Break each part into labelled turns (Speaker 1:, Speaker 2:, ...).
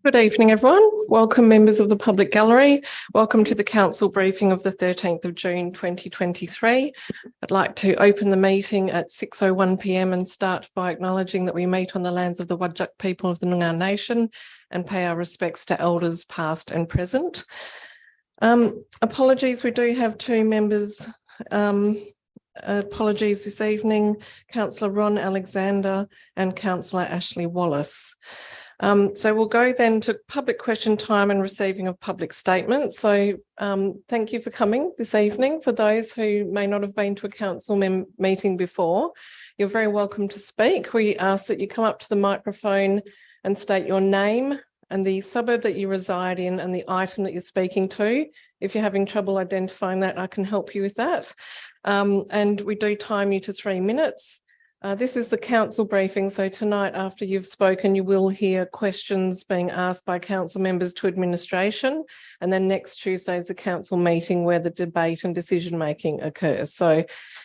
Speaker 1: Good evening, everyone. Welcome, members of the Public Gallery. Welcome to the Council briefing of the 13th of June 2023. I'd like to open the meeting at 6:01 p.m. and start by acknowledging that we meet on the lands of the Wadjuk people of the Noongar Nation and pay our respects to elders past and present. Apologies, we do have two members. Apologies this evening, Councillor Ron Alexander and Councillor Ashley Wallace. So we'll go then to public question time and receiving of public statements. So thank you for coming this evening. For those who may not have been to a council meeting before, you're very welcome to speak. We ask that you come up to the microphone and state your name and the suburb that you reside in and the item that you're speaking to. If you're having trouble identifying that, I can help you with that. And we do time you to 3 minutes. This is the council briefing, so tonight after you've spoken you will hear questions being asked by council members to administration, and then next Tuesday is the council meeting where the debate and decision making occurs. So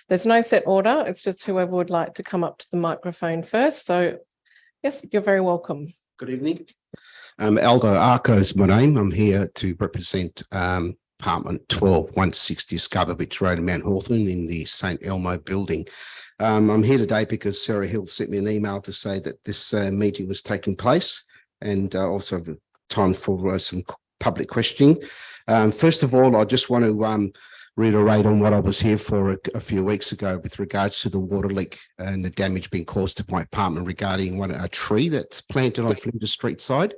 Speaker 1: there's no set order, it's just whoever would like to come up to the microphone first. So yes, you're very welcome.
Speaker 2: Good evening. Aldo Arco is my name. I'm here to represent apartment 12, 160 Scarborough Beach Road in Mount Hawthorn in the St Elmo building. I'm here today because Sarah Hill sent me an email to say that this meeting was taking place, and also time for some public questioning. First of all, I just want to reiterate on what I was here for a few weeks ago with regards to the water leak and the damage being caused to my apartment regarding a tree that's planted on Flinders Street side.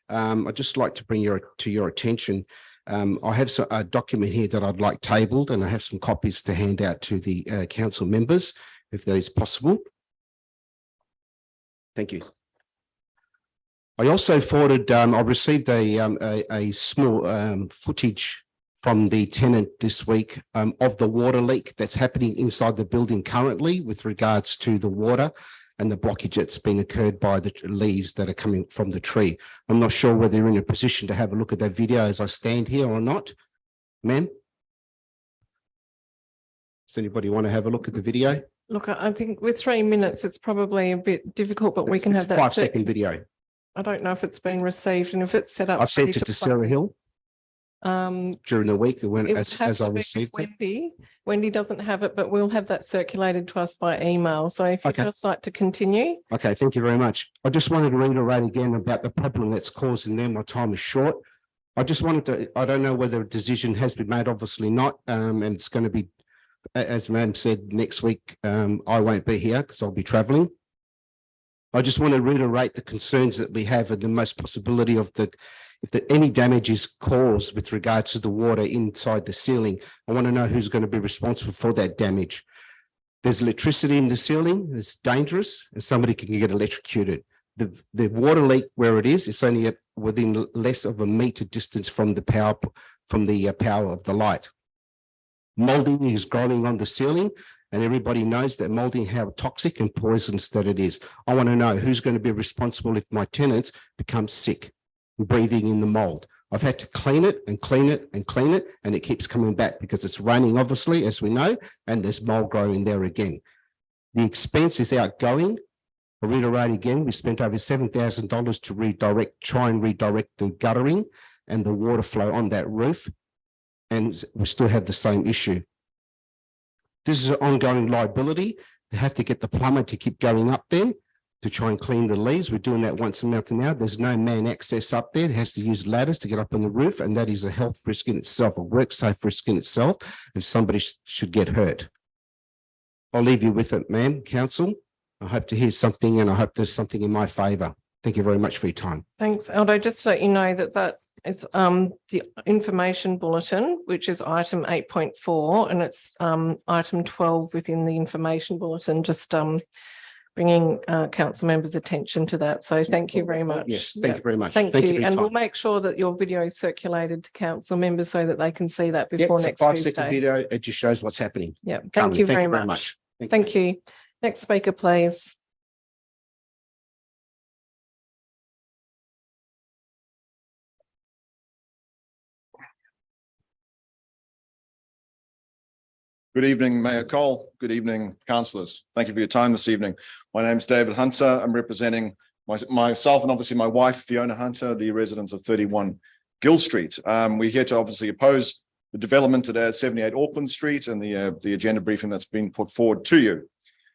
Speaker 2: I'd just like to bring to your attention. I have a document here that I'd like tabled, and I have some copies to hand out to the council members, if that is possible. Thank you. I also forwarded, I received a small footage from the tenant this week of the water leak that's happening inside the building currently with regards to the water and the blockage that's been occurred by the leaves that are coming from the tree. I'm not sure whether you're in a position to have a look at that video as I stand here or not. Ma'am? Does anybody want to have a look at the video?
Speaker 1: Look, I think with 3 minutes, it's probably a bit difficult, but we can have that.
Speaker 2: 5-second video.
Speaker 1: I don't know if it's been received and if it's set up.
Speaker 2: I've sent it to Sarah Hill during the week as I received it.
Speaker 1: Wendy doesn't have it, but we'll have that circulated to us by email. So if you'd just like to continue.
Speaker 2: Okay, thank you very much. I just wanted to reiterate again about the problem that's causing them. My time is short. I just wanted to, I don't know whether a decision has been made, obviously not, and it's going to be, as ma'am said, next week. I won't be here because I'll be traveling. I just want to reiterate the concerns that we have and the most possibility of if any damage is caused with regards to the water inside the ceiling. I want to know who's going to be responsible for that damage. There's electricity in the ceiling. It's dangerous and somebody can get electrocuted. The water leak where it is, it's only within less of a meter distance from the power of the light. Molding is growing on the ceiling, and everybody knows that molding, how toxic and poisonous that it is. I want to know who's going to be responsible if my tenants become sick, breathing in the mold. I've had to clean it and clean it and clean it, and it keeps coming back because it's raining, obviously, as we know, and there's mold growing there again. The expense is outgoing. I'll reiterate again, we spent over $7,000 to try and redirect the guttering and the water flow on that roof, and we still have the same issue. This is an ongoing liability. They have to get the plumber to keep going up there to try and clean the leaves. We're doing that once a month now. There's no man access up there. It has to use ladders to get up on the roof, and that is a health risk in itself, a work safe risk in itself if somebody should get hurt. I'll leave you with it, ma'am, council. I hope to hear something, and I hope there's something in my favour. Thank you very much for your time.
Speaker 1: Thanks, Aldo. Just to let you know that is the information bulletin, which is item 8.4, and it's item 12 within the information bulletin, just bringing council members' attention to that. So thank you very much.
Speaker 2: Yes, thank you very much.
Speaker 1: Thank you. And we'll make sure that your video is circulated to council members so that they can see that before next Tuesday.
Speaker 2: 5-second video, it just shows what's happening.
Speaker 1: Yeah, thank you very much. Thank you. Next speaker, please.
Speaker 3: Good evening, Mayor Cole. Good evening, councillors. Thank you for your time this evening. My name is David Hunter. I'm representing myself and obviously my wife, Fiona Hunter, the residents of 31 Gill Street. We're here to obviously oppose the development at 78 Auckland Street and the agenda briefing that's been put forward to you.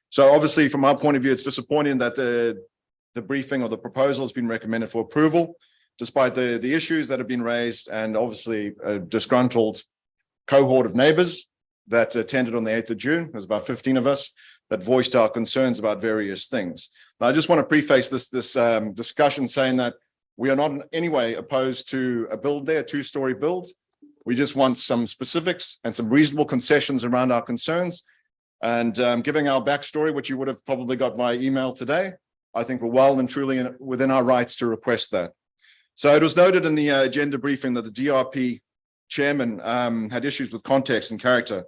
Speaker 3: So obviously, from our point of view, it's disappointing that the briefing or the proposal has been recommended for approval, despite the issues that have been raised and obviously a disgruntled cohort of neighbours that attended on the 8th of June. There's about 15 of us that voiced our concerns about various things. Now, I just want to preface this discussion saying that we are not in any way opposed to a build there, a two-story build. We just want some specifics and some reasonable concessions around our concerns. And giving our backstory, which you would have probably got via email today, I think we're well and truly within our rights to request that. So it was noted in the agenda briefing that the DRP chairman had issues with context and character,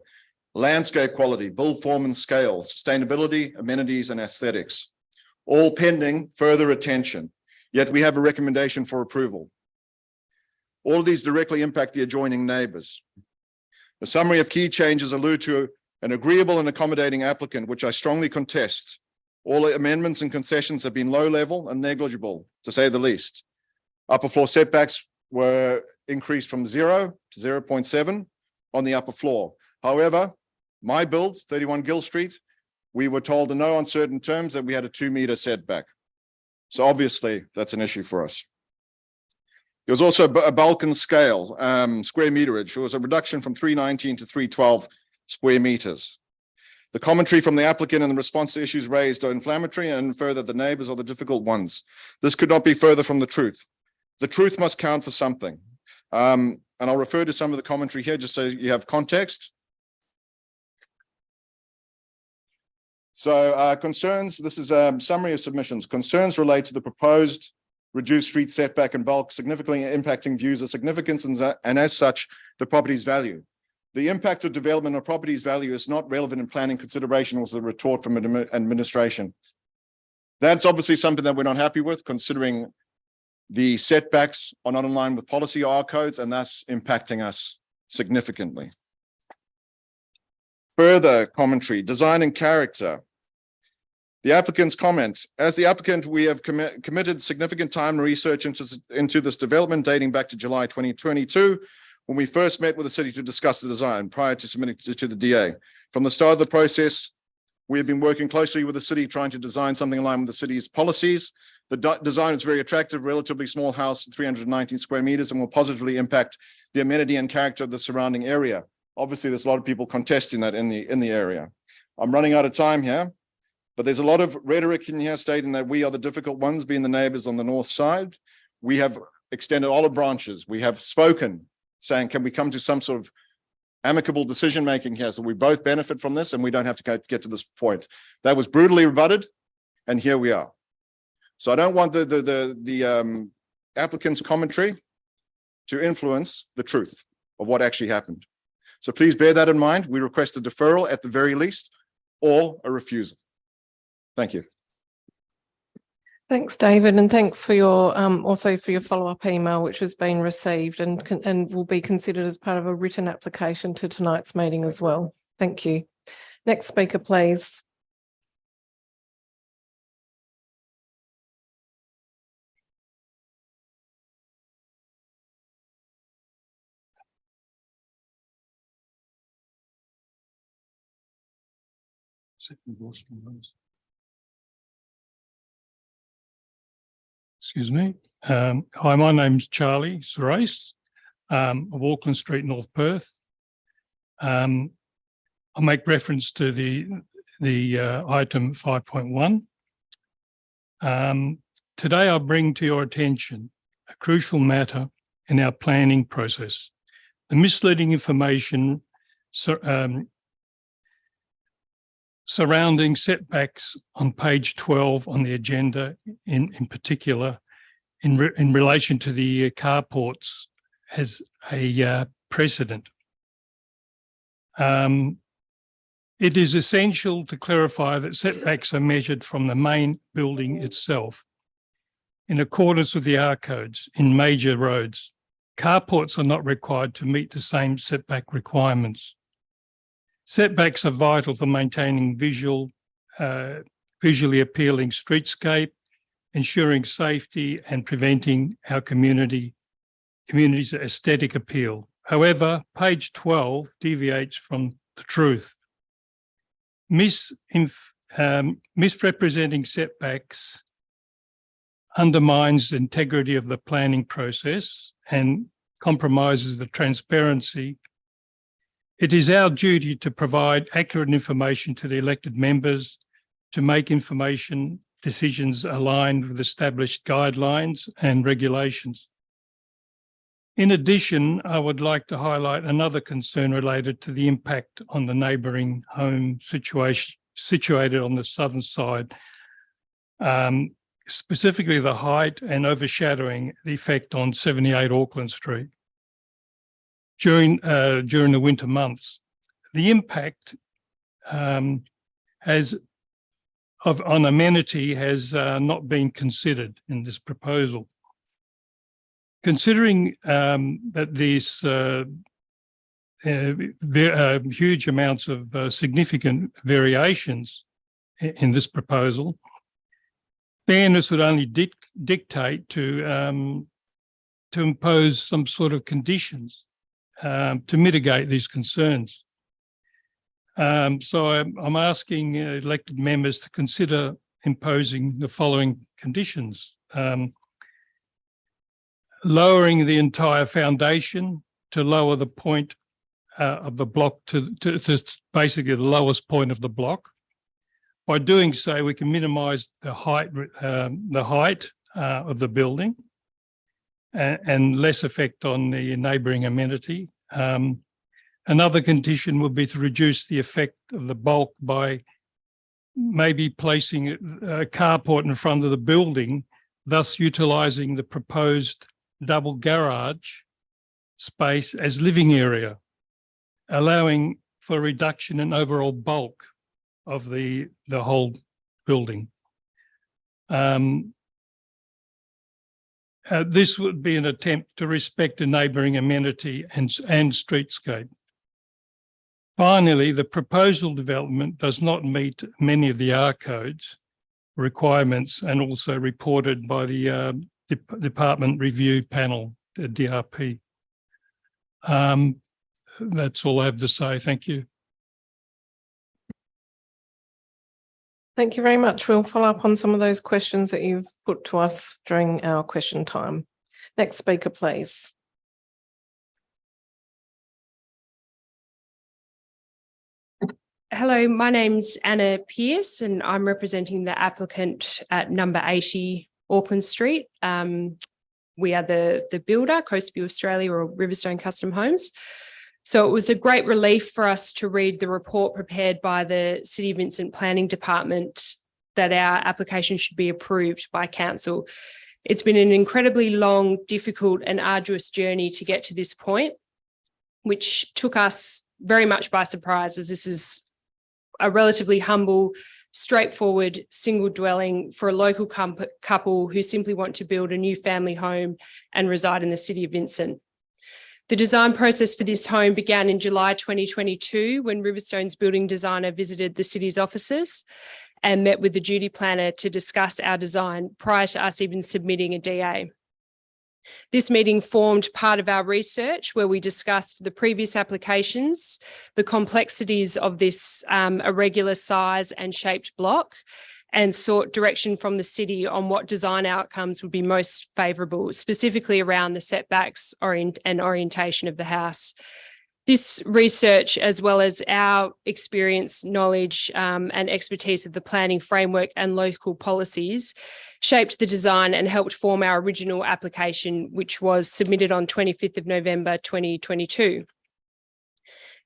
Speaker 3: landscape quality, build form and scale, sustainability, amenities and aesthetics, all pending further attention. Yet we have a recommendation for approval. All of these directly impact the adjoining neighbours. The summary of key changes allude to an agreeable and accommodating applicant, which I strongly contest. All amendments and concessions have been low level and negligible, to say the least. Upper floor setbacks were increased from 0 to 0.7 on the upper floor. However, my build, 31 Gill Street, we were told in no uncertain terms that we had a 2-meter setback. So obviously that's an issue for us. There was also a bulk and scale, square meterage. There was a reduction from 319 to 312 square meters. The commentary from the applicant and the response to issues raised are inflammatory and further the neighbors are the difficult ones. This could not be further from the truth. The truth must count for something. And I'll refer to some of the commentary here just so you have context. So concerns, this is a summary of submissions. Concerns relate to the proposed reduced street setback and bulk, significantly impacting views of significance and as such, the property's value. The impact of development on property's value is not relevant in planning consideration, was the retort from administration. That's obviously something that we're not happy with, considering the setbacks are not in line with policy or our codes and thus impacting us significantly. Further commentary, design and character. The applicant's comment, as the applicant, we have committed significant time and research into this development dating back to July 2022, when we first met with the city to discuss the design prior to submitting to the DA. From the start of the process, we have been working closely with the city, trying to design something in line with the city's policies. The design is very attractive, relatively small house, 319 square meters, and will positively impact the amenity and character of the surrounding area. Obviously, there's a lot of people contesting that in the area. I'm running out of time here, but there's a lot of rhetoric in here stating that we are the difficult ones, being the neighbors on the north side. We have extended olive branches. We have spoken, saying, can we come to some sort of amicable decision-making here so we both benefit from this and we don't have to get to this point. That was brutally rebutted, and here we are. So I don't want the applicant's commentary to influence the truth of what actually happened. So please bear that in mind. We request a deferral at the very least or a refusal. Thank you.
Speaker 1: Thanks, David, and thanks for your also for your follow-up email, which has been received and will be considered as part of a written application to tonight's meeting as well. Thank you. Next speaker, please.
Speaker 4: Excuse me. Hi, my name's Charlie Serace of Auckland Street, North Perth. I'll make reference to the item 5.1. Today, I bring to your attention a crucial matter in our planning process. The misleading information surrounding setbacks on page 12 on the agenda, in particular, in relation to the carports, has a precedent. It is essential to clarify that setbacks are measured from the main building itself. In accordance with the R codes in major roads, carports are not required to meet the same setback requirements. Setbacks are vital for maintaining visually appealing streetscape, ensuring safety and preventing our community's aesthetic appeal. However, page 12 deviates from the truth. Misrepresenting setbacks undermines the integrity of the planning process and compromises the transparency. It is our duty to provide accurate information to the elected members to make information decisions aligned with established guidelines and regulations. In addition, I would like to highlight another concern related to the impact on the neighbouring home situated on the southern side, specifically the height and overshadowing the effect on 78 Auckland Street during the winter months. The impact on amenity has not been considered in this proposal. Considering that these huge amounts of significant variations in this proposal, fairness would only dictate to impose some sort of conditions to mitigate these concerns. So I'm asking elected members to consider imposing the following conditions. Lowering the entire foundation to lower the point of the block to basically the lowest point of the block. By doing so, we can minimise the height of the building and less effect on the neighbouring amenity. Another condition would be to reduce the effect of the bulk by maybe placing a carport in front of the building, thus utilising the proposed double garage space as living area, allowing for reduction in overall bulk of the whole building. This would be an attempt to respect a neighbouring amenity and streetscape. Finally, the proposal development does not meet many of the R codes requirements and also reported by the Department Review Panel, the DRP. That's all I have to say. Thank you.
Speaker 1: Thank you very much. We'll follow up on some of those questions that you've put to us during our question time. Next speaker, please.
Speaker 5: Hello, my name's Anna Pearce and I'm representing the applicant at number 80 Auckland Street. We are the builder, Coastview Australia or Riverstone Custom Homes. So it was a great relief for us to read the report prepared by the City of Vincent Planning Department that our application should be approved by Council. It's been an incredibly long, difficult and arduous journey to get to this point, which took us very much by surprise, as this is a relatively humble, straightforward single dwelling for a local couple who simply want to build a new family home and reside in the City of Vincent. The design process for this home began in July 2022 when Riverstone's building designer visited the city's offices and met with the duty planner to discuss our design prior to us even submitting a DA. This meeting formed part of our research where we discussed the previous applications, the complexities of this irregular size and shaped block, and sought direction from the city on what design outcomes would be most favourable, specifically around the setbacks and orientation of the house. This research, as well as our experience, knowledge, and expertise of the planning framework and local policies, shaped the design and helped form our original application, which was submitted on 25th of November 2022.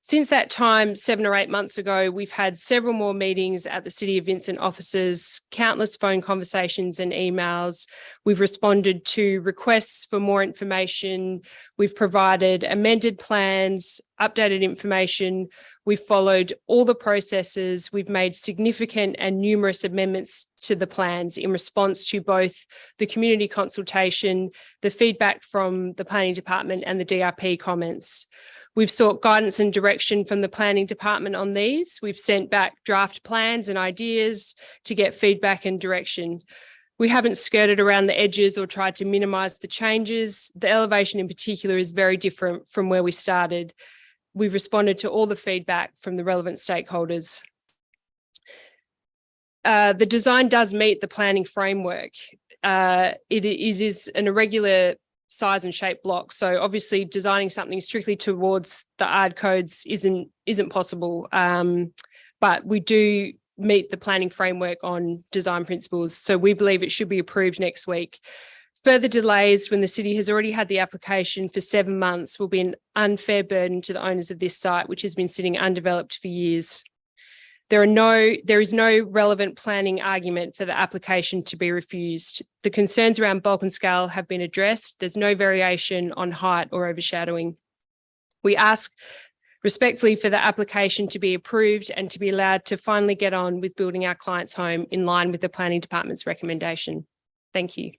Speaker 5: Since that time, 7 or 8 months ago, we've had several more meetings at the City of Vincent offices, countless phone conversations and emails. We've responded to requests for more information. We've provided amended plans, updated information. We've followed all the processes. We've made significant and numerous amendments to the plans in response to both the community consultation, the feedback from the planning department and the DRP comments. We've sought guidance and direction from the planning department on these. We've sent back draft plans and ideas to get feedback and direction. We haven't skirted around the edges or tried to minimise the changes. The elevation in particular is very different from where we started. We've responded to all the feedback from the relevant stakeholders. The design does meet the planning framework. It is an irregular size and shape block. So obviously designing something strictly towards the ARD codes isn't possible. But we do meet the planning framework on design principles. So we believe it should be approved next week. Further delays when the city has already had the application for 7 months will be an unfair burden to the owners of this site, which has been sitting undeveloped for years. There is no relevant planning argument for the application to be refused. The concerns around bulk and scale have been addressed. There's no variation on height or overshadowing. We ask respectfully for the application to be approved and to be allowed to finally get on with building our client's home in line with the planning department's recommendation. Thank you.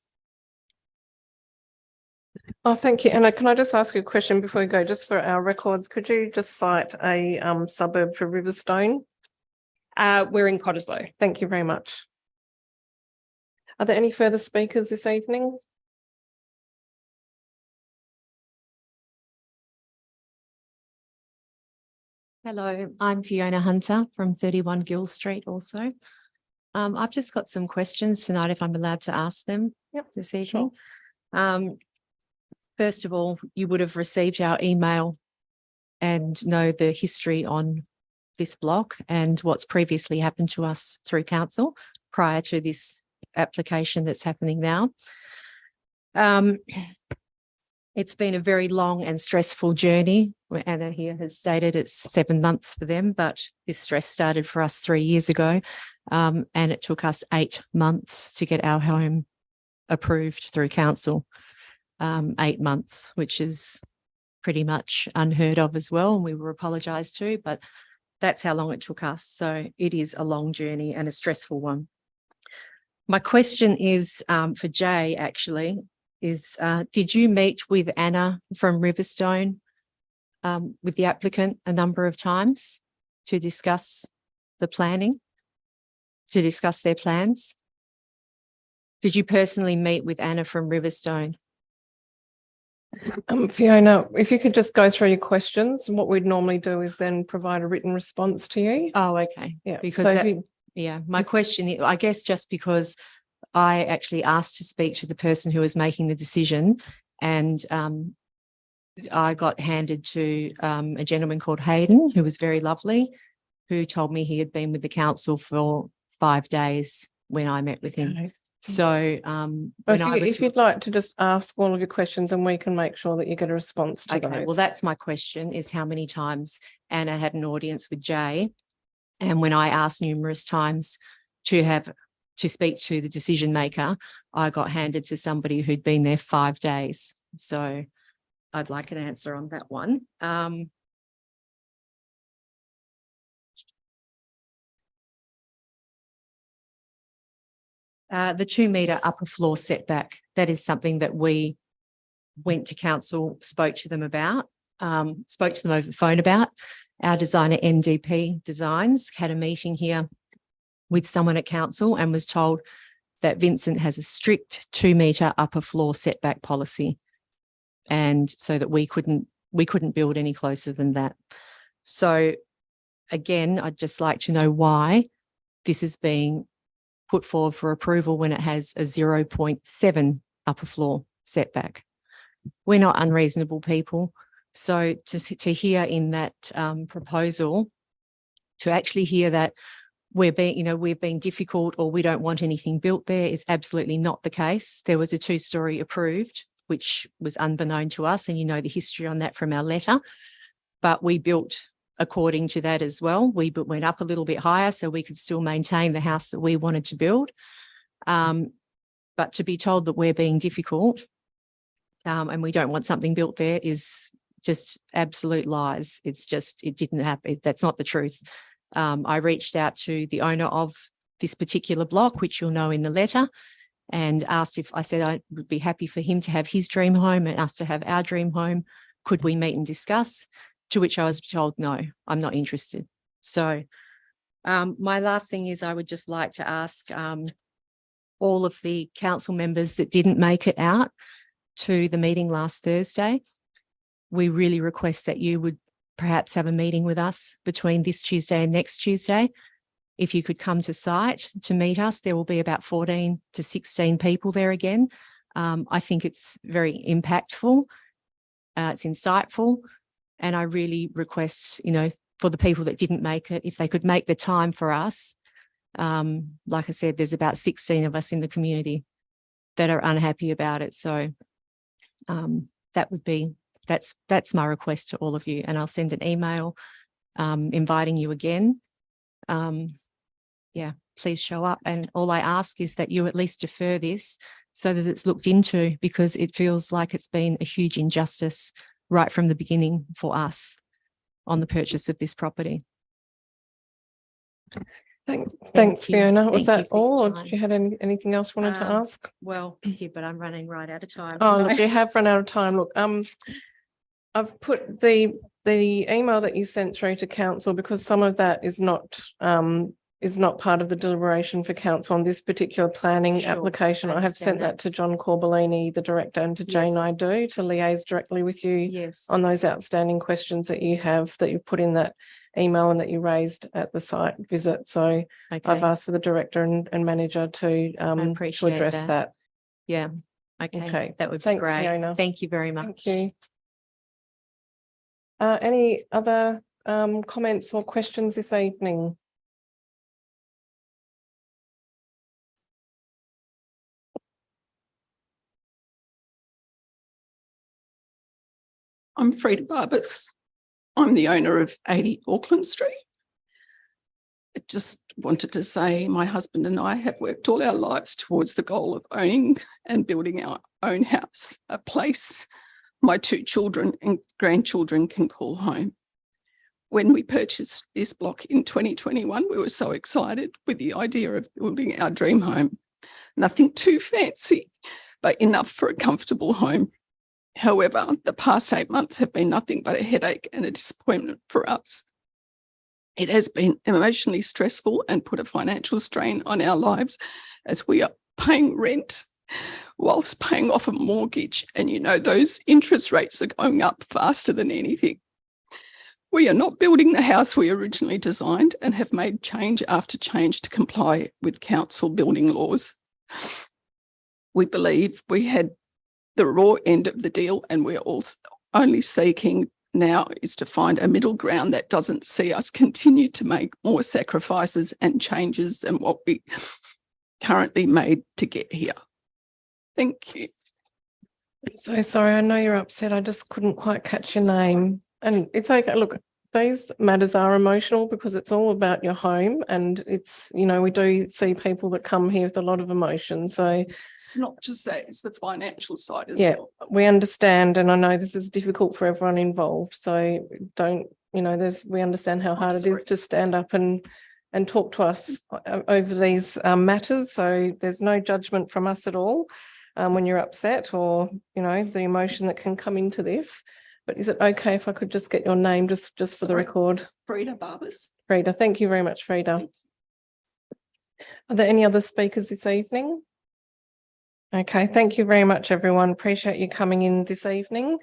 Speaker 1: Oh, thank you. Anna, can I just ask you a question before we go, just for our records? Could you just cite a suburb for Riverstone?
Speaker 5: We're in Cottesloe.
Speaker 1: Thank you very much. Are there any further speakers this evening?
Speaker 6: Hello, I'm Fiona Hunter from 31 Gill Street also. I've just got some questions tonight if I'm allowed to ask them this evening. First of all, you would have received our email and know the history on this block and what's previously happened to us through council prior to this application that's happening now. It's been a very long and stressful journey. Anna here has stated it's 7 months for them, but this stress started for us 3 years ago. And it took us 8 months to get our home approved through council. 8 months, which is pretty much unheard of as well. And we were apologised to, but that's how long it took us. So it is a long journey and a stressful one. My question is for Jay, actually, is did you meet with Anna from Riverstone with the applicant a number of times to discuss the planning, to discuss their plans? Did you personally meet with Anna from Riverstone?
Speaker 1: Fiona, if you could just go through your questions, and what we'd normally do is then provide a written response to you.
Speaker 6: Oh, okay.
Speaker 1: Yeah,
Speaker 6: Because
Speaker 1: so if
Speaker 6: that-
Speaker 1: you-
Speaker 6: Yeah, my question, I guess just because I actually asked to speak to the person who was making the decision, and I got handed to a gentleman called Hayden, who was very lovely, who told me he had been with the council for 5 days when I met with him.
Speaker 1: Okay.
Speaker 6: So
Speaker 1: If you'd like to just ask all of your questions, and we can make sure that you get a response to
Speaker 6: okay, well,
Speaker 1: those.
Speaker 6: that's my question, is how many times Anna had an audience with Jay. And when I asked numerous times to speak to the decision maker, I got handed to somebody who'd been there 5 days. So I'd like an answer on that one. The 2 metre upper floor setback, that is something that we went to council, spoke to them about, spoke to them over the phone about. Our designer NDP Designs had a meeting here with someone at council and was told that Vincent has a strict 2 metre upper floor setback policy. And so that we couldn't build any closer than that. So again, I'd just like to know why this is being put forward for approval when it has a 0.7 upper floor setback. We're not unreasonable people. So to hear in that proposal, to actually hear that we're being difficult or we don't want anything built there is absolutely not the case. There was a 2-storey approved, which was unbeknown to us, and you know the history on that from our letter, but we built according to that as well. We went up a little bit higher so we could still maintain the house that we wanted to build. But to be told that we're being difficult and we don't want something built there is just absolute lies. It didn't happen. That's not the truth. I reached out to the owner of this particular block, which you'll know in the letter, and asked I said I would be happy for him to have his dream home and us to have our dream home. Could we meet and discuss? to which I was told, no, I'm not interested. So my last thing is I would just like to ask all of the council members that didn't make it out to the meeting last Thursday, we really request that you would perhaps have a meeting with us between this Tuesday and next Tuesday. If you could come to site to meet us, there will be about 14 to 16 people there again. I think it's very impactful. It's insightful. And I really request, for the people that didn't make it, if they could make the time for us. Like I said, there's about 16 of us in the community that are unhappy about it. So that's my request to all of you. And I'll send an email inviting you again. Please show up. And all I ask is that you at least defer this so that it's looked into, because it feels like it's been a huge injustice right from the beginning for us on the purchase of this property.
Speaker 1: Thanks,
Speaker 6: you.
Speaker 1: Fiona. Was
Speaker 6: Thank you
Speaker 1: that
Speaker 6: for your
Speaker 1: all, or
Speaker 6: time.
Speaker 1: did you have anything else you wanted to ask?
Speaker 6: Well, yeah, but I'm running right out of time.
Speaker 1: Oh, look, you have run out of time. Look, I've put the email that you sent through to council, because some of that is not part of the deliberation for council on this particular planning
Speaker 6: Sure,
Speaker 1: application. I have sent
Speaker 6: understand
Speaker 1: that to John Corbellini, the director, and to Jane
Speaker 6: Yes.
Speaker 1: Naidoo to liaise directly with you
Speaker 6: Yes.
Speaker 1: on those outstanding questions that you've put in that email and that you raised at the site visit. So I've
Speaker 6: Okay.
Speaker 1: asked for the director and manager to
Speaker 6: appreciate
Speaker 1: address that.
Speaker 6: Yeah. Okay.
Speaker 1: Okay.
Speaker 6: That would be
Speaker 1: Thanks,
Speaker 6: great.
Speaker 1: Fiona.
Speaker 6: Thank you very much.
Speaker 1: Thank you. Any other comments or questions this evening?
Speaker 7: I'm Frida Barbas. I'm the owner of 80 Auckland Street. I just wanted to say my husband and I have worked all our lives towards the goal of owning and building our own house, a place my 2 children and grandchildren can call home. When we purchased this block in 2021, we were so excited with the idea of building our dream home. Nothing too fancy, but enough for a comfortable home. However, the past 8 months have been nothing but a headache and a disappointment for us. It has been emotionally stressful and put a financial strain on our lives as we are paying rent whilst paying off a mortgage. And those interest rates are going up faster than anything. We are not building the house we originally designed and have made change after change to comply with council building laws. We believe we had the raw end of the deal, and we're also only seeking now is to find a middle ground that doesn't see us continue to make more sacrifices and changes than what we currently made to get here. Thank you.
Speaker 1: So sorry, I know you're upset. I just couldn't quite catch your name. And it's okay. Look, these matters are emotional because it's all about your home, and it's, we do see people that come here with a lot of emotion. So
Speaker 7: It's not just that, it's the financial side as
Speaker 1: yeah,
Speaker 7: well.
Speaker 1: we understand, and I know this is difficult for everyone involved. So we understand how hard it
Speaker 7: sorry.
Speaker 1: is to stand up and talk to us over these matters. So there's no judgment from us at all when you're upset or, the emotion that can come into this. But is it okay if I could just get your name just for the
Speaker 7: Sorry.
Speaker 1: record?
Speaker 7: Frida Barbas.
Speaker 1: Frida, thank you very much, Frida. Are there any other speakers this evening? Okay, thank you very much, everyone. Appreciate you coming in this evening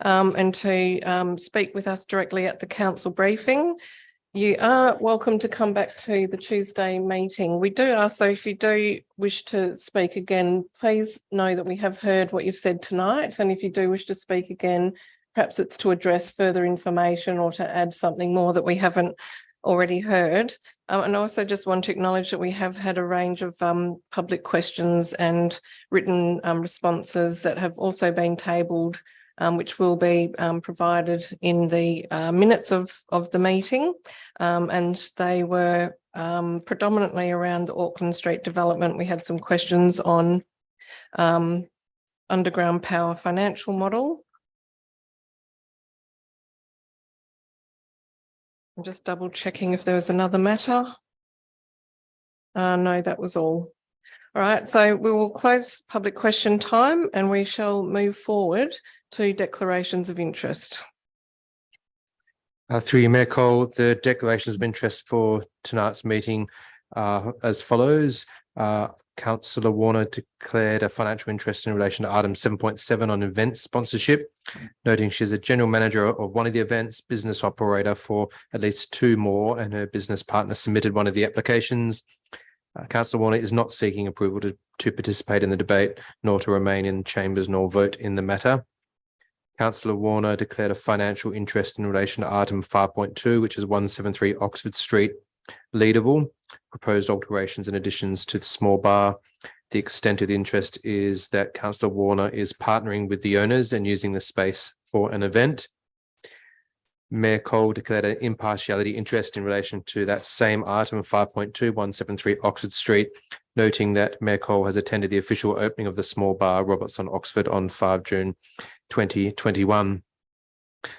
Speaker 1: and to speak with us directly at the council briefing. You are welcome to come back to the Tuesday meeting. We do ask, though, if you do wish to speak again, please know that we have heard what you've said tonight. And if you do wish to speak again, perhaps it's to address further information or to add something more that we haven't already heard. And I also just want to acknowledge that we have had a range of public questions and written responses that have also been tabled, which will be provided in the minutes of the meeting. And they were predominantly around the Auckland Street development. We had some questions on underground power financial model. I'm just double checking if there was another matter. No, that was all. All right, so we will close public question time and we shall move forward to declarations of interest.
Speaker 8: Through you, Mayor Cole, the declarations of interest for tonight's meeting are as follows. Councillor Warner declared a financial interest in relation to item 7.7 on event sponsorship, noting she's a general manager of one of the events, business operator for at least 2 more, and her business partner submitted one of the applications. Councillor Warner is not seeking approval to participate in the debate, nor to remain in chambers, nor vote in the matter. Councillor Warner declared a financial interest in relation to item 5.2, which is 173 Oxford Street, Leederville, proposed alterations and additions to the small bar. The extent of the interest is that Councillor Warner is partnering with the owners and using the space for an event. Mayor Cole declared an impartiality interest in relation to that same item 5.2, 173 Oxford Street, noting that Mayor Cole has attended the official opening of the small bar Robertson Oxford on 5 June 2021.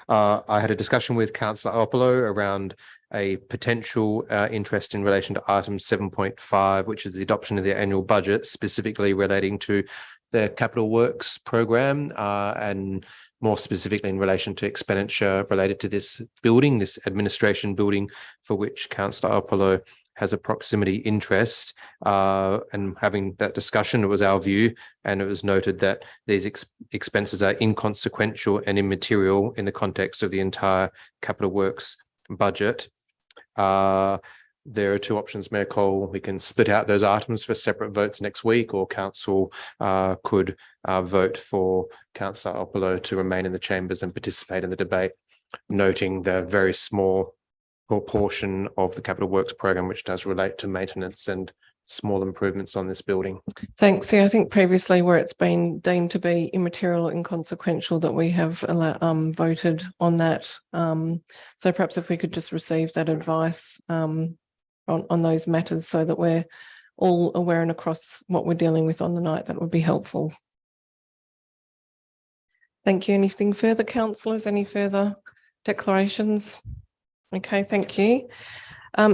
Speaker 8: I had a discussion with Councillor Opolo around a potential interest in relation to item 7.5, which is the adoption of the annual budget, specifically relating to the capital works program and more specifically in relation to expenditure related to this building, this administration building, for which Councillor Opolo has a proximity interest. And having that discussion, it was our view, and it was noted that these expenses are inconsequential and immaterial in the context of the entire capital works budget. There are 2 options, Mayor Cole. We can split out those items for separate votes next week, or council could vote for Councillor Opolo to remain in the chambers and participate in the debate, noting the very small proportion of the capital works program which does relate to maintenance and small improvements on this building.
Speaker 1: Thanks. Yeah, I think previously where it's been deemed to be immaterial, inconsequential, that we have voted on that. So perhaps if we could just receive that advice on those matters so that we're all aware and across what we're dealing with on the night, that would be helpful. Thank you. Anything further, councillors? Any further declarations? Okay, thank you.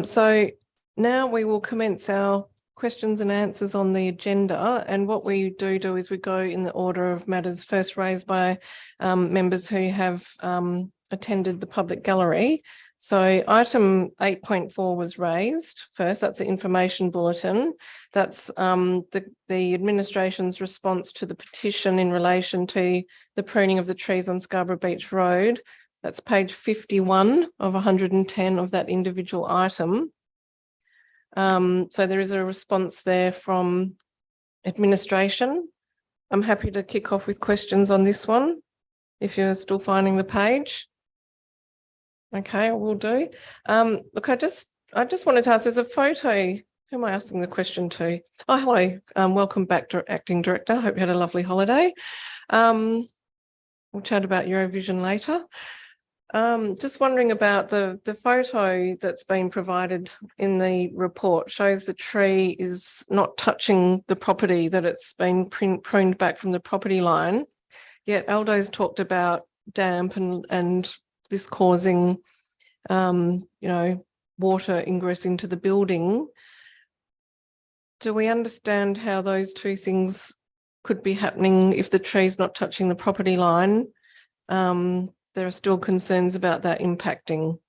Speaker 1: So now we will commence our questions and answers on the agenda. And what we do is we go in the order of matters first raised by members who have attended the public gallery. So item 8.4 was raised first. That's the information bulletin. That's the administration's response to the petition in relation to the pruning of the trees on Scarborough Beach Road. That's page 51 of 110 of that individual item. So there is a response there from administration. I'm happy to kick off with questions on this one, if you're still finding the page. Okay, we'll do. Look, I just wanted to ask, there's a photo. Who am I asking the question to? Oh, hello. Welcome back to Acting Director. Hope you had a lovely holiday. We'll chat about Eurovision later. Just wondering about the photo that's been provided in the report shows the tree is not touching the property, that it's been pruned back from the property line. Yet Aldo's talked about damp and this causing, water ingress into the building. Do we understand how those two things could be happening if the tree's not touching the property line? There are still concerns about that impacting.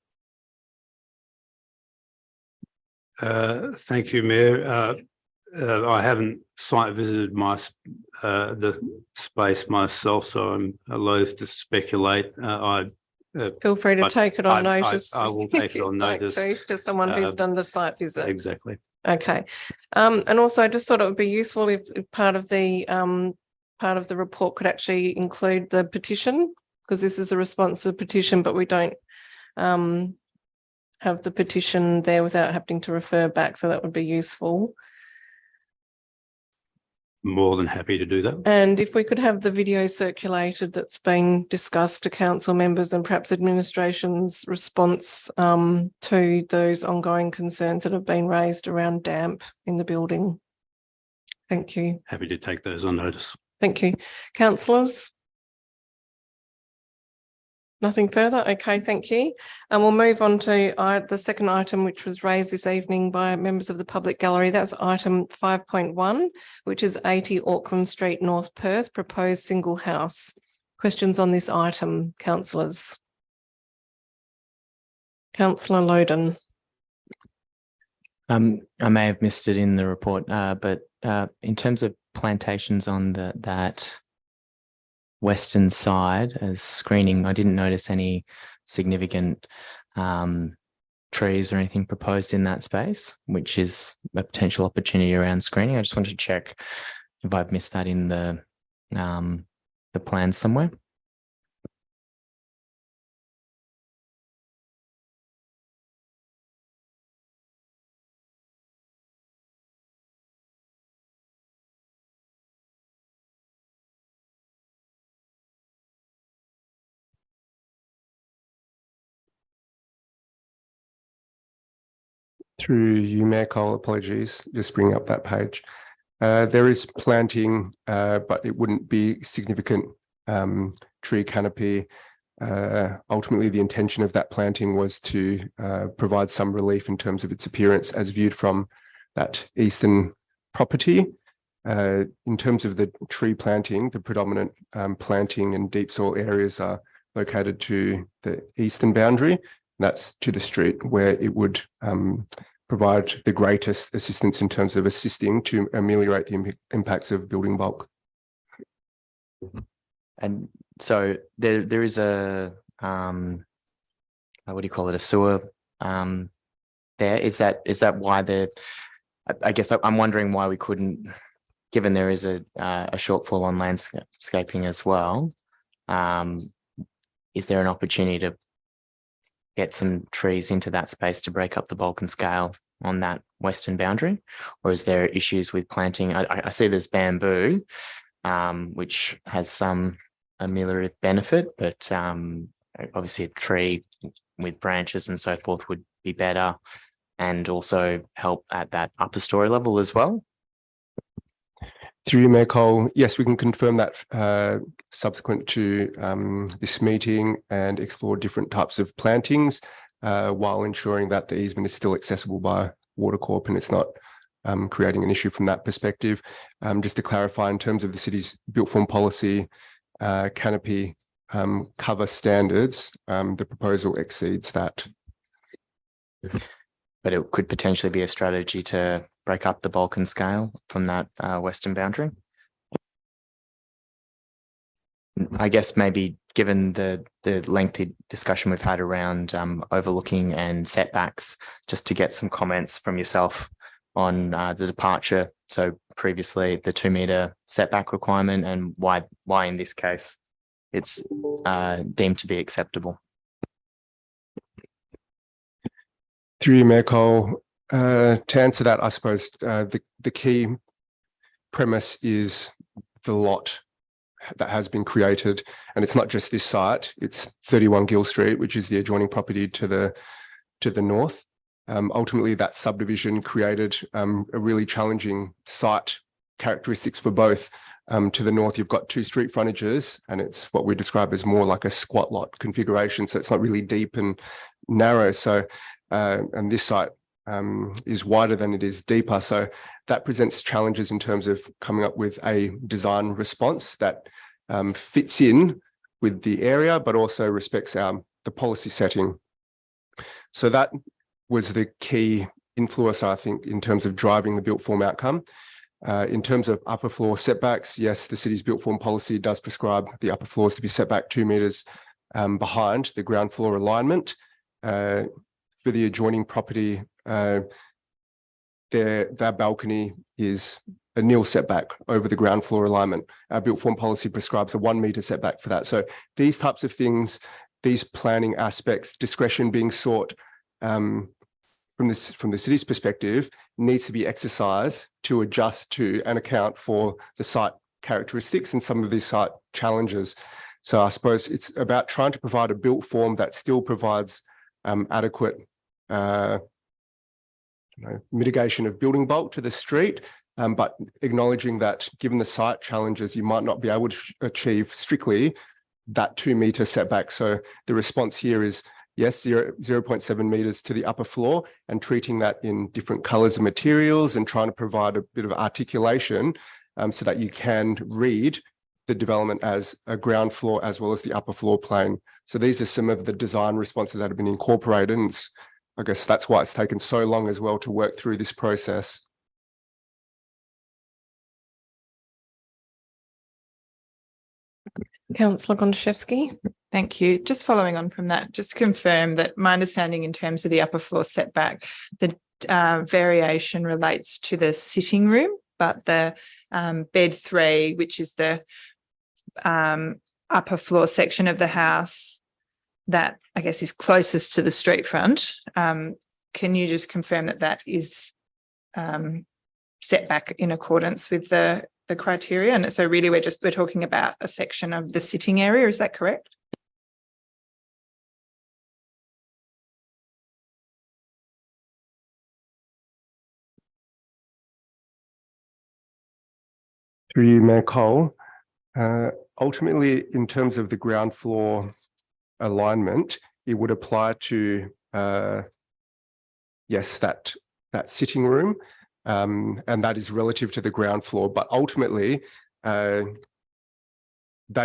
Speaker 9: Thank you, Mayor. I haven't site visited the space myself, so I'm loath to speculate.
Speaker 1: Feel free to take it on notice.
Speaker 9: I will take it on notice.
Speaker 1: To someone who's done the site visit.
Speaker 9: Exactly.
Speaker 1: Okay. And also I just thought it would be useful if part of the report could actually include the petition, because this is the response to the petition, but we don't have the petition there without having to refer back. So that would be useful.
Speaker 9: More than happy to do that.
Speaker 1: And if we could have the video circulated that's been discussed to council members and perhaps administration's response to those ongoing concerns that have been raised around damp in the building. Thank you.
Speaker 9: Happy to take those on notice.
Speaker 1: Thank you. Councillors? Nothing further? Okay, thank you. And we'll move on to the second item, which was raised this evening by members of the public gallery. That's item 5.1, which is 80 Auckland Street, North Perth, proposed single house. Questions on this item, councillors? Councillor Loden.
Speaker 10: I may have missed it in the report, but in terms of plantations on that western side as screening, I didn't notice any significant trees or anything proposed in that space, which is a potential opportunity around screening. I just wanted to check if I've missed that in the plan somewhere.
Speaker 11: Through you, Mayor Cole, apologies, just bringing up that page. There is planting, but it wouldn't be significant tree canopy. Ultimately, the intention of that planting was to provide some relief in terms of its appearance as viewed from that eastern property. In terms of the tree planting, the predominant planting and deep soil areas are located to the eastern boundary. That's to the street where it would provide the greatest assistance in terms of assisting to ameliorate the impacts of building bulk.
Speaker 10: And so there is a what do you call it, a sewer there? Is that why I guess I'm wondering why we couldn't, given there is a shortfall on landscaping as well, is there an opportunity to get some trees into that space to break up the bulk and scale on that western boundary? Or is there issues with planting? I see there's bamboo, which has some ameliorative benefit, but obviously a tree with branches and so forth would be better and also help at that upper story level as well.
Speaker 11: Through you, Mayor Cole, yes, we can confirm that subsequent to this meeting and explore different types of plantings while ensuring that the easement is still accessible by Water Corp and it's not creating an issue from that perspective. Just to clarify, in terms of the city's built form policy canopy cover standards, the proposal exceeds that.
Speaker 10: But it could potentially be a strategy to break up the bulk and scale from that western boundary. I guess maybe given the lengthy discussion we've had around overlooking and setbacks, just to get some comments from yourself on the departure. So previously the 2 metre setback requirement and why in this case it's deemed to be acceptable.
Speaker 11: Through you, Mayor Cole, to answer that, I suppose the key premise is the lot that has been created, and it's not just this site, it's 31 Gill Street, which is the adjoining property to the north. Ultimately, that subdivision created a really challenging site characteristics for both. To the north, you've got 2 street frontages, and it's what we describe as more like a squat lot configuration, so it's not really deep and narrow. So and this site is wider than it is deeper. So that presents challenges in terms of coming up with a design response that fits in with the area, but also respects the policy setting. So that was the key influence, I think, in terms of driving the built form outcome. In terms of upper floor setbacks, yes, the city's built form policy does prescribe the upper floors to be set back 2 metres behind the ground floor alignment. For the adjoining property, their balcony is a nil setback over the ground floor alignment. Our built form policy prescribes a 1 metre setback for that. So these types of things, these planning aspects, discretion being sought from the city's perspective, needs to be exercised to adjust to and account for the site characteristics and some of these site challenges. So I suppose it's about trying to provide a built form that still provides adequate mitigation of building bulk to the street, but acknowledging that given the site challenges, you might not be able to achieve strictly that 2 metre setback. So the response here is, yes, 0.7 metres to the upper floor and treating that in different colours and materials and trying to provide a bit of articulation so that you can read the development as a ground floor as well as the upper floor plane. So these are some of the design responses that have been incorporated. And I guess that's why it's taken so long as well to work through this process.
Speaker 1: Councillor Gontaszewski.
Speaker 12: Thank you. Just following on from that, just to confirm that my understanding in terms of the upper floor setback, the variation relates to the sitting room, but the bed 3, which is the upper floor section of the house that I guess is closest to the street front. Can you just confirm that that is set back in accordance with the criteria? And so really we're talking about a section of the sitting area, is that correct?
Speaker 11: Through you, Mayor Cole. Ultimately, in terms of the ground floor alignment, it would apply to, yes, that sitting room, and that is relative to the ground floor. But ultimately, that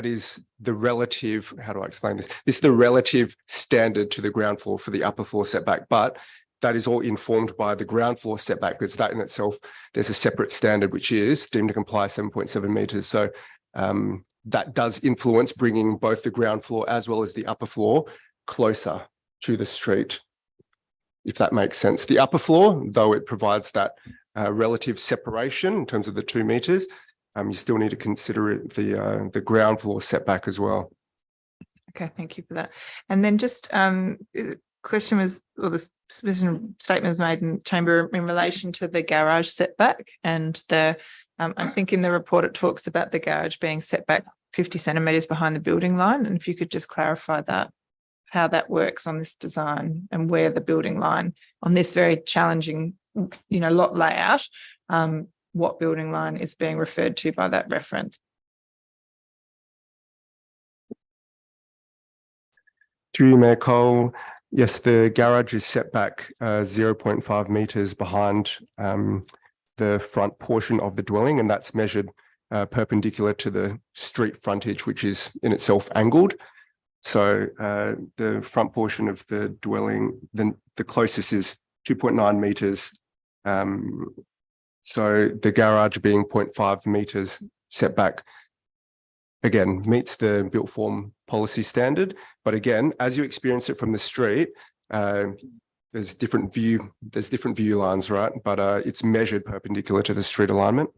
Speaker 11: is the relative, how do I explain this? This is the relative standard to the ground floor for the upper floor setback, but that is all informed by the ground floor setback, because that in itself, there's a separate standard, which is deemed to comply 7.7 metres. So that does influence bringing both the ground floor as well as the upper floor closer to the street, if that makes sense. The upper floor, though it provides that relative separation in terms of the 2 metres, you still need to consider it the ground floor setback as well.
Speaker 12: Okay, thank you for that. And then just question was, or the statement was made in chamber in relation to the garage setback, and the I think in the report it talks about the garage being set back 50 centimetres behind the building line. And if you could just clarify that, how that works on this design and where the building line on this very challenging, lot layout, what building line is being referred to by that reference.
Speaker 11: Through you, Mayor Cole. Yes, the garage is set back 0.5 metres behind the front portion of the dwelling, and that's measured perpendicular to the street frontage, which is in itself angled. So the front portion of the dwelling, then the closest is 2.9 metres. So the garage being 0.5 metres setback, again, meets the built form policy standard. But again, as you experience it from the street, there's different view lines, right? But it's measured perpendicular to the street alignment.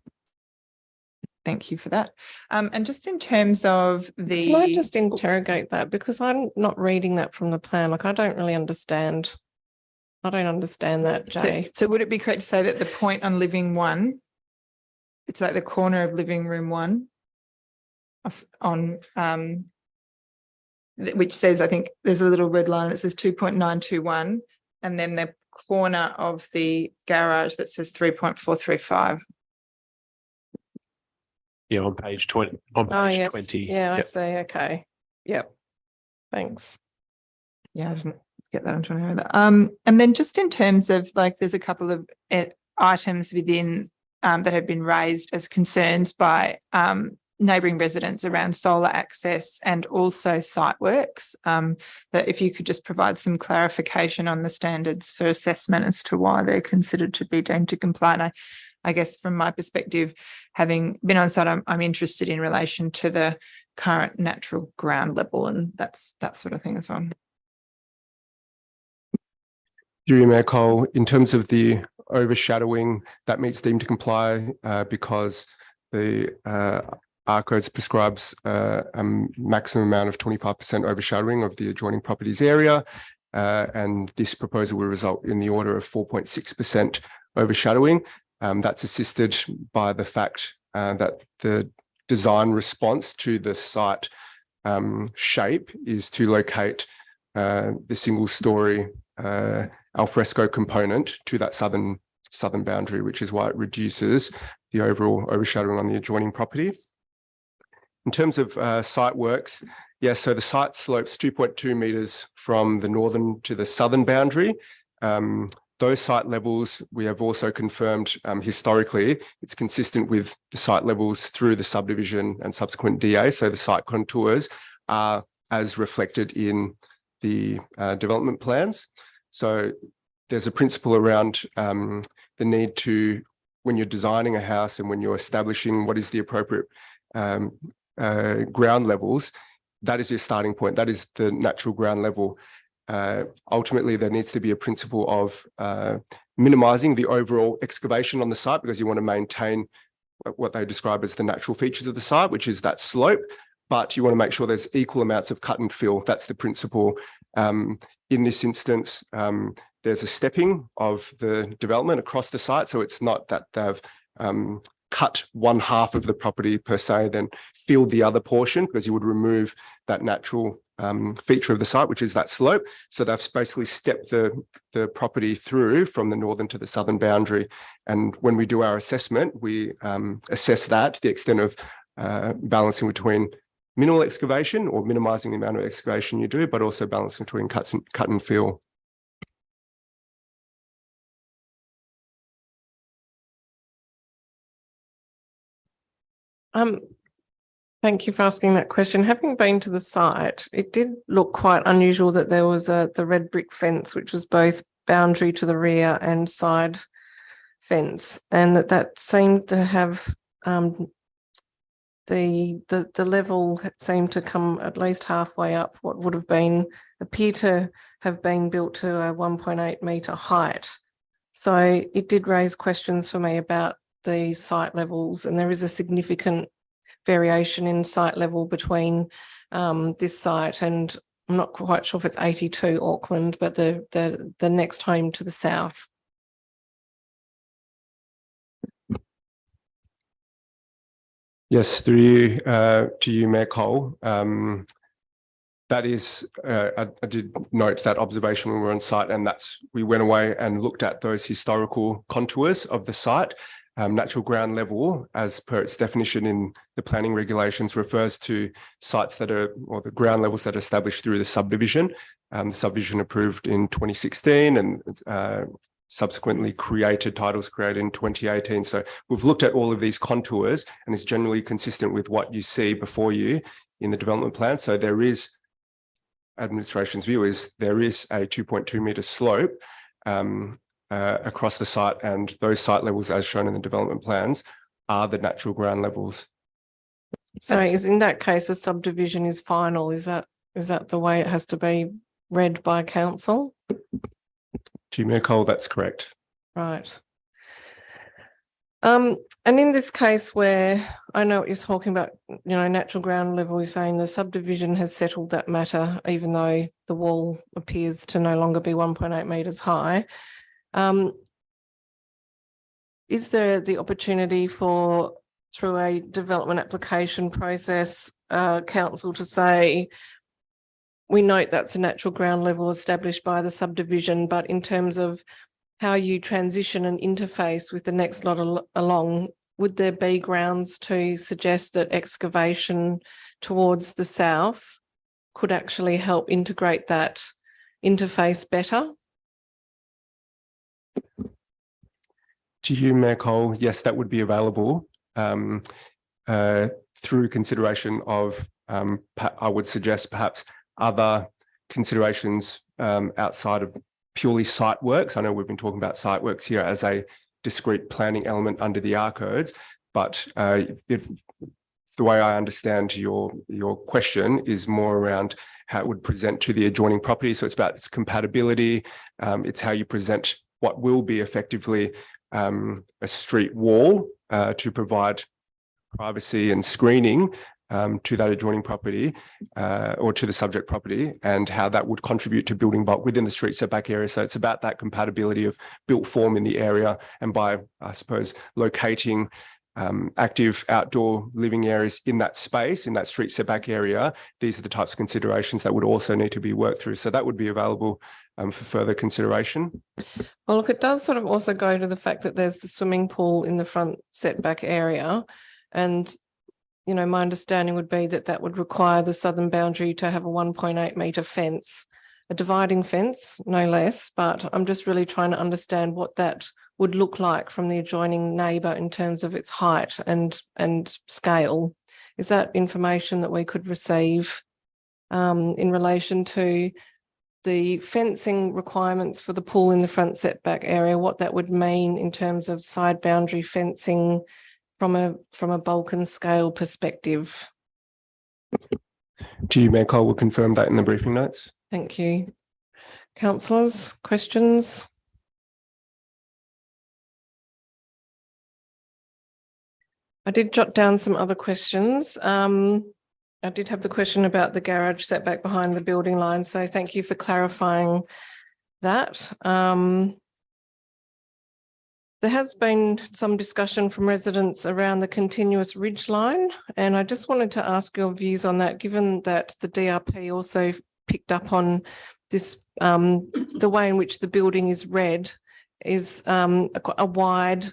Speaker 12: Thank you for that. And just in terms of the...
Speaker 1: Can I just interrogate that? Because I'm not reading that from the plan. Like, I don't really understand. I don't understand that, Jay.
Speaker 12: So would it be correct to say that the point on living 1, it's like the corner of living room 1 on which says, I think there's a little red line that says 2.921, and then the corner of the garage that says 3.435.
Speaker 13: Yeah, on page 20. On page 20.
Speaker 1: Yeah, I see. Okay. Yep. Thanks.
Speaker 12: Yeah, I didn't get that. I'm trying to remember that. And then just in terms of, like, there's a couple of items within that have been raised as concerns by neighbouring residents around solar access and also site works, that if you could just provide some clarification on the standards for assessment as to why they're considered to be deemed to comply. And I guess from my perspective, having been on site, I'm interested in relation to the current natural ground level and that sort of thing as well.
Speaker 11: Through you, Mayor Cole, in terms of the overshadowing, that meets deemed to comply because the our codes prescribes a maximum amount of 25% overshadowing of the adjoining properties area, and this proposal will result in the order of 4.6% overshadowing. That's assisted by the fact that the design response to the site shape is to locate the single story alfresco component to that southern boundary, which is why it reduces the overall overshadowing on the adjoining property. In terms of site works, yes, so the site slopes 2.2 metres from the northern to the southern boundary. those site levels, we have also confirmed historically, it's consistent with the site levels through the subdivision and subsequent DA. So the site contours are as reflected in the development plans. So there's a principle around the need to, when you're designing a house and when you're establishing what is the appropriate ground levels, that is your starting point. That is the natural ground level. Ultimately, there needs to be a principle of minimizing the overall excavation on the site, because you want to maintain what they describe as the natural features of the site, which is that slope, but you want to make sure there's equal amounts of cut and fill. That's the principle. In this instance, there's a stepping of the development across the site. So it's not that they've cut one half of the property per se, then filled the other portion, because you would remove that natural feature of the site, which is that slope. So they've basically stepped the property through from the northern to the southern boundary. And when we do our assessment, we assess that to the extent of balancing between minimal excavation or minimizing the amount of excavation you do, but also balancing between cut and fill.
Speaker 1: Thank you for asking that question. Having been to the site, it did look quite unusual that there was the red brick fence, which was both boundary to the rear and side fence, and that seemed to have the level seemed to come at least halfway up what would have been appear to have been built to a 1.8 metre height. So it did raise questions for me about the site levels, and there is a significant variation in site level between this site and I'm not quite sure if it's 82 Auckland, but the next home to the south.
Speaker 11: Yes, through you to you, Mayor Cole. That is, I did note that observation when we were on site, and we went away and looked at those historical contours of the site. Natural ground level, as per its definition in the planning regulations, refers to sites that are, or the ground levels that are established through the subdivision. The subdivision approved in 2016 and subsequently titles created in 2018. So we've looked at all of these contours, and it's generally consistent with what you see before you in the development plan. So there is, administration's view is there is a 2.2 metre slope across the site, and those site levels as shown in the development plans are the natural ground levels.
Speaker 1: So is in that case a subdivision is final? Is that the way it has to be read by council?
Speaker 11: To Mayor Cole, that's correct.
Speaker 1: Right. And in this case where I know what you're talking about, natural ground level, you're saying the subdivision has settled that matter, even though the wall appears to no longer be 1.8 metres high. Is there the opportunity for, through a development application process, council to say, we note that's a natural ground level established by the subdivision, but in terms of how you transition and interface with the next lot along, would there be grounds to suggest that excavation towards the south could actually help integrate that interface better?
Speaker 11: To you, Mayor Cole, yes, that would be available through consideration of, I would suggest perhaps other considerations outside of purely site works. I know we've been talking about site works here as a discrete planning element under the R codes, but the way I understand your question is more around how it would present to the adjoining property. So it's about its compatibility. It's how you present what will be effectively a street wall to provide privacy and screening to that adjoining property or to the subject property, and how that would contribute to building bulk within the street setback area. So it's about that compatibility of built form in the area, and by, I suppose, locating active outdoor living areas in that space, in that street setback area, these are the types of considerations that would also need to be worked through. So that would be available for further consideration.
Speaker 1: Well, look, it does sort of also go to the fact that there's the swimming pool in the front setback area, and my understanding would be that that would require the southern boundary to have a 1.8 metre fence a dividing fence, no less, but I'm just really trying to understand what that would look like from the adjoining neighbour in terms of its height and scale. Is that information that we could receive in relation to the fencing requirements for the pool in the front setback area, what that would mean in terms of side boundary fencing from a bulk and scale perspective?
Speaker 11: GU Mayor Cole will confirm that in the briefing notes.
Speaker 1: Thank you. Councillors, questions? I did jot down some other questions. I did have the question about the garage setback behind the building line, so thank you for clarifying that. There has been some discussion from residents around the continuous ridge line, and I just wanted to ask your views on that, given that the DRP also picked up on this, the way in which the building is read is a wide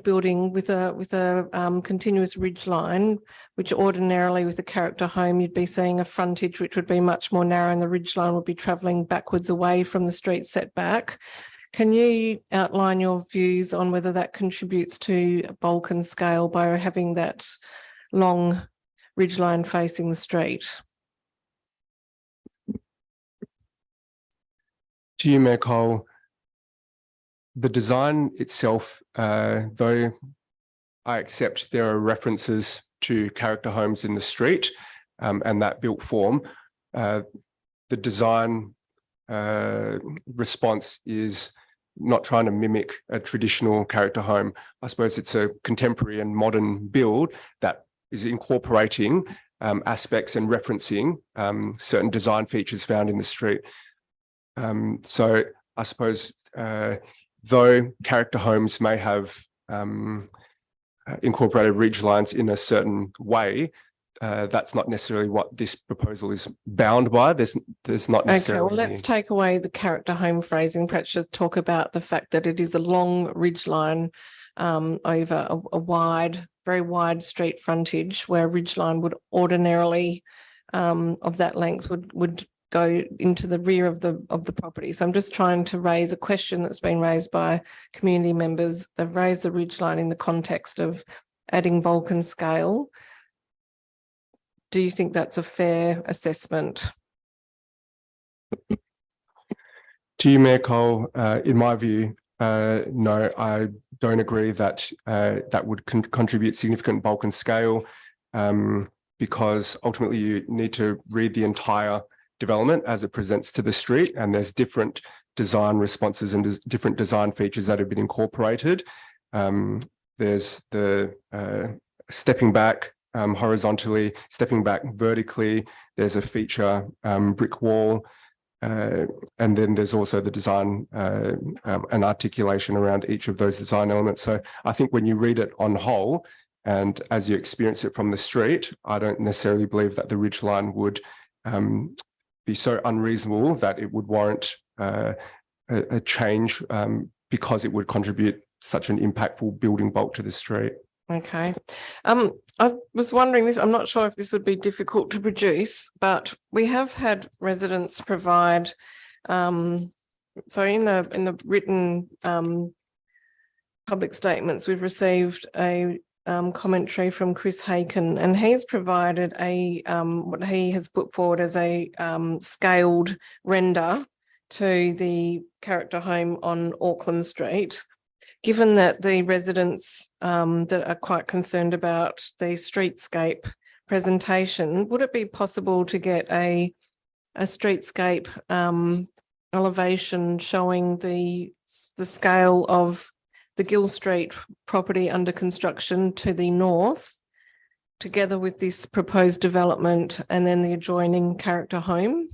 Speaker 1: building with a continuous ridge line, which ordinarily with a character home, you'd be seeing a frontage which would be much more narrow and the ridge line would be travelling backwards away from the street setback. Can you outline your views on whether that contributes to bulk and scale by having that long ridge line facing the street?
Speaker 11: To you, Mayor Cole, the design itself, though I accept there are references to character homes in the street and that built form, the design response is not trying to mimic a traditional character home. I suppose it's a contemporary and modern build that is incorporating aspects and referencing certain design features found in the street. So I suppose though character homes may have incorporated ridge lines in a certain way, that's not necessarily what this proposal is bound by. There's not necessarily.
Speaker 1: Okay, well, let's take away the character home phrasing. Perhaps just talk about the fact that it is a long ridge line over a wide, very wide street frontage, where a ridge line would ordinarily of that length would go into the rear of the property. So I'm just trying to raise a question that's been raised by community members. They've raised the ridge line in the context of adding bulk and scale. Do you think that's a fair assessment?
Speaker 11: To you, Mayor Cole, in my view, no, I don't agree that that would contribute significant bulk and scale, because ultimately you need to read the entire development as it presents to the street, and there's different design responses and different design features that have been incorporated. There's the stepping back horizontally, stepping back vertically. There's a feature brick wall, and then there's also the design and articulation around each of those design elements. So I think when you read it on whole, and as you experience it from the street, I don't necessarily believe that the ridge line would be so unreasonable that it would warrant a change because it would contribute such an impactful building bulk to the street.
Speaker 1: Okay. I was wondering this, I'm not sure if this would be difficult to produce, but we have had residents provide, so in the written public statements, we've received a commentary from Chris Haken, and he's provided a what he has put forward as a scaled render to the character home on Auckland Street. Given that the residents that are quite concerned about the streetscape presentation, would it be possible to get a streetscape elevation showing the scale of the Gill Street property under construction to the north, together with this proposed development and then the adjoining character home?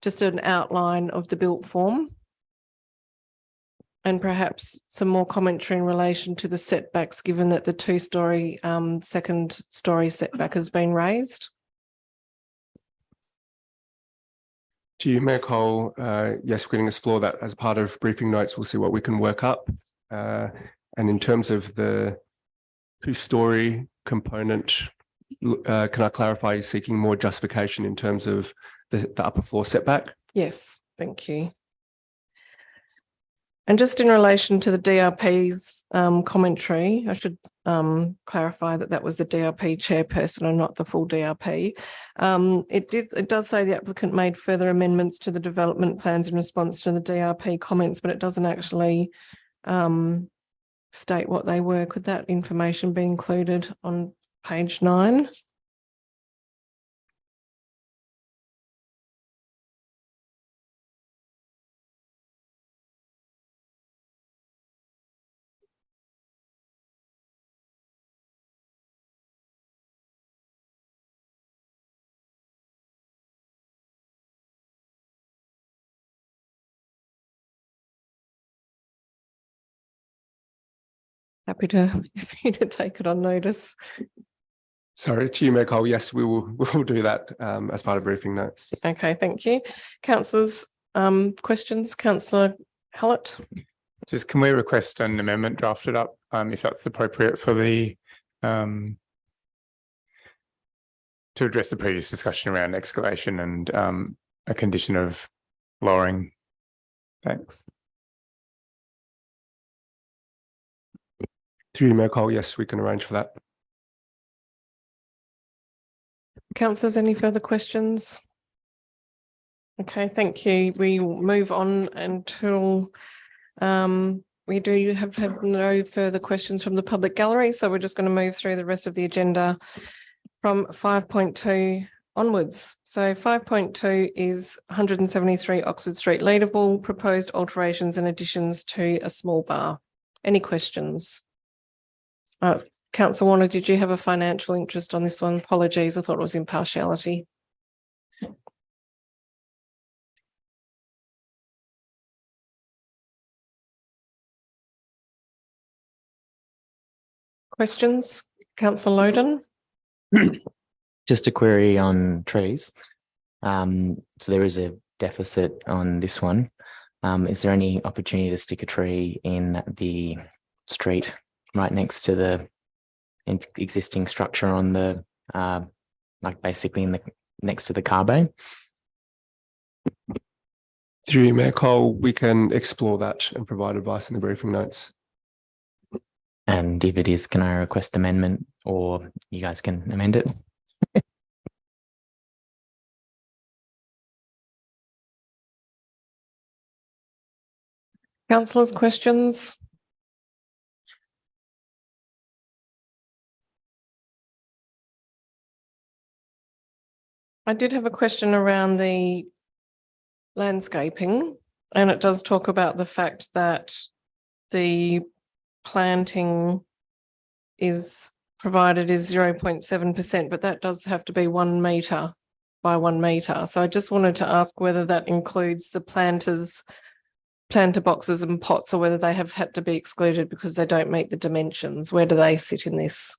Speaker 1: Just an outline of the built form. And perhaps some more commentary in relation to the setbacks, given that the two-storey second story setback has been raised.
Speaker 11: To you, Mayor Cole, yes, we're going to explore that as part of briefing notes. We'll see what we can work up. And in terms of the two-storey component, can I clarify you're seeking more justification in terms of the upper floor setback?
Speaker 1: Yes, thank you. And just in relation to the DRP's commentary, I should clarify that that was the DRP chairperson and not the full DRP. It does say the applicant made further amendments to the development plans in response to the DRP comments, but it doesn't actually state what they were. Could that information be included on page 9? Happy to, if you to take it on notice.
Speaker 11: Sorry, to you, Mayor Cole. Yes, we will do that as part of briefing notes.
Speaker 1: Okay, thank you. Councillors, questions? Councillor Hallett?
Speaker 14: Just can we request an amendment drafted up if that's appropriate for the to address the previous discussion around escalation and a condition of lowering. Thanks.
Speaker 11: Through you, Mayor Cole. Yes, we can arrange for that.
Speaker 1: Councillors, any further questions? Okay, thank you. We will move on until we do have no further questions from the public gallery. So we're just going to move through the rest of the agenda from 5.2 onwards. So 5.2 is 173 Oxford Street, Leederville, proposed alterations and additions to a small bar. Any questions? Councillor Warner, did you have a financial interest on this one? Apologies, I thought it was impartiality. Questions? Councillor Loden?
Speaker 10: Just a query on trees. So there is a deficit on this one. Is there any opportunity to stick a tree in the street right next to the existing structure on the, like basically in the next to the car bay?
Speaker 11: Through you, Mayor Cole, we can explore that and provide advice in the briefing notes.
Speaker 10: And if it is, can I request amendment or you guys can amend it?
Speaker 1: Councillors, questions? I did have a question around the landscaping, and it does talk about the fact that the planting is provided is 0.7%, but that does have to be 1 metre by 1 metre. So I just wanted to ask whether that includes the planter boxes and pots, or whether they have had to be excluded because they don't meet the dimensions. Where do they sit in this?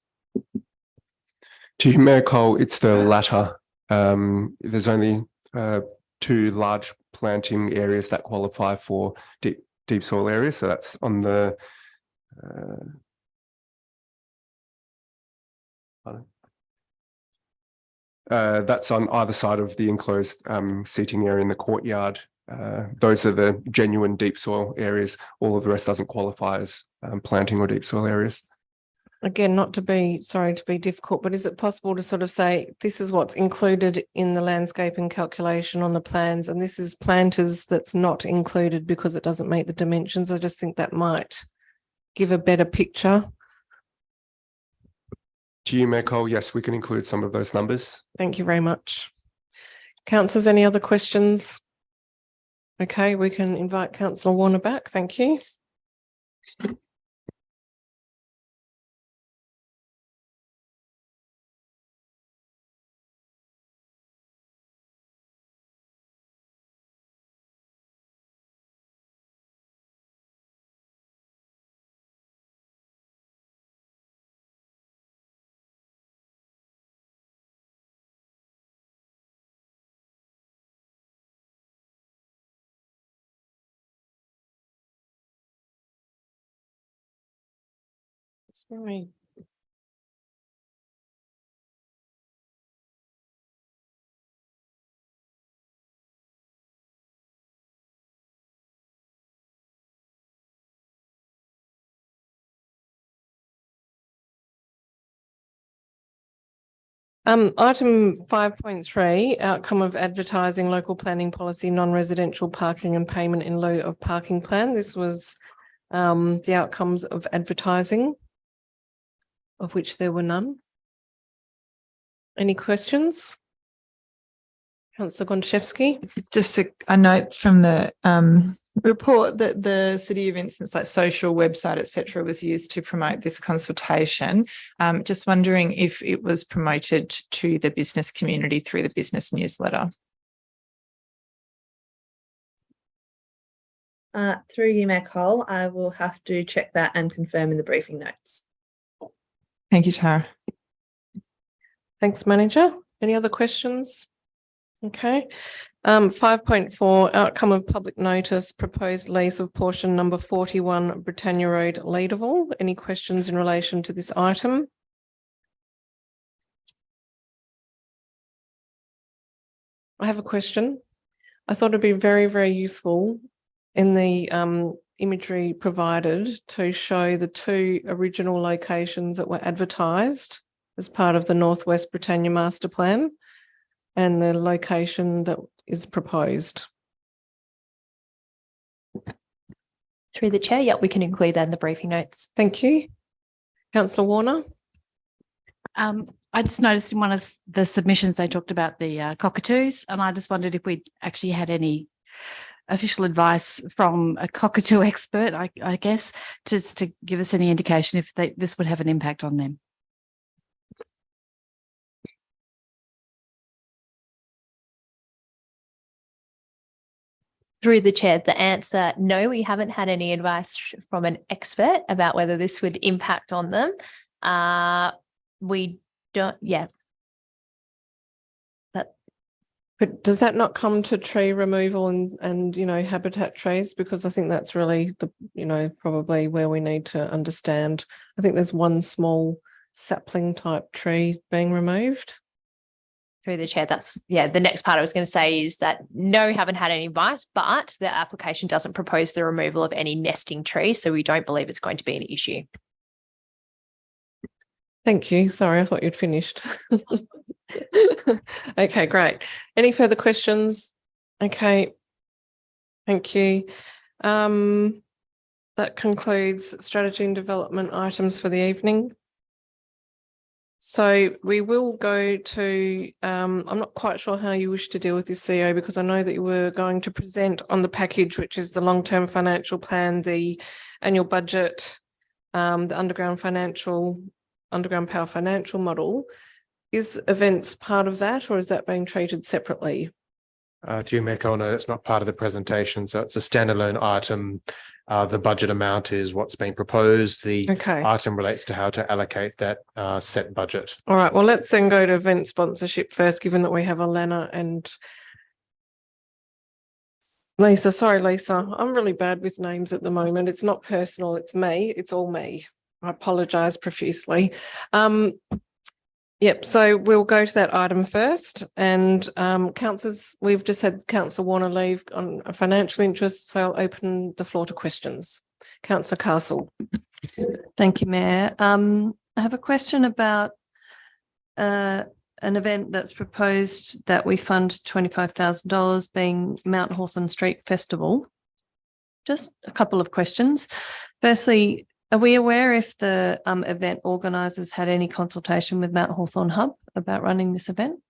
Speaker 11: To you, Mayor Cole, it's the latter. There's only 2 large planting areas that qualify for deep soil areas. So that's on the that's on either side of the enclosed seating area in the courtyard. Those are the genuine deep soil areas. All of the rest doesn't qualify as planting or deep soil areas.
Speaker 1: Again, not to be, sorry to be difficult, but is it possible to sort of say, this is what's included in the landscaping calculation on the plans, and this is planters that's not included because it doesn't meet the dimensions? I just think that might give a better picture.
Speaker 11: To you, Mayor Cole, yes, we can include some of those numbers.
Speaker 1: Thank you very much. Councillors, any other questions? Okay, we can invite Councillor Warner back. Thank you. It's very Item 5.3, outcome of advertising local planning policy, non-residential parking and payment in lieu of parking plan. This was the outcomes of advertising, of which there were none. Any questions? Councillor Gontszewski.
Speaker 12: Just a note from the report that the City of Instance like social website, etc., was used to promote this consultation. Just wondering if it was promoted to the business community through the business newsletter.
Speaker 15: Through you, Mayor Cole, I will have to check that and confirm in the briefing notes.
Speaker 12: Thank you, Tara.
Speaker 1: Thanks, Manager. Any other questions? Okay. 5.4, outcome of public notice, proposed lease of portion number 41 Britannia Road, Leederville. Any questions in relation to this item? I have a question. I thought it'd be very, very useful in the imagery provided to show the two original locations that were advertised as part of the Northwest Britannia Master Plan and the location that is proposed.
Speaker 16: Through the chair, yep, we can include that in the briefing notes.
Speaker 1: Thank you. Councillor Warner.
Speaker 17: I just noticed in one of the submissions they talked about the cockatoos, and I just wondered if we actually had any official advice from a cockatoo expert, I guess, just to give us any indication if this would have an impact on them.
Speaker 16: Through the chair, the answer, no, we haven't had any advice from an expert about whether this would impact on them. We don't, yeah.
Speaker 1: But does that not come to tree removal and you know, habitat trees? Because I think that's really the, you know, probably where we need to understand. I think there's one small sapling type tree being removed.
Speaker 16: Through the chair, that's, yeah, the next part I was going to say is that no, we haven't had any advice, but the application doesn't propose the removal of any nesting trees, so we don't believe it's going to be an issue.
Speaker 1: Thank you. Sorry, I thought you'd finished. Okay, great. Any further questions? Okay. Thank you. That concludes strategy and development items for the evening. So we will go to, I'm not quite sure how you wish to deal with this, CEO, because I know that you were going to present on the package, which is the long-term financial plan, the annual budget, the underground power financial model. Is events part of that, or is that being treated separately?
Speaker 8: Through Mayor Cole, no, it's not part of the presentation, so it's a standalone item. The budget amount is what's being proposed. The item relates to how to allocate that set budget.
Speaker 1: All right, well, let's then go to event sponsorship first, given that we have Alana and Lisa. Sorry, Lisa, I'm really bad with names at the moment. It's not personal, it's me. It's all me. I apologise profusely. Yep, so we'll go to that item first. And councillors, we've just had Councillor Warner leave on a financial interest, so I'll open the floor to questions. Councillor Castle.
Speaker 18: Thank you, Mayor. I have a question about an event that's proposed that we fund $25,000 being Mount Hawthorn Street Festival. Just a couple of questions. Firstly, are we aware if the event organisers had any consultation with Mount Hawthorn Hub about running this event?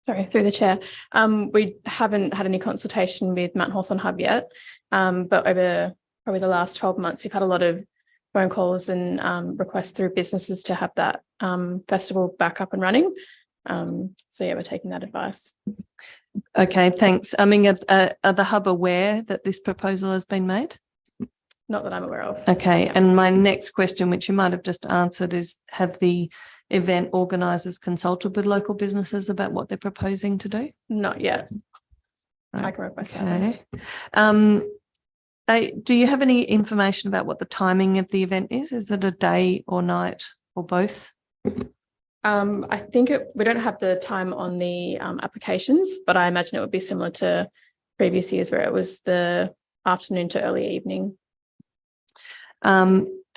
Speaker 5: Sorry, through the chair. We haven't had any consultation with Mount Hawthorn Hub yet, but over probably the last 12 months, we've had a lot of phone calls and requests through businesses to have that festival back up and running. So yeah, we're taking that advice.
Speaker 18: Okay, thanks. I mean, are the Hub aware that this proposal has been made?
Speaker 5: Not that I'm aware of.
Speaker 18: Okay, and my next question, which you might have just answered, is have the event organisers consulted with local businesses about what they're proposing to do?
Speaker 5: Not yet. I can request that.
Speaker 18: Okay. Do you have any information about what the timing of the event is? Is it a day or night or both?
Speaker 5: I think we don't have the time on the applications, but I imagine it would be similar to previous years where it was the afternoon to early evening.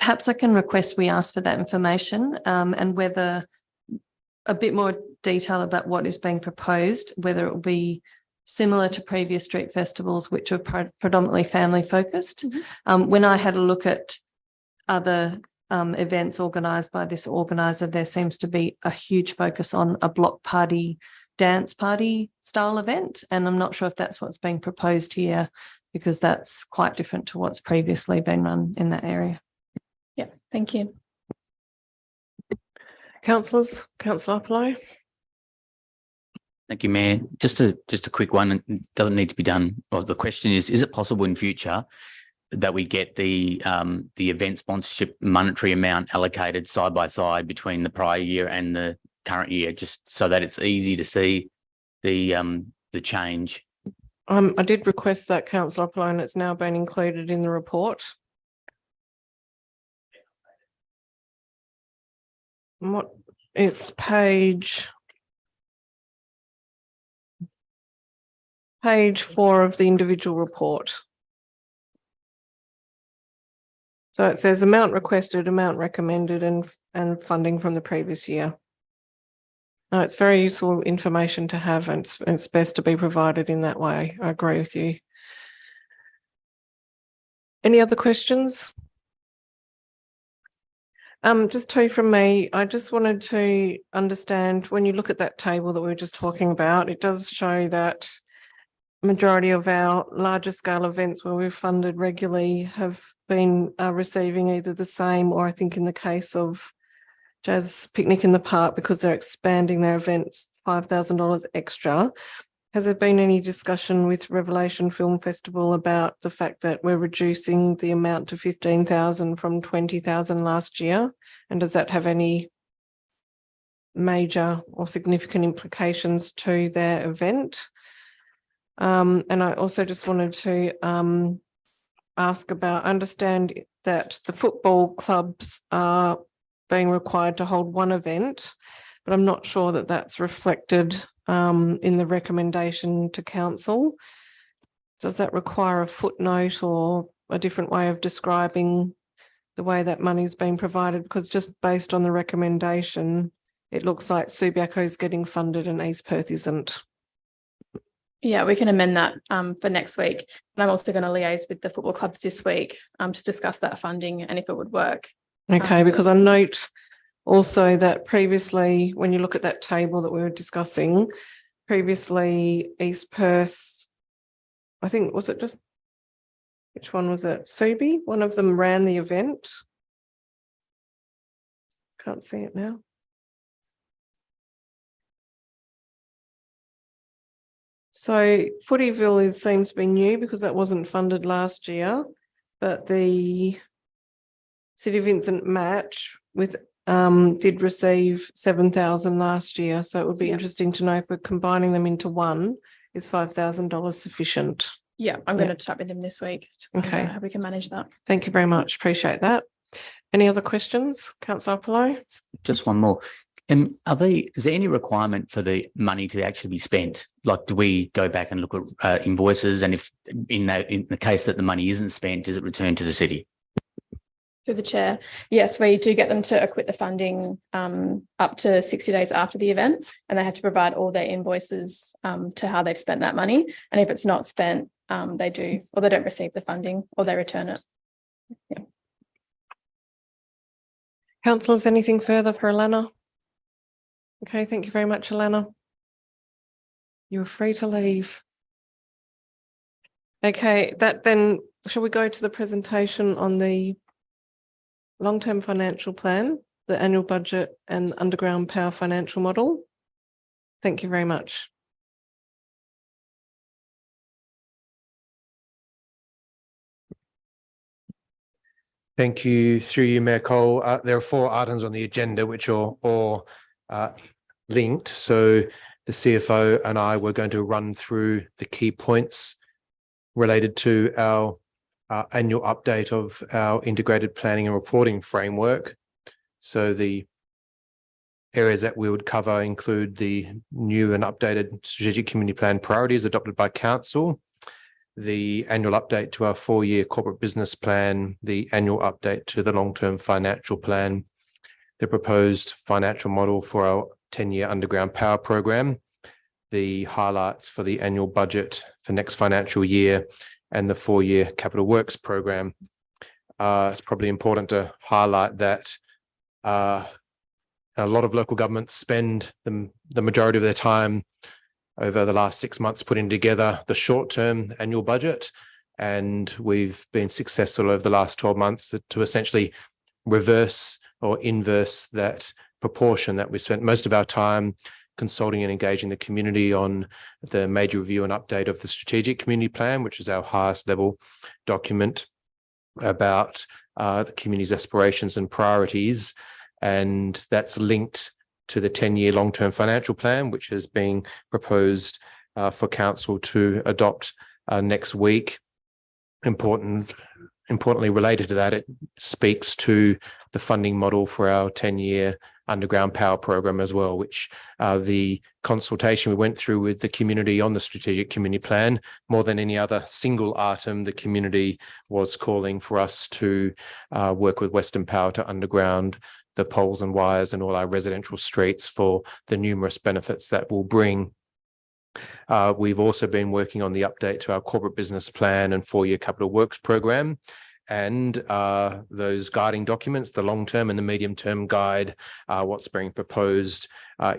Speaker 18: perhaps I can request we ask for that information and whether a bit more detail about what is being proposed, whether it will be similar to previous street festivals, which are predominantly family focused. When I had a look at other events organised by this organiser, there seems to be a huge focus on a block party, dance party style event. And I'm not sure if that's what's being proposed here, because that's quite different to what's previously been run in that area.
Speaker 16: Yeah, thank you.
Speaker 1: Councillors, Councillor Apollo.
Speaker 19: Thank you, Mayor. Just a quick one. It doesn't need to be done. Well, the question is it possible in future that we get the event sponsorship monetary amount allocated side by side between the prior year and the current year, just so that it's easy to see the change?
Speaker 1: I did request that, Councillor Apollo, and it's now been included in the report. What, it's page 4 of the individual report. So it says amount requested, amount recommended, and funding from the previous year. No, it's very useful information to have, and it's best to be provided in that way. I agree with you. Any other questions? Just two from me. I just wanted to understand, when you look at that table that we were just talking about, it does show that majority of our larger scale events where we've funded regularly have been receiving either the same, or I think in the case of Jazz Picnic in the Park, because they're expanding their events, $5,000 extra. Has there been any discussion with Revelation Film Festival about the fact that we're reducing the amount to 15,000 from 20,000 last year? And does that have any major or significant implications to their event? And I also just wanted to ask about, understand that the football clubs are being required to hold one event, but I'm not sure that that's reflected in the recommendation to council. Does that require a footnote or a different way of describing the way that money is being provided? Because just based on the recommendation, it looks like Subiaco is getting funded and East Perth isn't.
Speaker 20: Yeah, we can amend that for next week. And I'm also going to liaise with the football clubs this week to discuss that funding and if it would work.
Speaker 1: Okay, because I note also that previously, when you look at that table that we were discussing, previously East Perth, I think, was it just, which one was it? Subi? One of them ran the event. Can't see it now. So Footyville seems to be new because that wasn't funded last year, but the City of Vincent match with did receive 7,000 last year. So it would be interesting to know if we're combining them into one, is $5,000 sufficient?
Speaker 20: Yeah, I'm going to chat with them this week.
Speaker 1: Okay.
Speaker 20: How we can manage that.
Speaker 1: Thank you very much. Appreciate that. Any other questions, Councillor Apollo?
Speaker 19: Just one more. Is there any requirement for the money to actually be spent? Like, do we go back and look at invoices, and if in the case that the money isn't spent, does it return to the city?
Speaker 20: Through the chair. Yes, we do get them to acquit the funding up to 60 days after the event, and they have to provide all their invoices to how they've spent that money. And if it's not spent, they do, or they don't receive the funding, or they return it. Yeah.
Speaker 1: Councillors, anything further for Alana? Okay, thank you very much, Alana. You're free to leave. Okay, that then, shall we go to the presentation on the long-term financial plan, the annual budget and the underground power financial model? Thank you very much.
Speaker 8: Thank you. Through you, Mayor Cole. There are 4 items on the agenda which are all linked. So the CFO and I were going to run through the key points related to our annual update of our integrated planning and reporting framework. So the areas that we would cover include the new and updated strategic community plan priorities adopted by council, the annual update to our 4-year corporate business plan, the annual update to the long-term financial plan, the proposed financial model for our 10-year underground power program, the highlights for the annual budget for next financial year, and the 4-year capital works program. It's probably important to highlight that a lot of local governments spend the majority of their time over the last 6 months putting together the short-term annual budget, and we've been successful over the last 12 months to essentially reverse or inverse that proportion that we spent most of our time consulting and engaging the community on the major review and update of the strategic community plan, which is our highest level document about the community's aspirations and priorities. And that's linked to the 10-year long-term financial plan, which is being proposed for council to adopt next week. Importantly related to that, it speaks to the funding model for our 10-year underground power program as well, which the consultation we went through with the community on the strategic community plan, more than any other single item, the community was calling for us to work with Western Power to underground the poles and wires in all our residential streets for the numerous benefits that will bring. We've also been working on the update to our corporate business plan and 4-year capital works program. And those guiding documents, the long-term and the medium-term guide, what's being proposed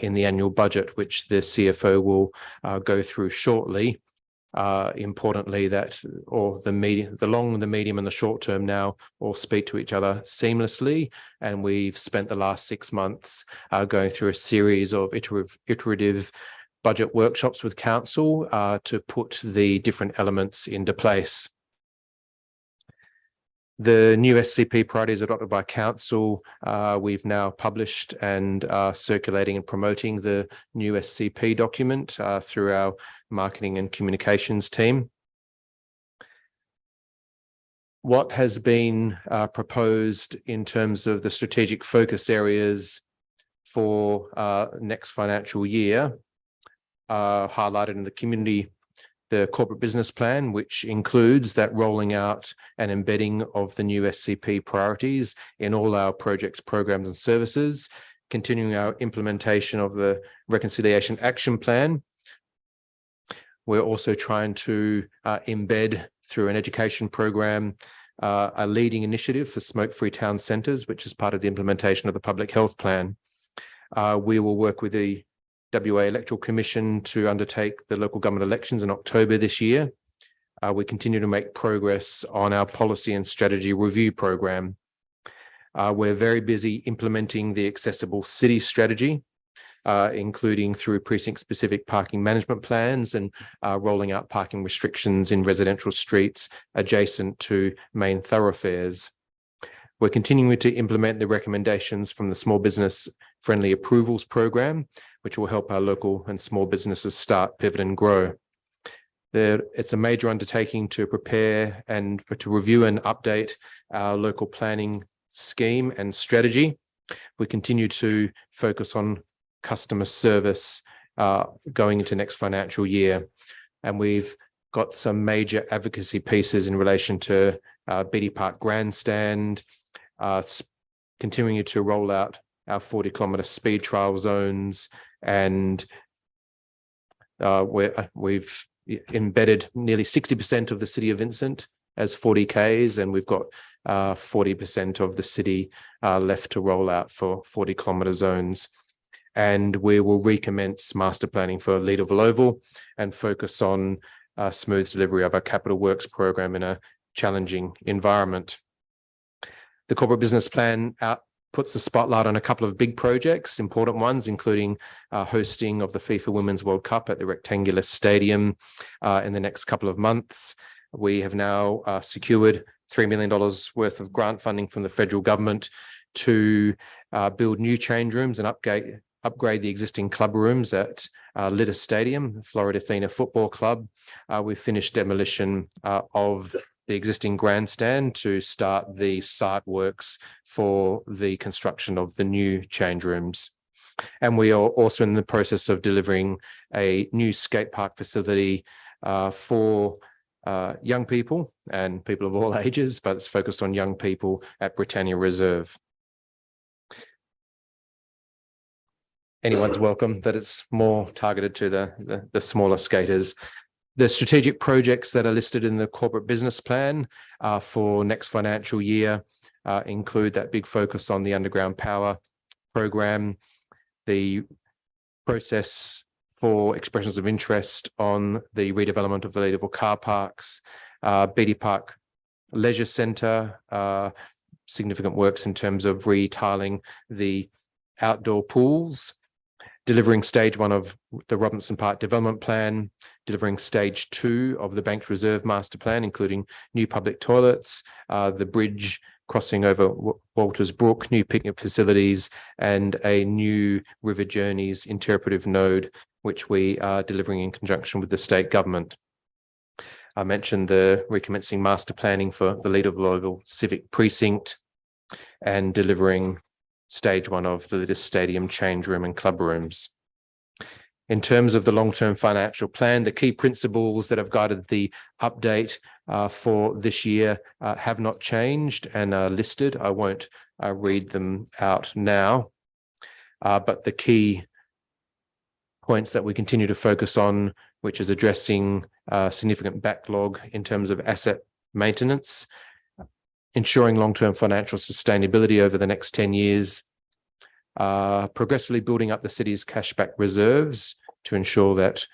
Speaker 8: in the annual budget, which the CFO will go through shortly. Importantly, the long, the medium, and the short term now all speak to each other seamlessly. And we've spent the last 6 months going through a series of iterative budget workshops with council to put the different elements into place. The new SCP priorities adopted by council, we've now published and circulating and promoting the new SCP document through our marketing and communications team. What has been proposed in terms of the strategic focus areas for next financial year, highlighted in the community, the corporate business plan, which includes that rolling out and embedding of the new SCP priorities in all our projects, programs and services, continuing our implementation of the Reconciliation Action Plan. We're also trying to embed through an education program a leading initiative for smoke-free town centres, which is part of the implementation of the Public Health Plan. We will work with the WA Electoral Commission to undertake the local government elections in October this year. We continue to make progress on our policy and strategy review program. We're very busy implementing the accessible city strategy, including through precinct-specific parking management plans and rolling out parking restrictions in residential streets adjacent to main thoroughfares. We're continuing to implement the recommendations from the Small Business Friendly Approvals Program, which will help our local and small businesses start, pivot and grow. It's a major undertaking to prepare and to review and update our local planning scheme and strategy. We continue to focus on customer service going into next financial year. And we've got some major advocacy pieces in relation to Beatty Park Grandstand, continuing to roll out our 40-kilometre speed trial zones, and we've embedded nearly 60% of the city of Vincent as 40Ks, and we've got 40% of the city left to roll out for 40-kilometre zones. And we will recommence master planning for Leederville Oval and focus on smooth delivery of our capital works program in a challenging environment. The corporate business plan puts the spotlight on a couple of big projects, important ones, including hosting of the FIFA Women's World Cup at the Rectangular Stadium in the next couple of months. We have now secured $3 million worth of grant funding from the federal government to build new change rooms and upgrade the existing club rooms at Litter Stadium, Florida Athena Football Club. We've finished demolition of the existing grandstand to start the site works for the construction of the new change rooms. And we are also in the process of delivering a new skate park facility for young people and people of all ages, but it's focused on young people at Britannia Reserve. Anyone's welcome, that it's more targeted to the smaller skaters. The strategic projects that are listed in the corporate business plan for next financial year include that big focus on the underground power program, the process for expressions of interest on the redevelopment of the Leederville car parks, Beatty Park Leisure Centre, significant works in terms of retiling the outdoor pools, delivering stage 1 of the Robinson Park development plan, delivering stage 2 of the Banks Reserve master plan, including new public toilets, the bridge crossing over Walters Brook, new picnic facilities, and a new River Journeys interpretive node, which we are delivering in conjunction with the state government. I mentioned the recommencing master planning for the Leederville Civic Precinct and delivering stage 1 of the Litis Stadium change room and club rooms. In terms of the long-term financial plan, the key principles that have guided the update for this year have not changed and are listed. I won't read them out now, but the key points that we continue to focus on, which is addressing significant backlog in terms of asset maintenance, ensuring long-term financial sustainability over the next 10 years, progressively building up the city's cashback reserves to ensure that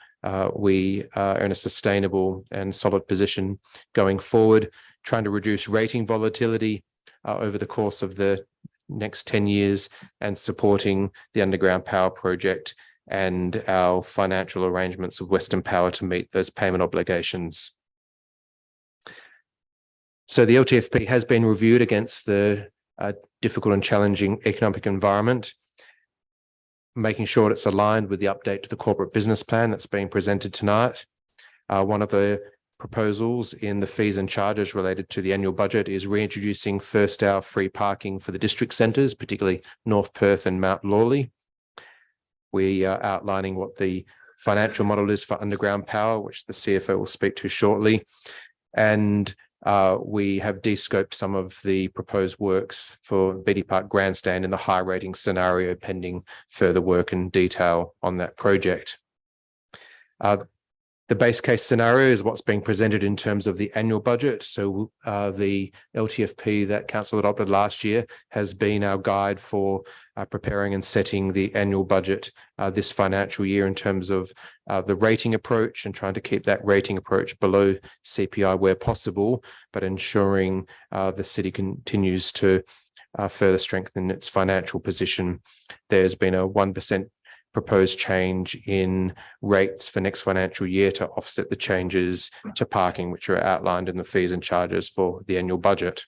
Speaker 8: we are in a sustainable and solid position going forward, trying to reduce rating volatility over the course of the next 10 years, and supporting the underground power project and our financial arrangements with Western Power to meet those payment obligations. So the LTFP has been reviewed against the difficult and challenging economic environment, making sure it's aligned with the update to the corporate business plan that's being presented tonight. One of the proposals in the fees and charges related to the annual budget is reintroducing first hour free parking for the district centres, particularly North Perth and Mount Lawley. We are outlining what the financial model is for underground power, which the CFO will speak to shortly. And we have de-scoped some of the proposed works for Beatty Park Grandstand in the high rating scenario, pending further work and detail on that project. The base case scenario is what's being presented in terms of the annual budget. So the LTFP that Council adopted last year has been our guide for preparing and setting the annual budget this financial year in terms of the rating approach and trying to keep that rating approach below CPI where possible, but ensuring the city continues to further strengthen its financial position. There's been a 1% proposed change in rates for next financial year to offset the changes to parking, which are outlined in the fees and charges for the annual budget.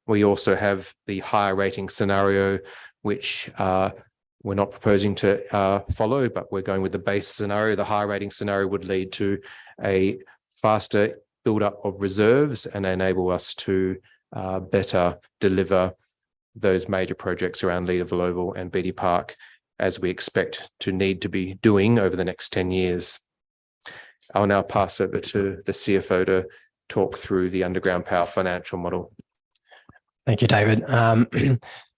Speaker 8: We also have the higher rating scenario, which we're not proposing to follow, but we're going with the base scenario. The high rating scenario would lead to a faster build-up of reserves and enable us to better deliver those major projects around Leederville Oval and Beatty Park, as we expect to need to be doing over the next 10 years. I'll now pass over to the CFO to talk through the underground power financial model.
Speaker 21: Thank you, David.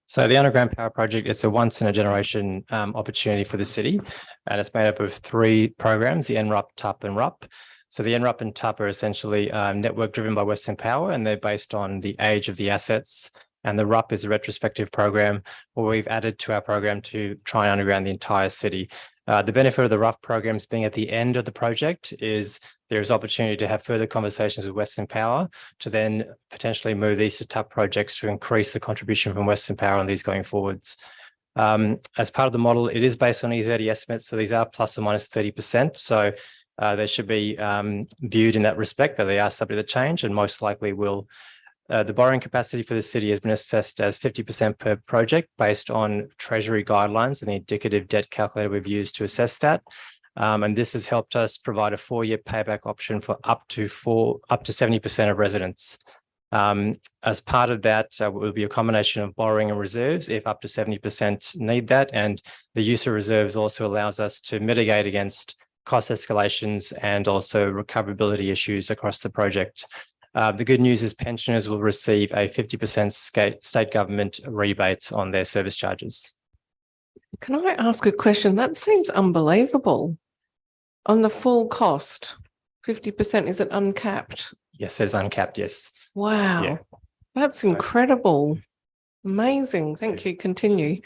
Speaker 21: So the underground power project, it's a once in a generation opportunity for the city, and it's made up of 3 programs, the NRUP, TUP and RUP. So the NRUP and TUP are essentially network driven by Western Power, and they're based on the age of the assets. And the RUP is a retrospective program where we've added to our program to try and underground the entire city. The benefit of the RUP programs being at the end of the project is there's opportunity to have further conversations with Western Power to then potentially move these to TUP projects to increase the contribution from Western Power on these going forwards. As part of the model, it is based on E30 estimates, so these are plus or minus 30%. So they should be viewed in that respect, that they are subject to change and most likely will. The borrowing capacity for the city has been assessed as 50% per project based on Treasury guidelines and the indicative debt calculator we've used to assess that. And this has helped us provide a 4-year payback option for up to 70% of residents. As part of that, will be a combination of borrowing and reserves if up to 70% need that. And the use of reserves also allows us to mitigate against cost escalations and also recoverability issues across the project. The good news is pensioners will receive a 50% state government rebate on their service charges.
Speaker 1: Can I ask a question? That seems unbelievable. On the full cost, 50%, is it uncapped?
Speaker 21: Yes, it's uncapped, yes.
Speaker 1: Wow,
Speaker 21: Yeah.
Speaker 1: that's incredible. Amazing. Thank you. Continue.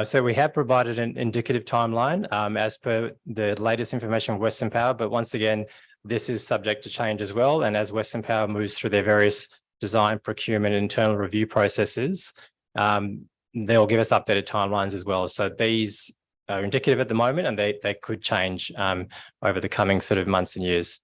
Speaker 21: So we have provided an indicative timeline as per the latest information from Western Power, but once again, this is subject to change as well. And as Western Power moves through their various design, procurement, and internal review processes, they'll give us updated timelines as well. So these are indicative at the moment, and they could change over the coming sort of months and years.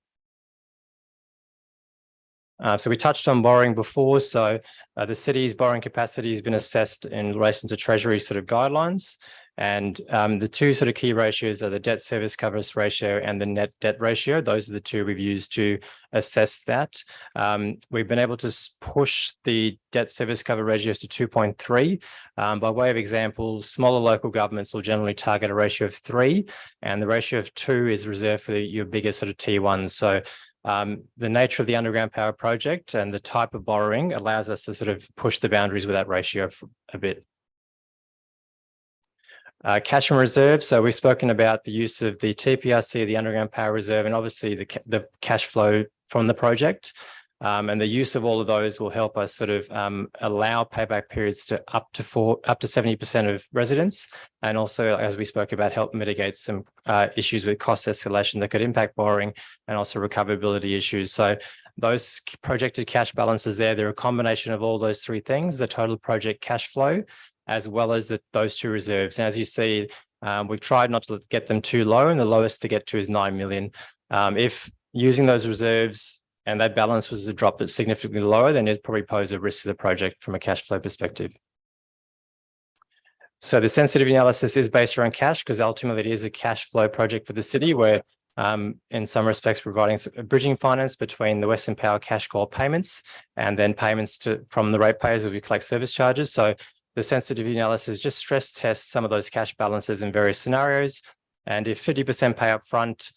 Speaker 21: So we touched on borrowing before. So the city's borrowing capacity has been assessed in relation to Treasury sort of guidelines. And the two sort of key ratios are the debt service coverage ratio and the net debt ratio. Those are the two we've used to assess that. We've been able to push the debt service cover ratios to 2.3. By way of example, smaller local governments will generally target a ratio of 3, and the ratio of 2 is reserved for your bigger sort of T1s. So the nature of the underground power project and the type of borrowing allows us to sort of push the boundaries with that ratio a bit. Cash and reserve. So we've spoken about the use of the TPRC, the underground power reserve, and obviously the cash flow from the project. And the use of all of those will help us sort of allow payback periods to up to 70% of residents. And also, as we spoke about, help mitigate some issues with cost escalation that could impact borrowing and also recoverability issues. So those projected cash balances there, they're a combination of all those three things, the total project cash flow, as well as those two reserves. And as you see, we've tried not to get them too low, and the lowest to get to is 9 million. If using those reserves and that balance was to drop it significantly lower, then it probably pose a risk to the project from a cash flow perspective. So the sensitivity analysis is based around cash, because ultimately it is a cash flow project for the city, where in some respects providing a bridging finance between the Western Power cash call payments and then payments from the ratepayers as we collect service charges. So the sensitivity analysis just stress tests some of those cash balances in various scenarios. And if 50% pay up front,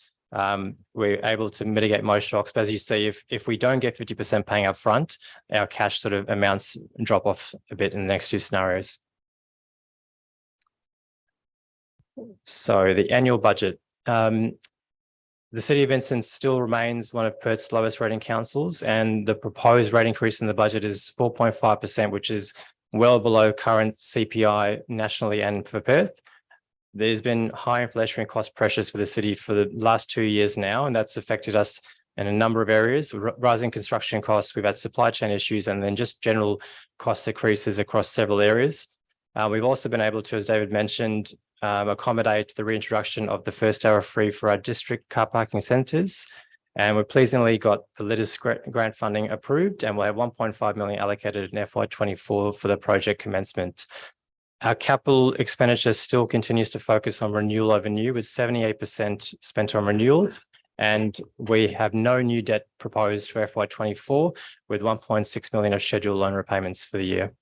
Speaker 21: we're able to mitigate most shocks. But as you see, if we don't get 50% paying up front, our cash sort of amounts drop off a bit in the next two scenarios. So the annual budget. The City of Vincent still remains one of Perth's lowest rating councils, and the proposed rate increase in the budget is 4.5%, which is well below current CPI nationally and for Perth. There's been high inflationary cost pressures for the city for the last 2 years now, and that's affected us in a number of areas. Rising construction costs, we've had supply chain issues, and then just general cost increases across several areas. We've also been able to, as David mentioned, accommodate the reintroduction of the first hour free for our district car parking centres. And we've pleasingly got the LITIS grant funding approved, and we'll have 1.5 million allocated in FY24 for the project commencement. Our capital expenditure still continues to focus on renewal over new, with 78% spent on renewal. And we have no new debt proposed for FY24, with 1.6 million of scheduled loan repayments for the year.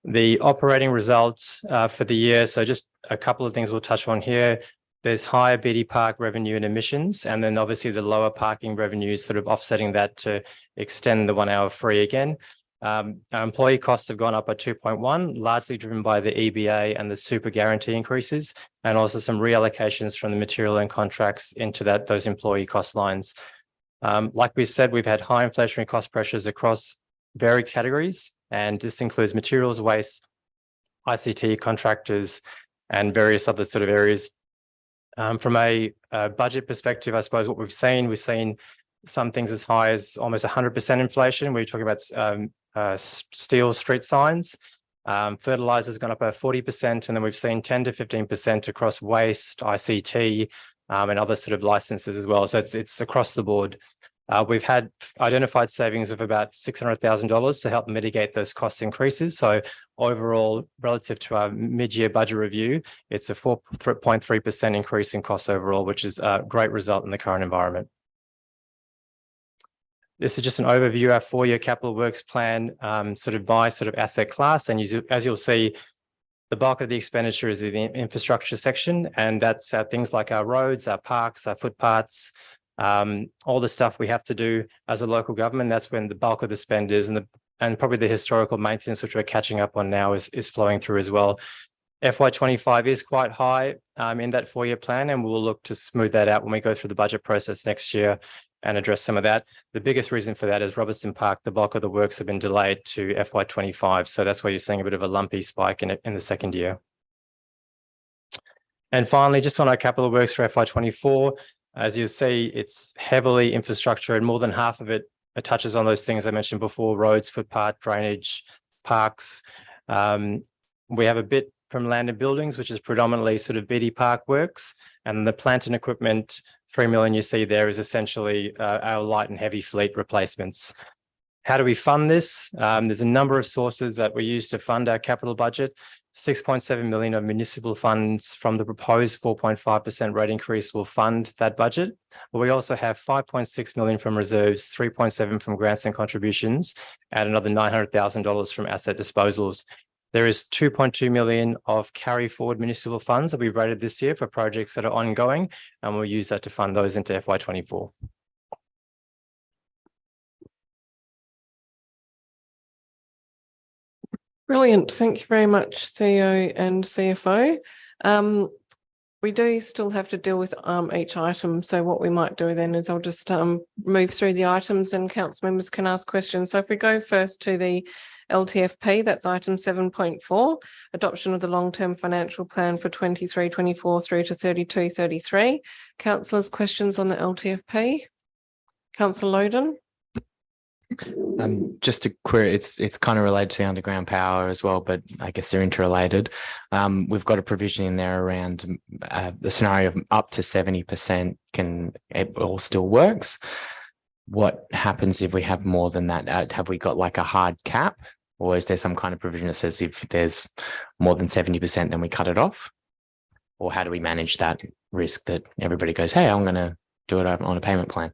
Speaker 21: The operating results for the year. So just a couple of things we'll touch on here. There's higher BD Park revenue and emissions, and then obviously the lower parking revenues sort of offsetting that to extend the 1 hour free again. Our employee costs have gone up by 2.1, largely driven by the EBA and the super guarantee increases, and also some reallocations from the material and contracts into those employee cost lines. Like we said, we've had high inflationary cost pressures across varied categories, and this includes materials, waste, ICT, contractors, and various other sort of areas. From a budget perspective, I suppose what we've seen some things as high as almost 100% inflation. We're talking about steel street signs. Fertilizer has gone up by 40%, and then we've seen 10 to 15% across waste, ICT, and other sort of licenses as well. So it's across the board. We've had identified savings of about $600,000 to help mitigate those cost increases. So overall, relative to our mid-year budget review, it's a 4.3% increase in costs overall, which is a great result in the current environment. This is just an overview of our 4-year capital works plan, sort of by sort of asset class. And as you'll see, The bulk of the expenditure is in the infrastructure section, and that's things like our roads, our parks, our footpaths, all the stuff we have to do as a local government. That's when the bulk of the spend is, and probably the historical maintenance, which we're catching up on now, is flowing through as well. FY25 is quite high in that 4-year plan, and we'll look to smooth that out when we go through the budget process next year and address some of that. The biggest reason for that is Robertson Park. The bulk of the works have been delayed to FY25. So that's why you're seeing a bit of a lumpy spike in it in the second year. And finally, just on our capital works for FY24, as you see, it's heavily infrastructure, and more than half of it touches on those things I mentioned before: roads, footpath, drainage, parks. We have a bit from land and buildings, which is predominantly sort of BD Park works, and the plant and equipment, 3 million you see there is essentially our light and heavy fleet replacements. How do we fund this? There's a number of sources that we use to fund our capital budget. 6.7 million of municipal funds from the proposed 4.5% rate increase will fund that budget. But we also have 5.6 million from reserves, 3.7 from grants and contributions, and another $900,000 from asset disposals. There is 2.2 million of carry forward municipal funds that we've rated this year for projects that are ongoing, and we'll use that to fund those into FY24.
Speaker 1: Brilliant. Thank you very much, CEO and CFO. We do still have to deal with each item. So what we might do then is I'll just move through the items and council members can ask questions. So if we go first to the LTFP, that's item 7.4, adoption of the long-term financial plan for 23-24 through to 32-33. Councillors, questions on the LTFP? Councillor Loden.
Speaker 10: Just to query, it's kind of related to underground power as well, but I guess they're interrelated. We've got a provision in there around the scenario of up to 70% it all still works. What happens if we have more than that? Have we got like a hard cap, or is there some kind of provision that says if there's more than 70%, then we cut it off? Or how do we manage that risk that everybody goes, hey, I'm going to do it on a payment plan?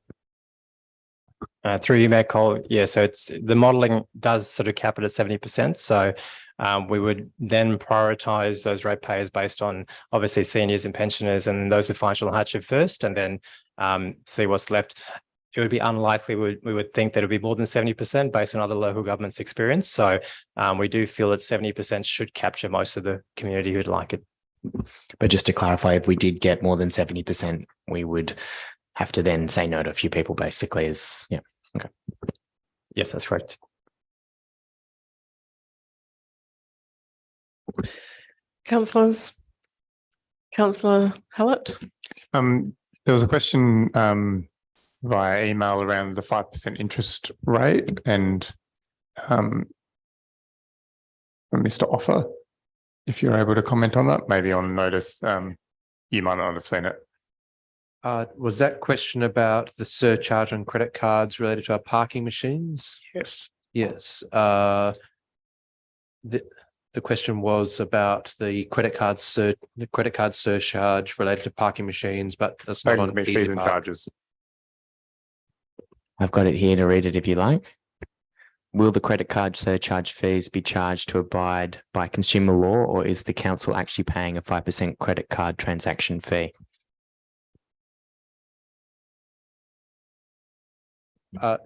Speaker 21: Through you, Mayor Cole. Yeah, so the modelling does sort of cap it at 70%. So we would then prioritise those ratepayers based on obviously seniors and pensioners and those with financial hardship first, and then see what's left. It would be unlikely we would think that it would be more than 70% based on other local governments' experience. So we do feel that 70% should capture most of the community who'd like it.
Speaker 10: But just to clarify, if we did get more than 70%, we would have to then say no to a few people, basically. Yeah. Okay.
Speaker 21: Yes, that's correct.
Speaker 1: Councillors, Councillor Hallett.
Speaker 14: There was a question via email around the 5% interest rate and Mr. Offer, if you're able to comment on that, maybe on notice. You might not have seen it.
Speaker 8: Was that question about the surcharge on credit cards related to our parking machines?
Speaker 14: Yes.
Speaker 8: Yes. The question was about the credit card surcharge related to parking machines, but that's not on
Speaker 14: fees and charges.
Speaker 10: I've got it here to read it if you like. Will the credit card surcharge fees be charged to abide by consumer law, or is the council actually paying a 5% credit card transaction fee?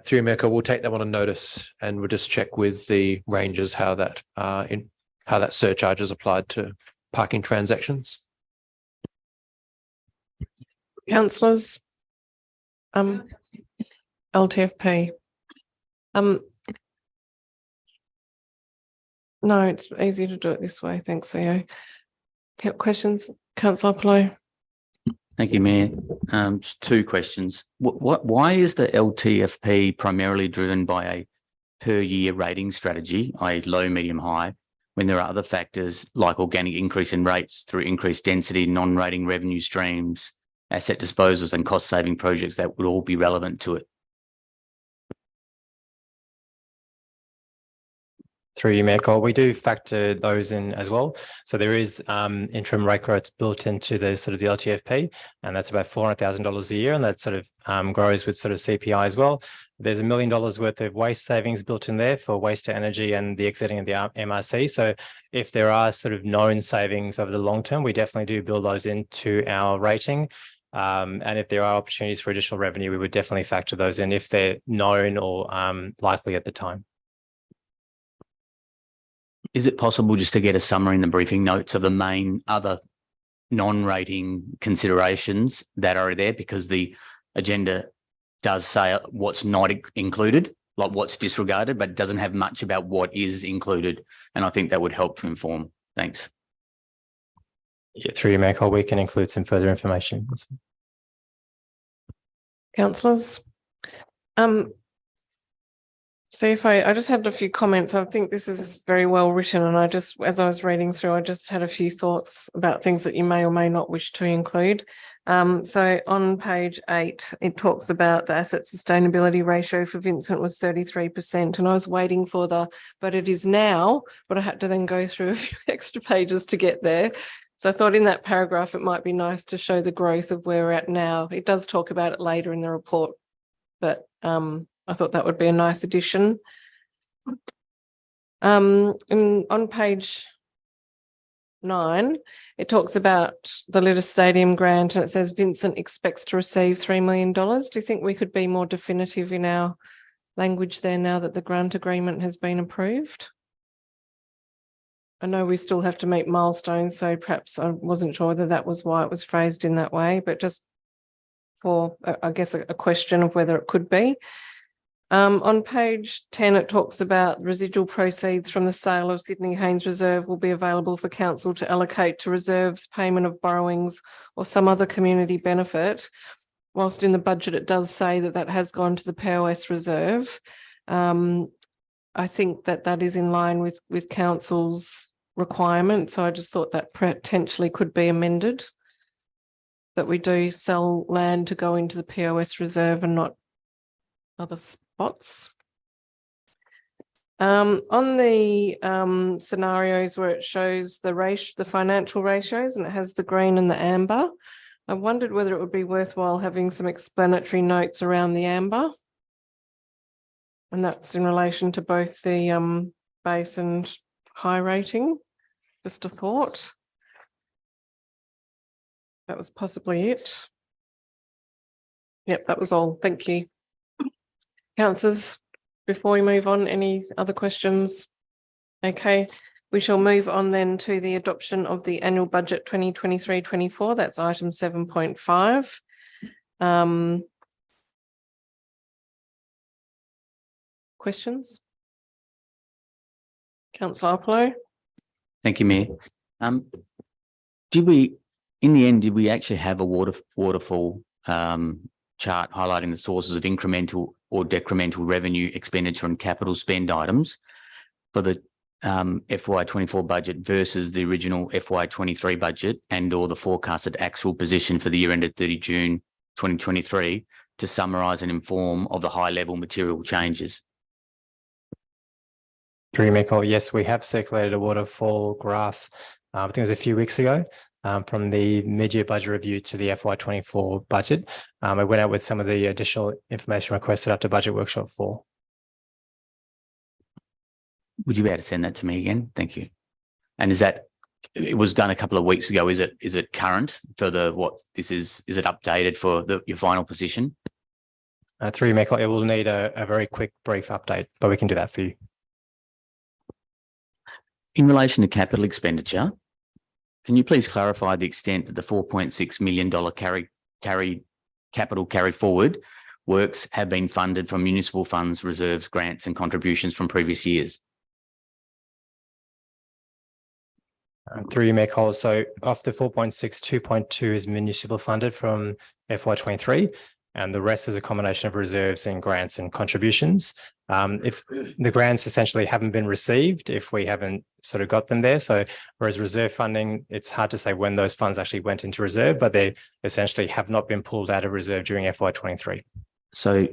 Speaker 8: Through America, we'll take that one on notice, and we'll just check with the rangers how that surcharge is applied to parking transactions.
Speaker 1: Councillors, LTFP. No, it's easy to do it this way. Thanks, CEO. Questions, Councillor Palou.
Speaker 19: Thank you, Mayor. Just two questions. Why is the LTFP primarily driven by a per year rating strategy, i.e. low, medium, high, when there are other factors like organic increase in rates through increased density, non-rating revenue streams, asset disposals and cost saving projects that would all be relevant to it?
Speaker 21: Through you, Mayor Cole, we do factor those in as well. So there is interim rate growth built into the sort of the LTFP, and that's about $400,000 a year, and that sort of grows with sort of CPI as well. There's $1 million worth of waste savings built in there for waste to energy and the exiting of the MRC. So if there are sort of known savings over the long term, we definitely do build those into our rating. And if there are opportunities for additional revenue, we would definitely factor those in if they're known or likely at the time.
Speaker 19: Is it possible just to get a summary in the briefing notes of the main other non-rating considerations that are there? Because the agenda does say what's not included, like what's disregarded, but it doesn't have much about what is included. And I think that would help to inform. Thanks.
Speaker 21: Yeah, through your Mayor Cole, we can include some further information.
Speaker 1: Councillors. See if I just had a few comments. I think this is very well written, and I just, as I was reading through, I just had a few thoughts about things that you may or may not wish to include. So on page 8, it talks about the asset sustainability ratio for Vincent was 33%, and I was waiting for but it is now, but I had to then go through a few extra pages to get there. So I thought in that paragraph, it might be nice to show the growth of where we're at now. It does talk about it later in the report, but I thought that would be a nice addition. On page 9, it talks about the Litter Stadium grant, and it says Vincent expects to receive $3 million. Do you think we could be more definitive in our language there now that the grant agreement has been approved? I know we still have to meet milestones, so perhaps I wasn't sure whether that was why it was phrased in that way, but just for, I guess, a question of whether it could be. On page 10, it talks about residual proceeds from the sale of Sydney Haynes Reserve will be available for council to allocate to reserves, payment of borrowings or some other community benefit. Whilst in the budget, it does say that that has gone to the POS reserve. I think that that is in line with council's requirement. So I just thought that potentially could be amended, that we do sell land to go into the POS reserve and not other spots. On the scenarios where it shows the financial ratios, and it has the green and the amber, I wondered whether it would be worthwhile having some explanatory notes around the amber. And that's in relation to both the base and high rating. Just a thought. That was possibly it. Yep, that was all. Thank you. Councillors, before we move on, any other questions? Okay, we shall move on then to the adoption of the annual budget 2023-24. That's item 7.5. Questions? Councillor Apollo.
Speaker 19: Thank you, Mayor. Did we actually have a waterfall chart highlighting the sources of incremental or decremental revenue, expenditure and capital spend items for the FY24 budget versus the original FY23 budget and or the forecasted actual position for the year ended 30 June 2023 to summarise and inform of the high level material changes?
Speaker 21: Through Mayor Cole, yes, we have circulated a waterfall graph, I think it was a few weeks ago, from the mid-year budget review to the FY24 budget. I went out with some of the additional information requested after Budget Workshop 4.
Speaker 19: Would you be able to send that to me again? Thank you. And is that, it was done a couple of weeks ago, is it current for is it updated for your final position?
Speaker 21: Through Mayor Cole, it will need a very quick brief update, but we can do that for you.
Speaker 19: In relation to capital expenditure, can you please clarify the extent that the $4.6 million capital carry forward works have been funded from municipal funds, reserves, grants and contributions from previous years?
Speaker 21: Through you, Mayor Cole, so of the 4.6, 2.2 is municipal funded from FY23, and the rest is a combination of reserves and grants and contributions. If the grants essentially haven't been received, if we haven't sort of got them there, so whereas reserve funding, it's hard to say when those funds actually went into reserve, but they essentially have not been pulled out of reserve during FY23.
Speaker 19: So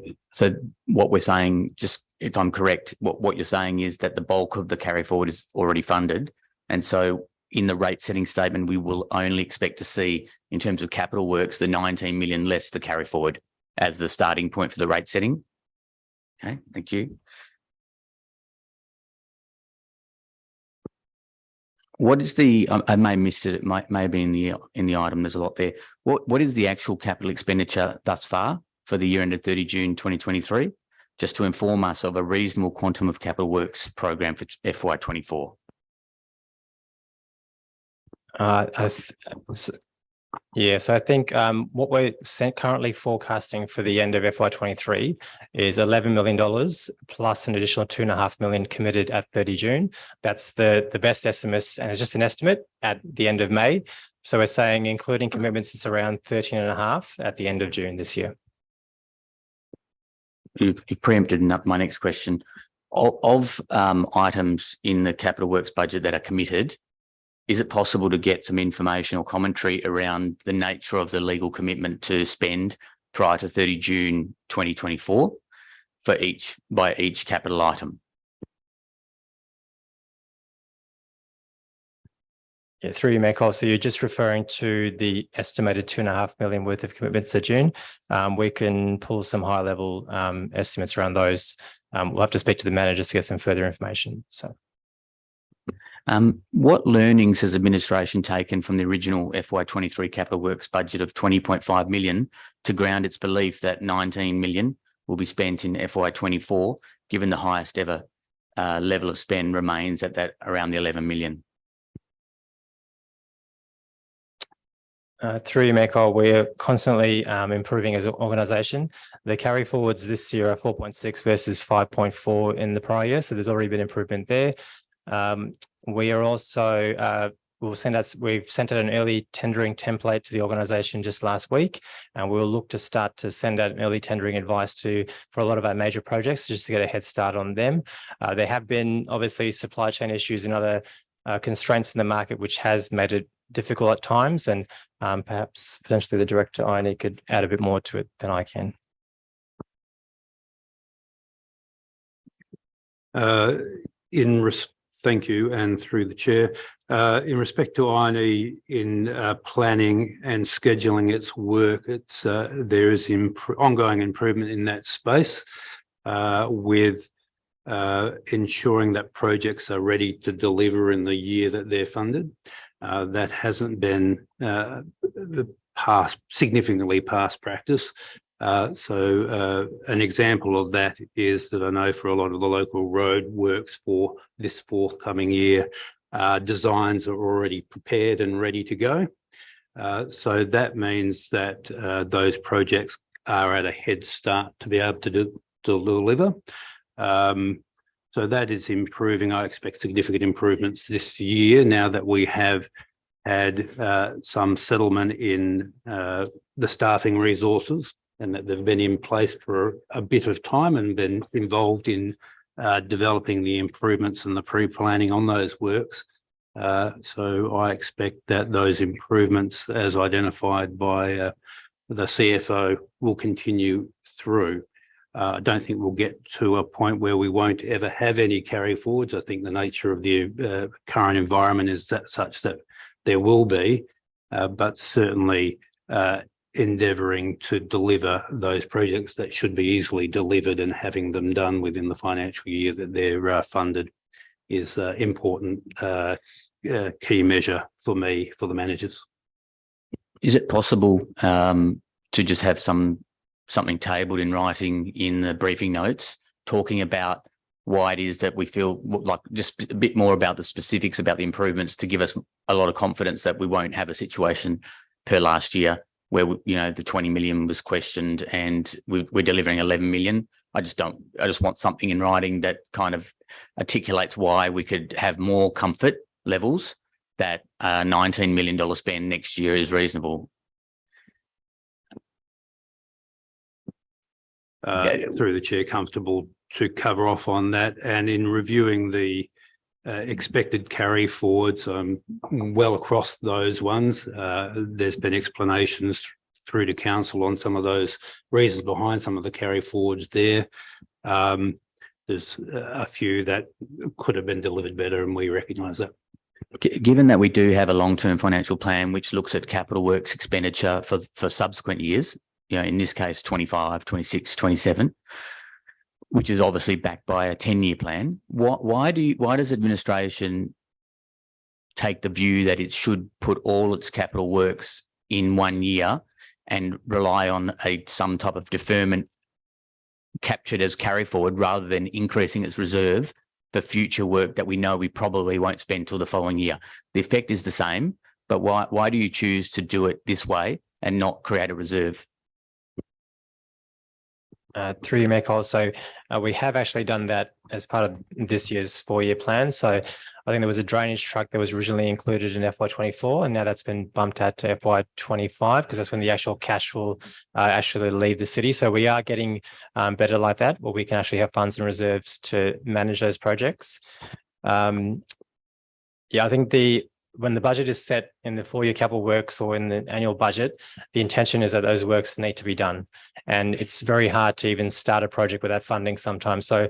Speaker 19: what we're saying, just if I'm correct, what you're saying is that the bulk of the carry forward is already funded. And so in the rate setting statement, we will only expect to see, in terms of capital works, the 19 million less the carry forward as the starting point for the rate setting. Okay, thank you. What is the, I may have missed it, it may be in the item, there's a lot there. What is the actual capital expenditure thus far for the year ended 30 June 2023? Just to inform us of a reasonable quantum of capital works program for FY24.
Speaker 21: Yeah, so I think what we're currently forecasting for the end of FY23 is $11 million plus an additional $2.5 million committed at 30 June. That's the best estimates, and it's just an estimate at the end of May. So we're saying, including commitments, it's around 13.5 at the end of June this year.
Speaker 19: You've preempted my next question. Of items in the capital works budget that are committed, is it possible to get some information or commentary around the nature of the legal commitment to spend prior to 30 June 2024 for by each capital item?
Speaker 21: Yeah, through you, Mayor Cole. So you're just referring to the estimated $2.5 million worth of commitments at June. We can pull some high level estimates around those. We'll have to speak to the managers to get some further information. So.
Speaker 19: What learnings has administration taken from the original FY23 capital works budget of 20.5 million to ground its belief that 19 million will be spent in FY24, given the highest ever level of spend remains at that around the 11 million?
Speaker 21: Through you, Mayor Cole, we're constantly improving as an organisation. The carry forwards this year are 4.6 versus 5.4 in the prior year, so there's already been improvement there. We are also we've sent out an early tendering template to the organisation just last week, and we'll look to start to send out an early tendering advice for a lot of our major projects just to get a head start on them. There have been obviously supply chain issues and other constraints in the market, which has made it difficult at times, and perhaps potentially the Director, Ione, could add a bit more to it than I can.
Speaker 9: Thank you, and through the chair. In respect to Ione, in planning and scheduling its work, there is ongoing improvement in that space with ensuring that projects are ready to deliver in the year that they're funded. That hasn't been significantly past practice. So an example of that is that I know for a lot of the local road works for this forthcoming year, designs are already prepared and ready to go. So that means that those projects are at a head start to be able to deliver. So that is improving. I expect significant improvements this year now that we have had some settlement in the staffing resources, and that they've been in place for a bit of time and been involved in developing the improvements and the pre-planning on those works. So I expect that those improvements, as identified by the CFO, will continue through. I don't think we'll get to a point where we won't ever have any carry forwards. I think the nature of the current environment is such that there will be, but certainly endeavouring to deliver those projects that should be easily delivered and having them done within the financial year that they're funded is important key measure for me, for the managers.
Speaker 19: Is it possible to just have something tabled in writing in the briefing notes talking about why it is that we feel like, just a bit more about the specifics about the improvements to give us a lot of confidence that we won't have a situation per last year where the 20 million was questioned and we're delivering 11 million. I just want something in writing that kind of articulates why we could have more comfort levels that $19 million spend next year is reasonable.
Speaker 9: Through the chair, comfortable to cover off on that. And in reviewing the expected carry forwards, well across those ones, there's been explanations through to council on some of those reasons behind some of the carry forwards there. there's a few that could have been delivered better, and we recognise that.
Speaker 19: Given that we do have a long-term financial plan which looks at capital works expenditure for subsequent years, you know, in this case 25, 26, 27, which is obviously backed by a 10-year plan, why does administration take the view that it should put all its capital works in 1 year and rely on some type of deferment captured as carry forward rather than increasing its reserve for future work that we know we probably won't spend till the following year? The effect is the same, but why do you choose to do it this way and not create a reserve?
Speaker 21: Through you, Mayor Cole. So we have actually done that as part of this year's 4-year plan. So I think there was a drainage truck that was originally included in FY24, and now that's been bumped out to FY25 because that's when the actual cash will actually leave the city. So we are getting better like that, where we can actually have funds and reserves to manage those projects. I think when the budget is set in the 4-year capital works or in the annual budget, the intention is that those works need to be done. And it's very hard to even start a project without funding sometimes. So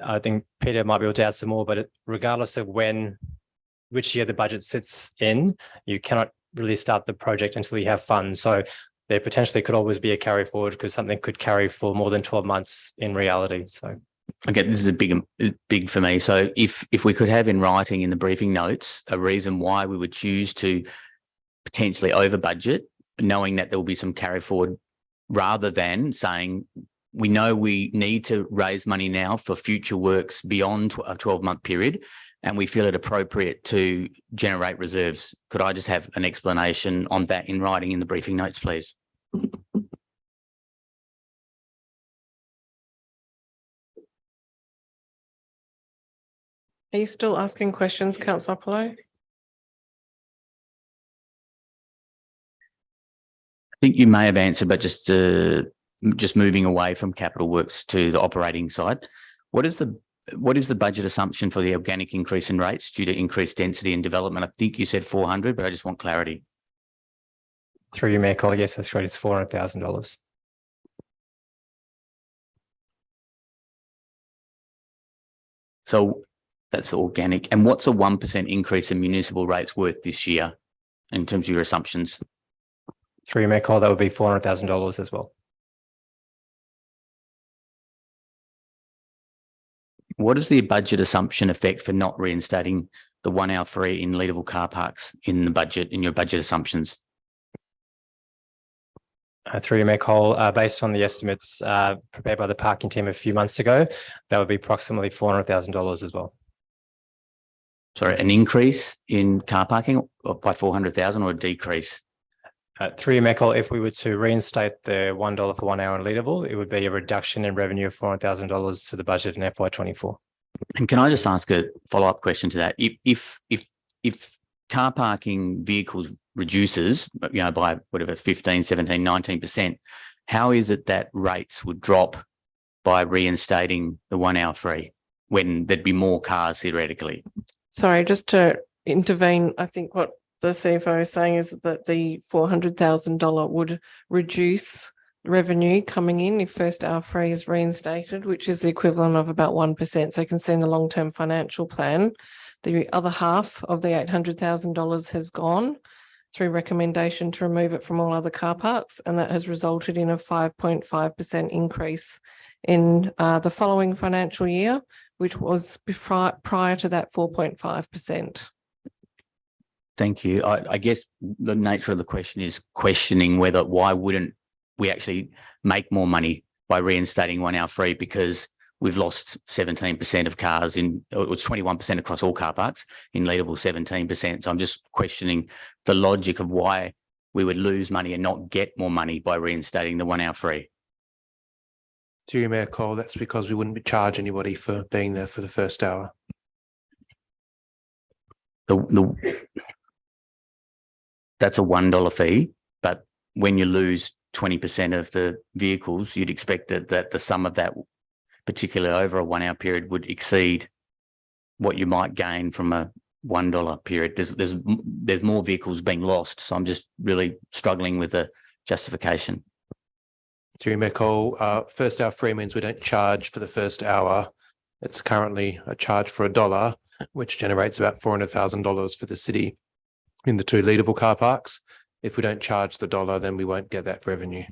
Speaker 21: I think Peter might be able to add some more, but regardless of which year the budget sits in, you cannot really start the project until you have funds. So there potentially could always be a carry forward because something could carry for more than 12 months in reality. So.
Speaker 19: Okay, this is big for me. So if we could have in writing in the briefing notes a reason why we would choose to potentially over budget, knowing that there will be some carry forward, rather than saying we know we need to raise money now for future works beyond a 12-month period, and we feel it appropriate to generate reserves. Could I just have an explanation on that in writing in the briefing notes, please?
Speaker 1: Are you still asking questions, Councillor Apollo?
Speaker 19: I think you may have answered, but just moving away from capital works to the operating side, what is the budget assumption for the organic increase in rates due to increased density and development? I think you said 400, but I just want clarity.
Speaker 21: Through you, Mayor Cole, yes, that's right. It's $400,000.
Speaker 19: So that's organic. And what's a 1% increase in municipal rates worth this year in terms of your assumptions?
Speaker 21: Through you, Mayor Cole, that would be $400,000 as well.
Speaker 19: What is the budget assumption effect for not reinstating the 1 hour free in Leederville car parks in the budget, in your budget assumptions?
Speaker 21: Through you, Mayor Cole, based on the estimates prepared by the parking team a few months ago, that would be approximately $400,000 as well.
Speaker 19: Sorry, an increase in car parking by 400,000 or a decrease?
Speaker 21: Through you, Mayor Cole, if we were to reinstate the $1 for 1 hour in Leederville, it would be a reduction in revenue of $400,000 to the budget in FY24.
Speaker 19: And can I just ask a follow-up question to that? If car parking vehicles reduces, you know, by whatever 15, 17, 19%, how is it that rates would drop by reinstating the 1 hour free when there'd be more cars theoretically?
Speaker 1: Sorry, just to intervene, I think what the CFO is saying is that the $400,000 would reduce revenue coming in if first hour free is reinstated, which is the equivalent of about 1%. So you can see in the long-term financial plan, the other half of the $800,000 has gone through recommendation to remove it from all other car parks, and that has resulted in a 5.5% increase in the following financial year, which was prior to that 4.5%.
Speaker 19: Thank you. I guess the nature of the question is questioning why wouldn't we actually make more money by reinstating 1 hour free, because we've lost 17% of cars it was 21% across all car parks, in Leederville 17%. So I'm just questioning the logic of why we would lose money and not get more money by reinstating the 1 hour free.
Speaker 8: To you, Mayor Cole, that's because we wouldn't charge anybody for being there for the first hour.
Speaker 19: That's a $1 fee, but when you lose 20% of the vehicles, you'd expect that the sum of that, particularly over a 1 hour period, would exceed what you might gain from a $1 period. There's more vehicles being lost, so I'm just really struggling with the justification.
Speaker 8: To you, Mayor Cole, first hour free means we don't charge for the first hour. It's currently a charge for $1, which generates about $400,000 for the city in the 2 Leederville car parks. If we don't charge the $1, then we won't get that revenue.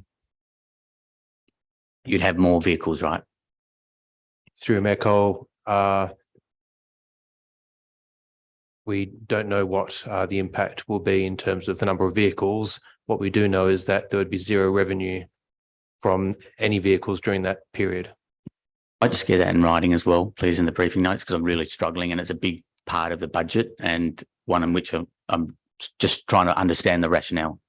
Speaker 19: You'd have more vehicles, right?
Speaker 8: Through Mayor Cole, we don't know what the impact will be in terms of the number of vehicles. What we do know is that there would be zero revenue from any vehicles during that period.
Speaker 19: I just get that in writing as well, please, in the briefing notes, because I'm really struggling and it's a big part of the budget and one in which I'm just trying to understand the rationale.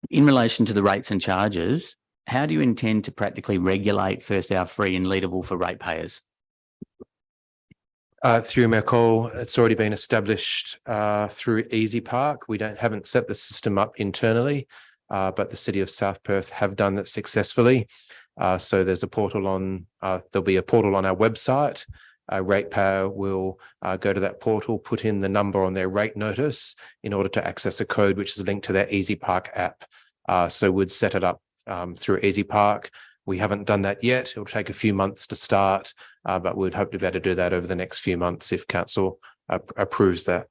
Speaker 19: In relation to the rates and charges, how do you intend to practically regulate first hour free in Leederville for ratepayers?
Speaker 8: Through Mayor Cole, it's already been established through Easy Park. We haven't set the system up internally, but the City of South Perth have done that successfully. So there's a portal on, there'll be a portal on our website. A ratepayer will go to that portal, put in the number on their rate notice in order to access a code which is linked to their Easy Park app. So we'd set it up through Easy Park. We haven't done that yet. It'll take a few months to start, but we'd hope to be able to do that over the next few months if council approves that.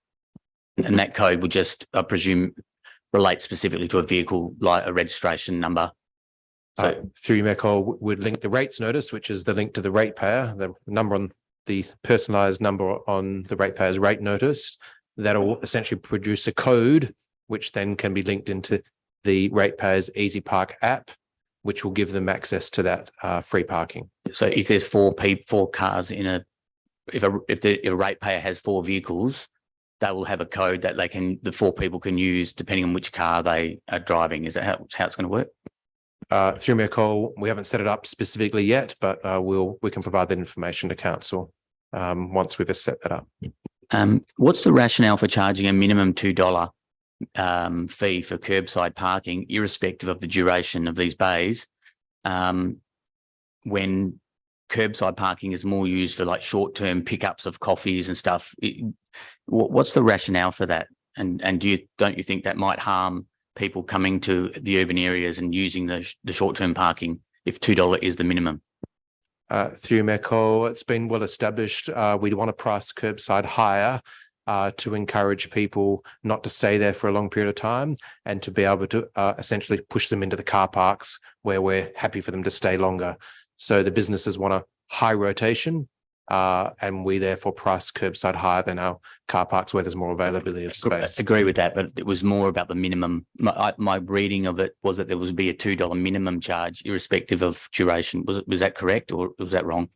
Speaker 19: And that code would just, I presume, relate specifically to a vehicle, like a registration number. So
Speaker 8: through Mayor Cole, would link the rates notice, which is the link to the ratepayer, the number on the personalised number on the ratepayer's rate notice. That'll essentially produce a code, which then can be linked into the ratepayer's Easy Park app, which will give them access to that free parking.
Speaker 19: So if there's four cars in a, if a ratepayer has 4 vehicles, they will have a code that the 4 people can use depending on which car they are driving. Is that how it's going to work?
Speaker 8: Through Mayor Cole, we haven't set it up specifically yet, but we can provide that information to council once we've set that up.
Speaker 19: What's the rationale for charging a minimum $2 fee for curbside parking, irrespective of the duration of these bays, when curbside parking is more used for like short-term pickups of coffees and stuff? What's the rationale for that? And don't you think that might harm people coming to the urban areas and using the short-term parking if $2 is the minimum?
Speaker 8: Through Mayor Cole, it's been well established. We want to price curbside higher to encourage people not to stay there for a long period of time and to be able to essentially push them into the car parks where we're happy for them to stay longer. So the businesses want a high rotation and we therefore price curbside higher than our car parks where there's more availability of space.
Speaker 19: I agree with that, but it was more about the minimum. My reading of it was that there would be a $2 minimum charge irrespective of duration. Was that correct or was that wrong?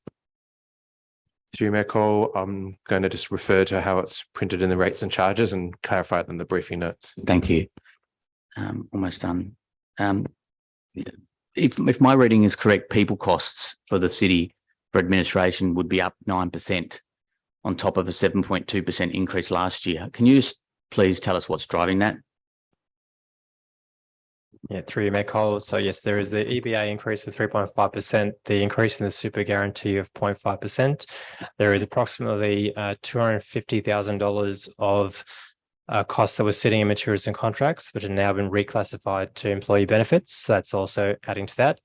Speaker 8: Through Mayor Cole, I'm going to just refer to how it's printed in the rates and charges and clarify it in the briefing notes.
Speaker 19: Thank you. Almost done. If my reading is correct, people costs for the city for administration would be up 9% on top of a 7.2% increase last year. Can you just please tell us what's driving that?
Speaker 21: Yeah, through you, Mayor Cole. So yes, there is the EBA increase of 3.5%, the increase in the super guarantee of 0.5%. There is approximately $250,000 of costs that were sitting in materials and contracts, but have now been reclassified to employee benefits. So that's also adding to that.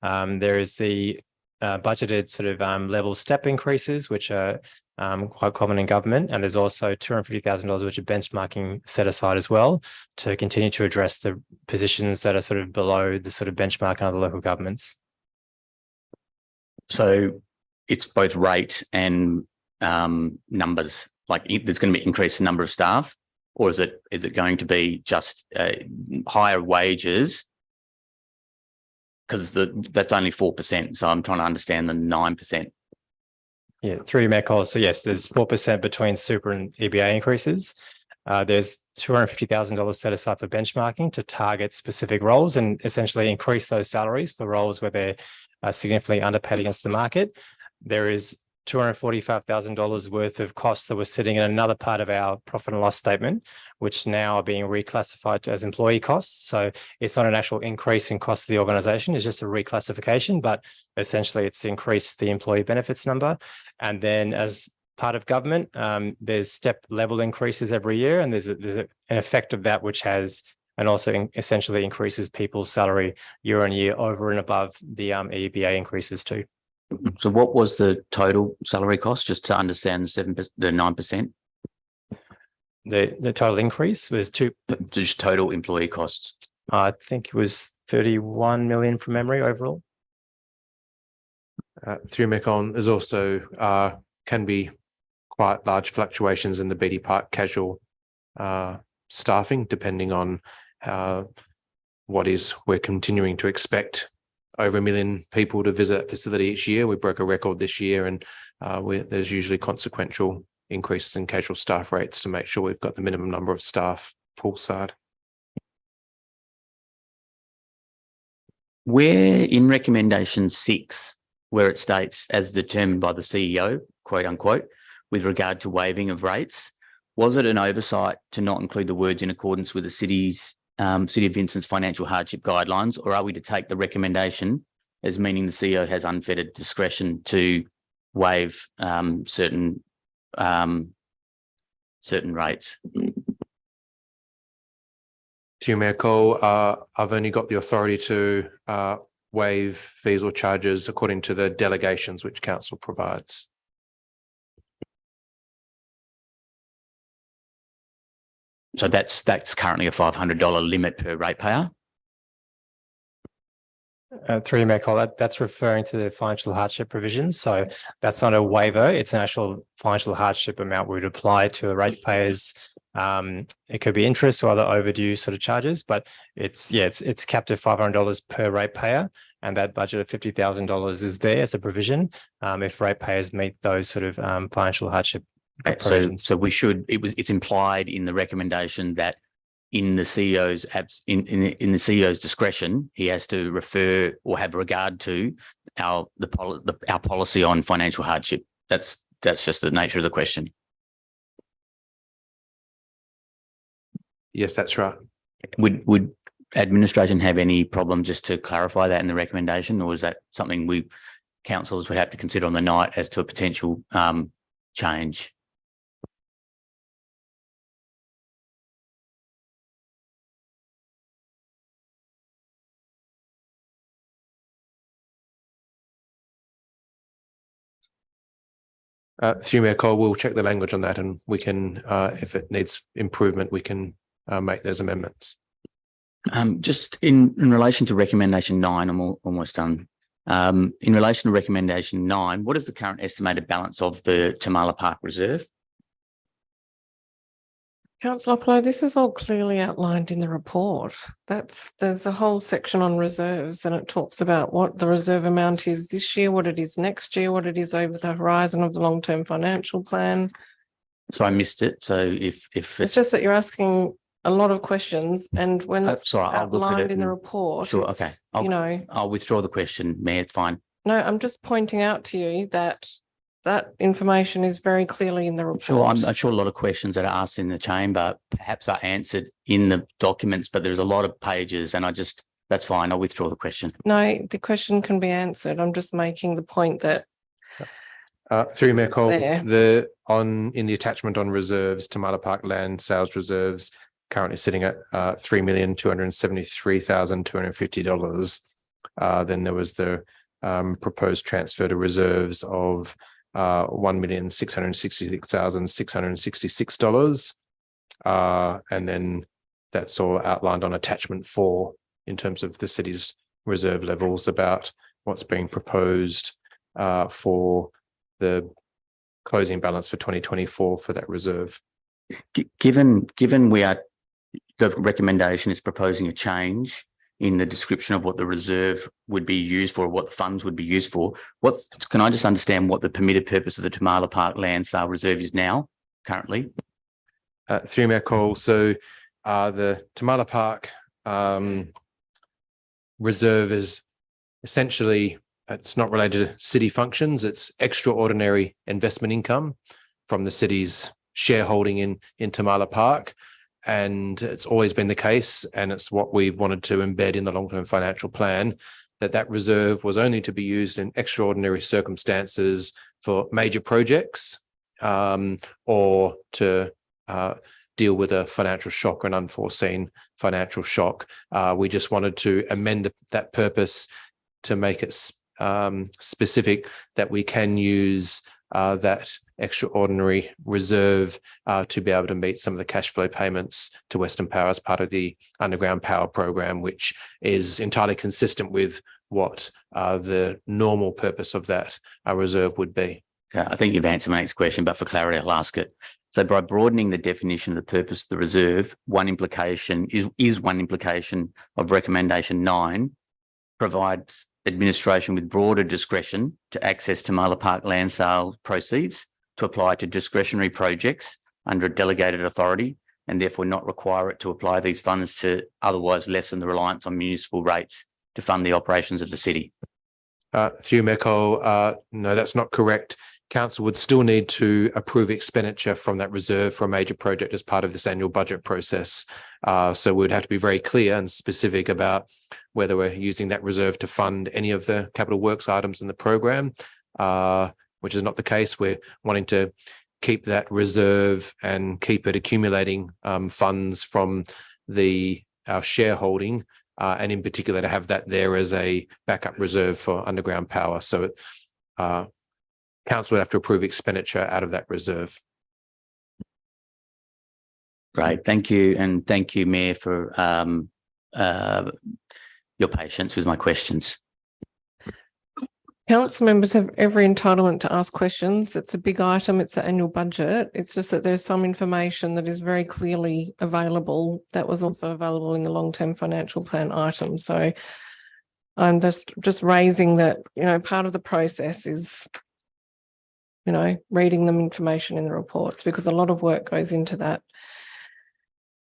Speaker 21: There is the budgeted sort of level step increases, which are quite common in government. And there's also $250,000, which are benchmarking set aside as well to continue to address the positions that are sort of below the sort of benchmark in other local governments.
Speaker 19: So it's both rate and numbers, like there's going to be increase in number of staff, or is it going to be just higher wages? Because that's only 4%. So I'm trying to understand the 9%.
Speaker 21: Yeah, through Mayor Cole. So yes, there's 4% between super and EBA increases. There's $250,000 set aside for benchmarking to target specific roles and essentially increase those salaries for roles where they're significantly underpaid against the market. There is $245,000 worth of costs that were sitting in another part of our profit and loss statement, which now are being reclassified as employee costs. So it's not an actual increase in cost of the organisation, it's just a reclassification, but essentially it's increased the employee benefits number. And then as part of government, there's step level increases every year, and there's an effect of that which has and also essentially increases people's salary year on year over and above the EBA increases too.
Speaker 19: So what was the total salary cost, just to understand the 9%?
Speaker 21: The total increase was
Speaker 19: just total employee costs.
Speaker 21: I think it was 31 million from memory overall.
Speaker 8: Through Macon, there's also can be quite large fluctuations in the BD Park casual staffing, depending on we're continuing to expect over 1 million people to visit that facility each year. We broke a record this year, and there's usually consequential increases in casual staff rates to make sure we've got the minimum number of staff poolside.
Speaker 19: Where in recommendation 6, where it states as determined by the CEO, quote unquote, with regard to waiving of rates, was it an oversight to not include the words in accordance with the City of Vincent's financial hardship guidelines, or are we to take the recommendation as meaning the CEO has unfettered discretion to waive certain rates?
Speaker 8: To Mayor Cole, I've only got the authority to waive fees or charges according to the delegations which council provides.
Speaker 19: So that's currently a $500 limit per ratepayer.
Speaker 21: Through you, Mayor Cole, that's referring to the financial hardship provisions. So that's not a waiver; it's an actual financial hardship amount we would apply to a ratepayer's. It could be interest or other overdue sort of charges, but it's capped at $500 per ratepayer, and that budget of $50,000 is there as a provision if ratepayers meet those sort of financial hardship.
Speaker 19: So it's implied in the recommendation that in the CEO's in the CEO's discretion, he has to refer or have regard to our policy on financial hardship. That's just the nature of the question.
Speaker 8: Yes, that's right.
Speaker 19: Would administration have any problem just to clarify that in the recommendation, or is that something councillors would have to consider on the night as to a potential change?
Speaker 8: Through Mayor Cole, we'll check the language on that, and we can, if it needs improvement, we can make those amendments.
Speaker 19: Just in relation to recommendation 9, I'm almost done. In relation to recommendation 9, what is the current estimated balance of the Tamala Park Reserve?
Speaker 1: Councillor Plow, this is all clearly outlined in the report. There's a whole section on reserves, and it talks about what the reserve amount is this year, what it is next year, what it is over the horizon of the long-term financial plan.
Speaker 19: So I missed it. So if
Speaker 1: it's just that you're asking a lot of questions, and when it's outlined in the report,
Speaker 19: sure, okay, I'll withdraw the question, Mayor. It's fine.
Speaker 1: No, I'm just pointing out to you that information is very clearly in the report.
Speaker 19: Sure, I'm sure a lot of questions that are asked in the chamber perhaps are answered in the documents, but there's a lot of pages, and that's fine. I'll withdraw the question.
Speaker 1: No, the question can be answered. I'm just making the point that
Speaker 8: through Mayor Cole, in the attachment on reserves, Tamala Park land sales reserves currently sitting at $3,273,250. Then there was the proposed transfer to reserves of $1,666,666. And then that's all outlined on attachment 4 in terms of the city's reserve levels about what's being proposed for the closing balance for 2024 for that reserve.
Speaker 19: Given the recommendation is proposing a change in the description of what the reserve would be used for, what the funds would be used for, can I just understand what the permitted purpose of the Tamala Park land sale reserve is now, currently?
Speaker 8: Through Mayor Cole, so the Tamala Park reserve is essentially, it's not related to city functions, it's extraordinary investment income from the city's shareholding in Tamala Park. And it's always been the case, and it's what we've wanted to embed in the long-term financial plan, that reserve was only to be used in extraordinary circumstances for major projects or to deal with a financial shock or an unforeseen financial shock. We just wanted to amend that purpose to make it specific that we can use that extraordinary reserve to be able to meet some of the cash flow payments to Western Power as part of the underground power program, which is entirely consistent with what the normal purpose of that reserve would be.
Speaker 19: Okay, I think you've answered my next question, but for clarity, I'll ask it. So by broadening the definition of the purpose of the reserve, one implication of recommendation 9 provides administration with broader discretion to access Tamala Park land sale proceeds to apply to discretionary projects under a delegated authority, and therefore not require it to apply these funds to otherwise lessen the reliance on municipal rates to fund the operations of the city.
Speaker 8: Through Mayor Cole, no, that's not correct. Council would still need to approve expenditure from that reserve for a major project as part of this annual budget process. So we'd have to be very clear and specific about whether we're using that reserve to fund any of the capital works items in the program, which is not the case. We're wanting to keep that reserve and keep it accumulating funds from our shareholding, and in particular to have that there as a backup reserve for underground power. So Council would have to approve expenditure out of that reserve.
Speaker 19: Great, thank you. And thank you, Mayor, for your patience with my questions.
Speaker 1: Council members have every entitlement to ask questions. It's a big item. It's the annual budget. It's just that there's some information that is very clearly available that was also available in the long-term financial plan item. So I'm just raising that, part of the process is, reading them information in the reports, because a lot of work goes into that.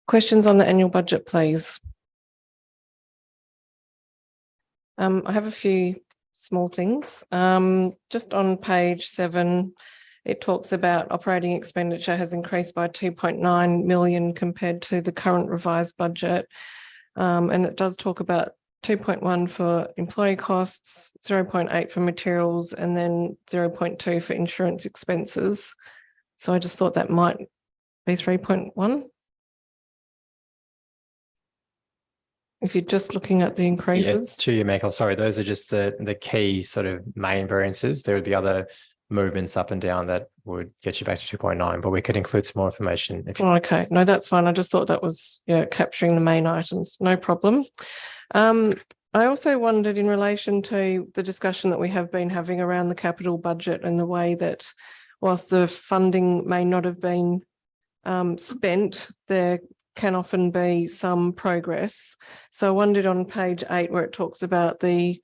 Speaker 1: Questions on the annual budget, please. I have a few small things. Just on page 7, it talks about operating expenditure has increased by 2.9 million compared to the current revised budget. And it does talk about 2.1 for employee costs, 0.8 for materials, and then 0.2 for insurance expenses. So I just thought that might be 3.1. If you're just looking at the increases.
Speaker 21: To you, Michael, sorry, those are just the key sort of main variances. There would be other movements up and down that would get you back to 2.9, but we could include some more information.
Speaker 1: Okay, no, that's fine. I just thought that was capturing the main items. No problem. I also wondered in relation to the discussion that we have been having around the capital budget and the way that whilst the funding may not have been spent, there can often be some progress. So I wondered on page 8 where it talks about the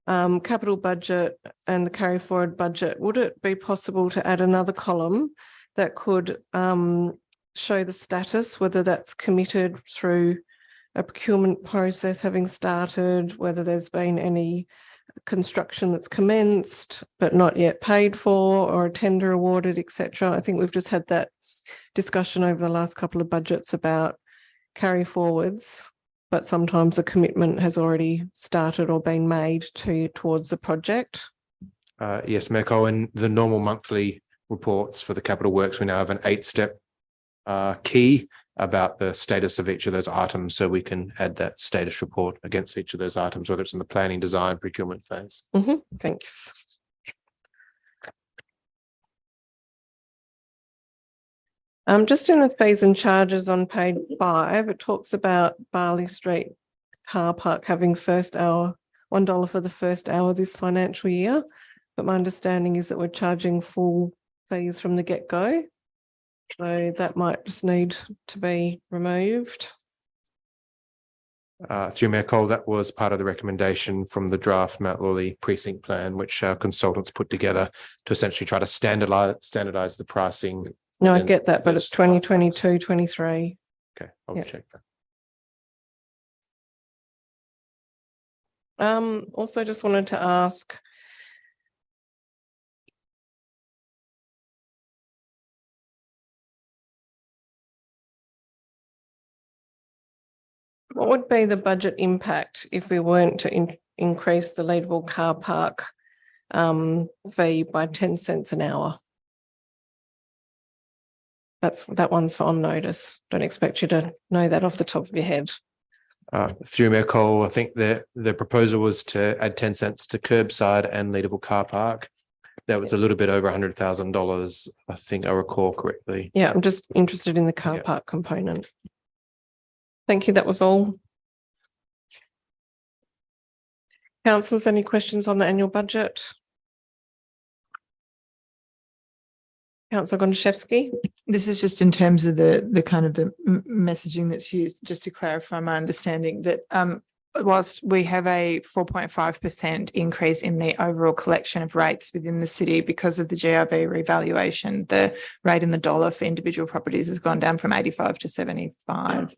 Speaker 1: capital budget and the carry forward budget, would it be possible to add another column that could show the status, whether that's committed through a procurement process having started, whether there's been any construction that's commenced but not yet paid for, or a tender awarded, etc. I think we've just had that discussion over the last couple of budgets about carry forwards, but sometimes a commitment has already started or been made towards the project.
Speaker 8: Yes, Michael, in the normal monthly reports for the capital works, we now have an 8-step key about the status of each of those items, so we can add that status report against each of those items, whether it's in the planning, design, procurement phase.
Speaker 1: Thanks. Just in the fees and charges on page 5, it talks about Barley Street car park having first hour, $1 for the first hour this financial year. But my understanding is that we're charging full fees from the get-go. So that might just need to be removed.
Speaker 8: Through Mayor Cole, that was part of the recommendation from the draft Mount Lawley precinct plan, which our consultants put together to essentially try to standardize the pricing.
Speaker 1: No, I get that, but it's 2022, 23.
Speaker 8: Okay, I'll check that.
Speaker 1: Also just wanted to ask, what would be the budget impact if we weren't to increase the Leederville car park fee by 10 cents an hour? that one's for on notice. Don't expect you to know that off the top of your head.
Speaker 8: Through Mayor Cole, I think the proposal was to add 10 cents to curbside and Leederville car park. That was a little bit over $100,000, I think I recall correctly.
Speaker 1: Yeah, I'm just interested in the car park component. Thank you. That was all. Councillors, any questions on the annual budget? Councillor Gontaszewski.
Speaker 12: This is just in terms of the kind of the messaging that's used, just to clarify my understanding that whilst we have a 4.5% increase in the overall collection of rates within the city because of the GRV revaluation, the rate in the dollar for individual properties has gone down from 85 to 75.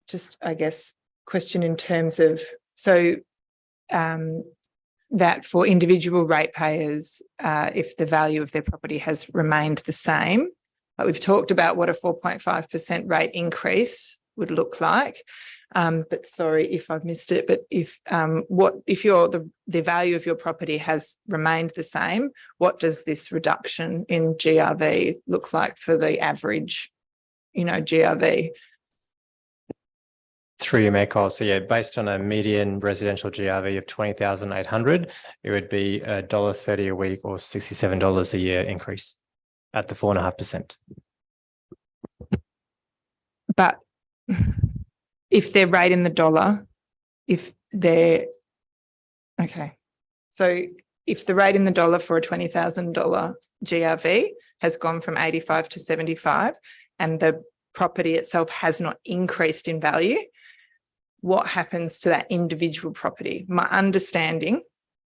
Speaker 12: Just, I guess, question in terms of, so that for individual ratepayers, if the value of their property has remained the same, we've talked about what a 4.5% rate increase would look like. But sorry if I've missed it, but if the value of your property has remained the same, what does this reduction in GRV look like for the average, GRV?
Speaker 21: Through your Mayor Cole. So yeah, based on a median residential GRV of 20,800, it would be $1.30 a week or $67 a year increase at the 4.5%.
Speaker 12: But if they're right in the dollar, so if the rate in the dollar for a $20,000 GRV has gone from 85 to 75 and the property itself has not increased in value, what happens to that individual property? My understanding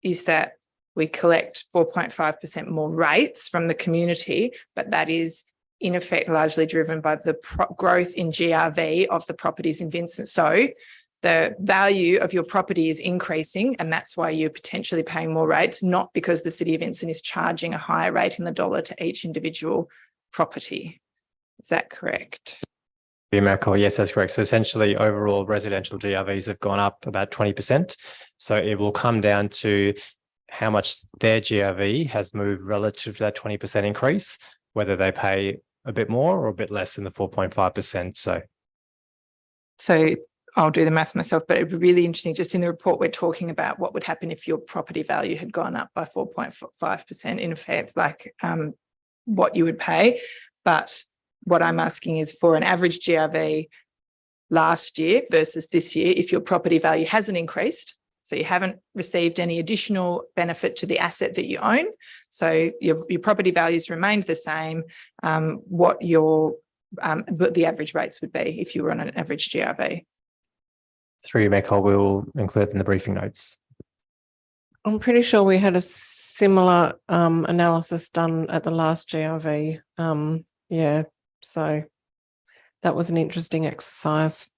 Speaker 12: is that we collect 4.5% more rates from the community, but that is in effect largely driven by the growth in GRV of the properties in Vincent. So the value of your property is increasing, and that's why you're potentially paying more rates, not because the City of Vincent is charging a higher rate in the dollar to each individual property. Is that correct?
Speaker 21: Yes, that's correct. So essentially overall residential GRVs have gone up about 20%. So it will come down to how much their GRV has moved relative to that 20% increase, whether they pay a bit more or a bit less than the 4.5%.
Speaker 12: So I'll do the math myself, but it'd be really interesting. Just in the report, we're talking about what would happen if your property value had gone up by 4.5%, in effect, like what you would pay. But what I'm asking is for an average GRV last year versus this year, if your property value hasn't increased, so you haven't received any additional benefit to the asset that you own, so your property values remained the same, what the average rates would be if you were on an average GRV.
Speaker 21: Through your Mayor Cole, we'll include in the briefing notes.
Speaker 1: I'm pretty sure we had a similar analysis done at the last GRV. So that was an interesting exercise.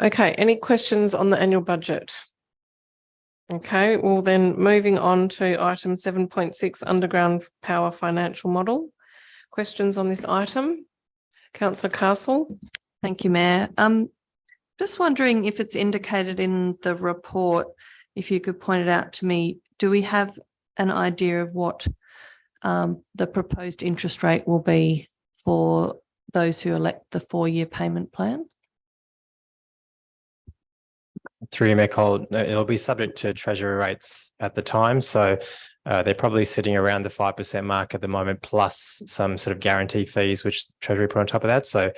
Speaker 1: Okay, any questions on the annual budget? Okay, well then moving on to item 7.6, underground power financial model. Questions on this item? Councillor Castle.
Speaker 18: Thank you, Mayor. Just wondering if it's indicated in the report, if you could point it out to me, do we have an idea of what the proposed interest rate will be for those who elect the 4-year payment plan?
Speaker 21: Through your Mayor Cole, it'll be subject to Treasury rates at the time. So they're probably sitting around the 5% mark at the moment, plus some sort of guarantee fees, which Treasury put on top of that. So,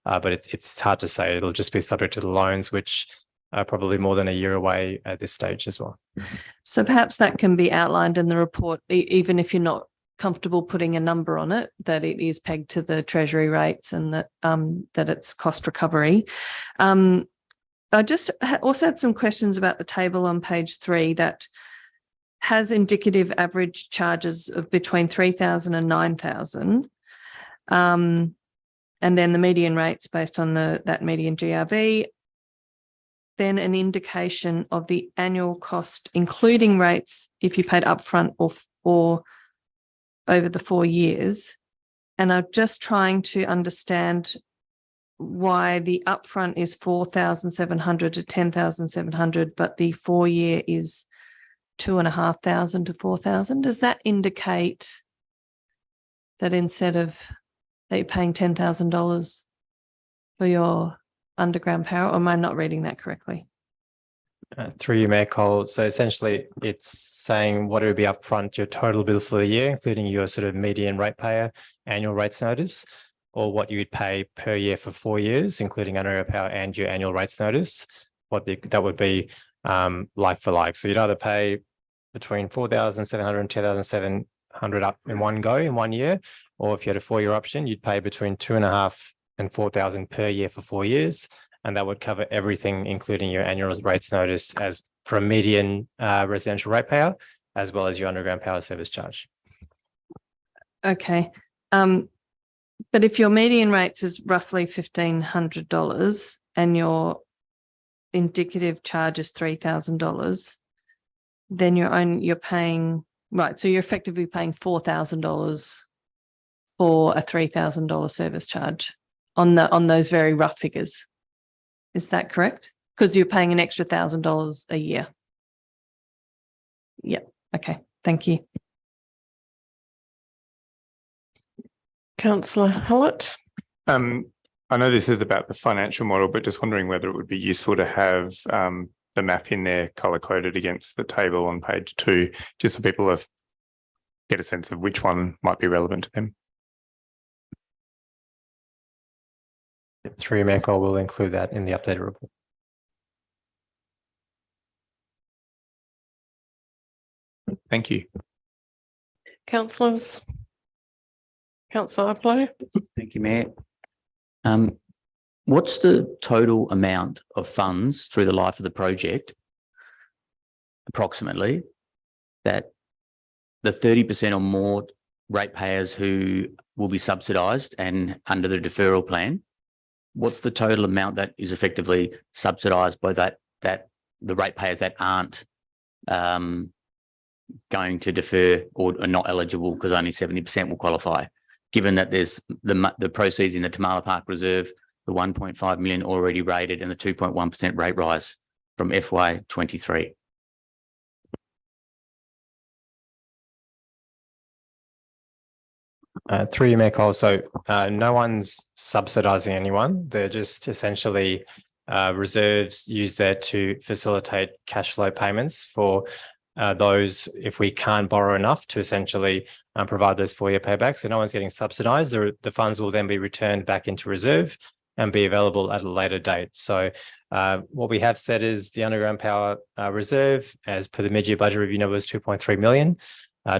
Speaker 21: but it's hard to say. It'll just be subject to the loans, which are probably more than a year away at this stage as well.
Speaker 18: So perhaps that can be outlined in the report, even if you're not comfortable putting a number on it, that it is pegged to the Treasury rates and that it's cost recovery. I just also had some questions about the table on page 3 that has indicative average charges of between 3,000 and 9,000. And then the median rates based on that median GRV. Then an indication of the annual cost, including rates if you paid upfront or over the 4 years. And I'm just trying to understand why the upfront is 4,700 to 10,700, but the 4-year is 2,500 to 4,000. Does that indicate that instead of that you're paying $10,000 for your underground power, or am I not reading that correctly?
Speaker 21: Through you, Mayor Cole. So essentially it's saying what it would be upfront, your total bill for the year, including your sort of median ratepayer annual rates notice, or what you would pay per year for 4 years, including underground power and your annual rates notice. That would be like for like. So you'd either pay between 4,700 and 10,700 up in one go in 1 year, or if you had a 4-year option, you'd pay between 2,500 and 4,000 per year for 4 years. And that would cover everything, including your annual rates notice as for a median residential ratepayer, as well as your underground power service charge.
Speaker 18: Okay. But if your median rates is roughly $1,500 and your indicative charge is $3,000, then you're paying, right, so you're effectively paying $4,000 for a $3,000 service charge on those very rough figures. Is that correct? Because you're paying an extra $1,000 a year. Yep. Okay. Thank you.
Speaker 1: Councillor Hallett.
Speaker 14: I know this is about the financial model, but just wondering whether it would be useful to have the map in there color coded against the table on page 2, just so people get a sense of which one might be relevant to them.
Speaker 21: Through Mayor Cole, we'll include that in the updated report.
Speaker 14: Thank you.
Speaker 1: Councillors. Councillor Uplow.
Speaker 19: Thank you, Mayor. What's the total amount of funds through the life of the project, approximately, that the 30% or more ratepayers who will be subsidised and under the deferral plan, what's the total amount that is effectively subsidised by that the ratepayers that aren't going to defer or are not eligible because only 70% will qualify, given that there's the proceeds in the Tamala Park Reserve, the 1.5 million already rated and the 2.1% rate rise from FY23?
Speaker 21: Through you, Mayor Cole. So no one's subsidising anyone. They're just essentially reserves used there to facilitate cash flow payments for those if we can't borrow enough to essentially provide those 4-year paybacks. So no one's getting subsidised. The funds will then be returned back into reserve and be available at a later date. So what we have said is the underground power reserve, as per the mid-year budget review number, was 2.3 million.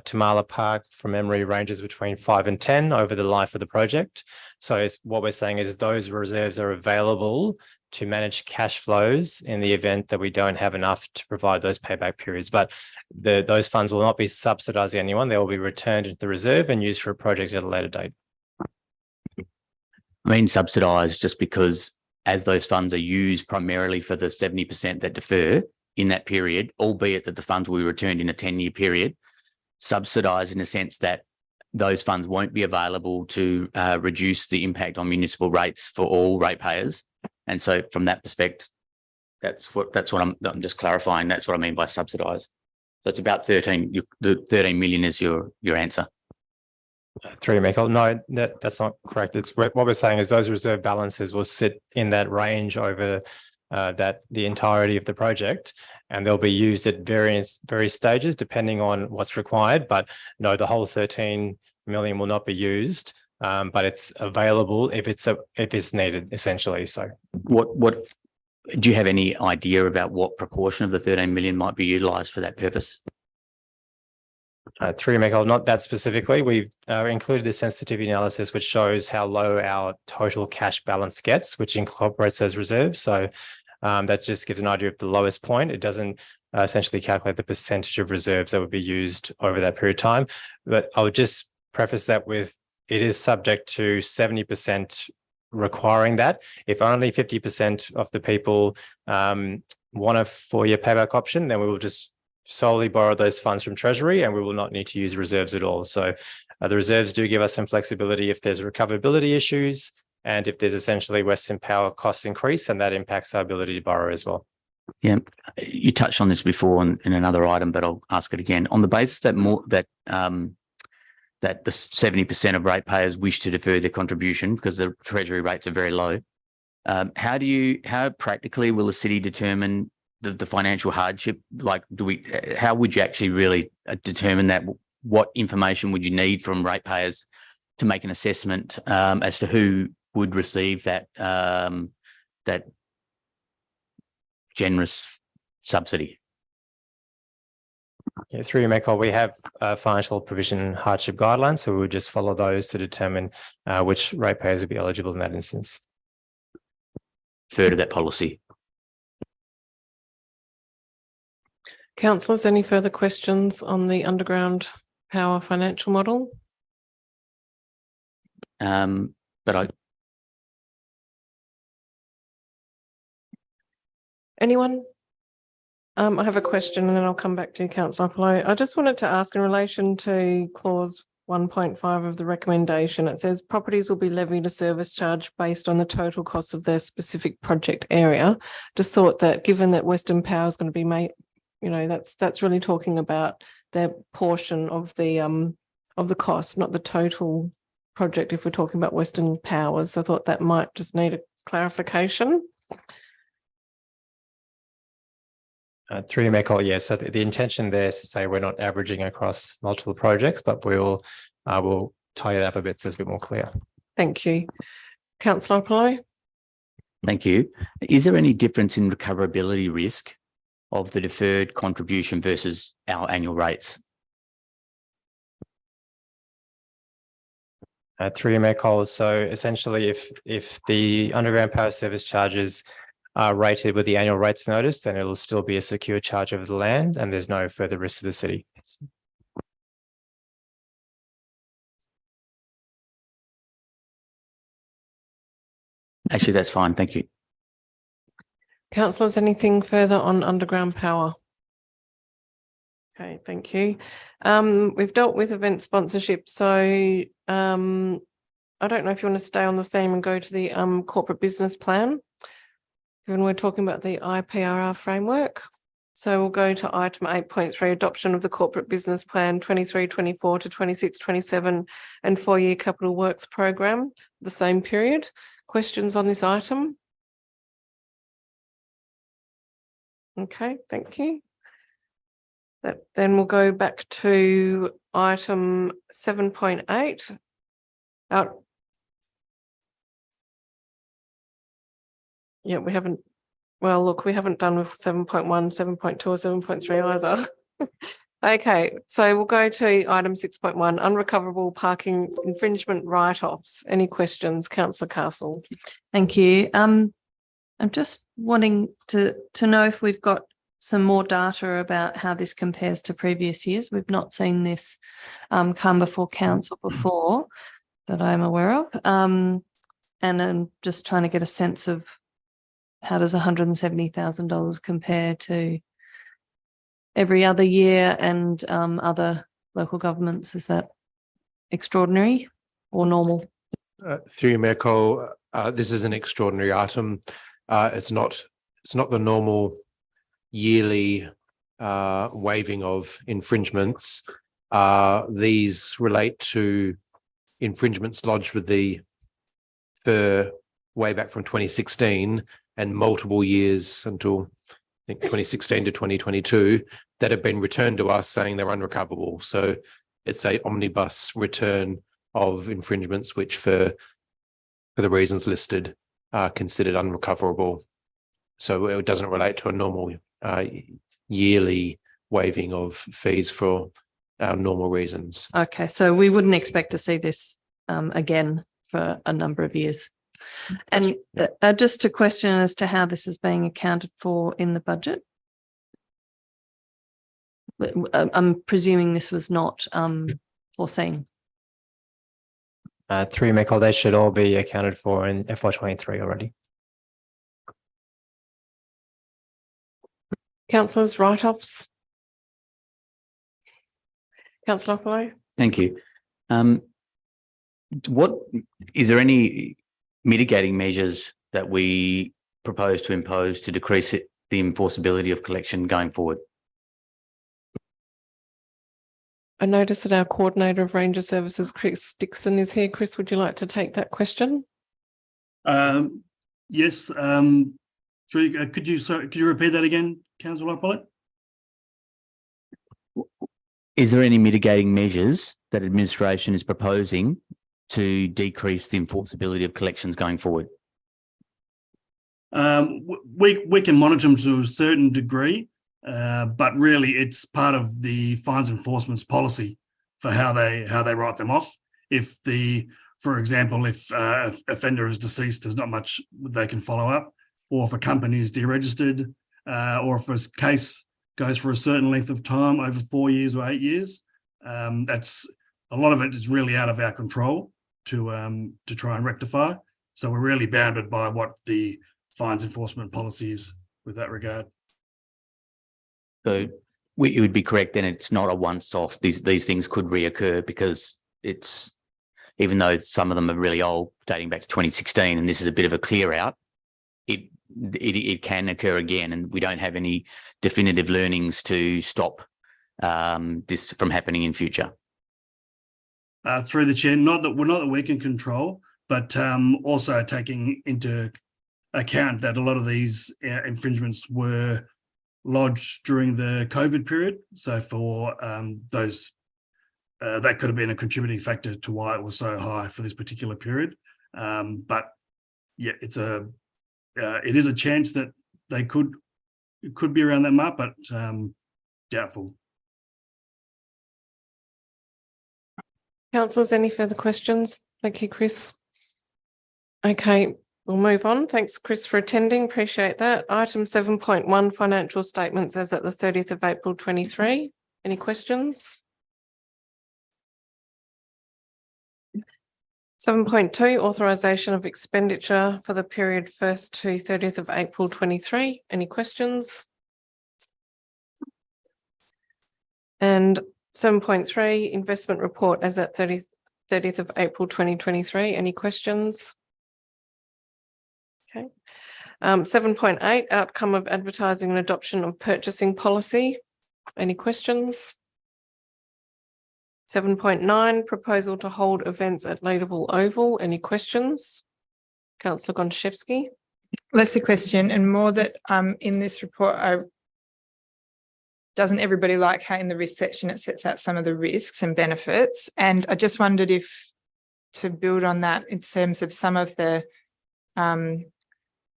Speaker 21: Tamala Park, from memory, ranges between 5 and 10 over the life of the project. So what we're saying is those reserves are available to manage cash flows in the event that we don't have enough to provide those payback periods. But those funds will not be subsidising anyone. They will be returned into the reserve and used for a project at a later date.
Speaker 19: I mean, subsidised just because as those funds are used primarily for the 70% that defer in that period, albeit that the funds will be returned in a 10-year period, subsidised in the sense that those funds won't be available to reduce the impact on municipal rates for all ratepayers. And so from that perspective, that's what I'm just clarifying. That's what I mean by subsidised. So it's about 13. The 13 million is your answer.
Speaker 21: Through Michael, no, that's not correct. It's what we're saying is those reserve balances will sit in that range over the entirety of the project, and they'll be used at various stages depending on what's required. But no, the whole 13 million will not be used, but it's available if it's needed, essentially. So,
Speaker 19: what do you have any idea about what proportion of the 13 million might be utilised for that purpose?
Speaker 21: Through Michael, not that specifically. We've included the sensitivity analysis, which shows how low our total cash balance gets, which incorporates those reserves. So that just gives an idea of the lowest point. It doesn't essentially calculate the percentage of reserves that would be used over that period of time. But I would just preface that with it is subject to 70% requiring that. If only 50% of the people want a 4-year payback option, then we will just solely borrow those funds from Treasury and we will not need to use reserves at all. So the reserves do give us some flexibility if there's recoverability issues and if there's essentially Western Power cost increase, and that impacts our ability to borrow as well.
Speaker 19: Yeah, you touched on this before in another item, but I'll ask it again. On the basis that that the 70% of ratepayers wish to defer their contribution because the treasury rates are very low, how practically will the city determine the financial hardship? Like, how would you actually really determine that? What information would you need from ratepayers to make an assessment as to who would receive that that generous subsidy?
Speaker 21: Yeah, through your call, we have financial provision hardship guidelines, so we would just follow those to determine which ratepayers would be eligible in that instance.
Speaker 19: Refer to that policy.
Speaker 1: Councillors, any further questions on the underground power financial model? Anyone? I have a question and then I'll come back to you, Councillor Apollo. I just wanted to ask in relation to clause 1.5 of the recommendation. It says properties will be levied a service charge based on the total cost of their specific project area. Just thought that given that Western Power is going to be made, you know, that's really talking about their portion of the cost, not the total project if we're talking about Western Powers. So I thought that might just need a clarification.
Speaker 21: Through your call, yes. So the intention there is to say we're not averaging across multiple projects, but we'll tie it up a bit so it's a bit more clear.
Speaker 1: Thank you. Councillor Apollo.
Speaker 19: Thank you. Is there any difference in recoverability risk of the deferred contribution versus our annual rates?
Speaker 21: Through your call, so essentially if the underground power service charges are rated with the annual rates notice, then it'll still be a secure charge over the land and there's no further risk to the city.
Speaker 19: Actually, that's fine. Thank you.
Speaker 1: Councillors, anything further on underground power? Okay, thank you. We've dealt with event sponsorship. So I don't know if you want to stay on the theme and go to the corporate business plan. When we're talking about the IPRR framework. So we'll go to item 8.3, adoption of the corporate business plan 23-24 to 26-27 and 4-year capital works program, the same period. Questions on this item? Okay, thank you. Then we'll go back to item 7.8. Yeah, we haven't done with 7.1, 7.2 or 7.3 either. Okay, so we'll go to item 6.1, unrecoverable parking infringement write-offs. Any questions, Councillor Castle?
Speaker 18: Thank you. I'm just wanting to know if we've got some more data about how this compares to previous years. We've not seen this come before council before that I'm aware of. And I'm just trying to get a sense of how does $170,000 compare to every other year and other local governments? Is that extraordinary or normal?
Speaker 8: Through your Mayor Cole, this is an extraordinary item. It's not the normal yearly waiving of infringements. These relate to infringements lodged with the FIR way back from 2016 and multiple years until I think 2016 to 2022 that have been returned to us saying they're unrecoverable. So it's a omnibus return of infringements which for the reasons listed are considered unrecoverable. So it doesn't relate to a normal yearly waiving of fees for our normal reasons.
Speaker 18: Okay, so we wouldn't expect to see this again for a number of years. And just a question as to how this is being accounted for in the budget. I'm presuming this was not foreseen.
Speaker 21: Through Michael, they should all be accounted for in FY23 already.
Speaker 1: Councillors, write-offs. Councillor Apollo.
Speaker 19: Thank you. Is there any mitigating measures that we propose to impose to decrease the enforceability of collection going forward.
Speaker 1: I notice that our coordinator of Ranger Services, Chris Dixon, is here. Chris, would you like to take that question?
Speaker 2: Yes. Could you repeat that again, Councillor Pollitt?
Speaker 19: Is there any mitigating measures that administration is proposing to decrease the enforceability of collections going forward?
Speaker 2: We can monitor them to a certain degree, but really it's part of the fines enforcement's policy for how they write them off. For example, if offender is deceased, there's not much they can follow up, or if a company is deregistered, or if a case goes for a certain length of time, over 4 years or 8 years. That's a lot of it is really out of our control to try and rectify. So we're really bounded by what the fines enforcement policy is with that regard.
Speaker 19: So you would be correct then, it's not a once-off. These things could reoccur because it's, even though some of them are really old, dating back to 2016, and this is a bit of a clear out, it can occur again, and we don't have any definitive learnings to stop this from happening in future.
Speaker 2: Through the chair, not that we can control, but also taking into account that a lot of these infringements were lodged during the COVID period. So for those, that could have been a contributing factor to why it was so high for this particular period. But yeah, it is a chance that it could be around that mark, but doubtful.
Speaker 1: Councillors, any further questions? Thank you, Chris. Okay, we'll move on. Thanks, Chris, for attending. Appreciate that. Item 7.1, financial statements as at the 30th of April 23. Any questions? 7.2, authorisation of expenditure for the period 1st to 30th of April 23. Any questions? And 7.3, investment report as at 30th of April 2023. Any questions? Okay. 7.8, outcome of advertising and adoption of purchasing policy. Any questions? 7.9, proposal to hold events at Leederville Oval. Any questions? Councillor Gontaszewski.
Speaker 12: Less a question and more that in this report, doesn't everybody like how in the risk section it sets out some of the risks and benefits? And I just wondered if, to build on that in terms of some of the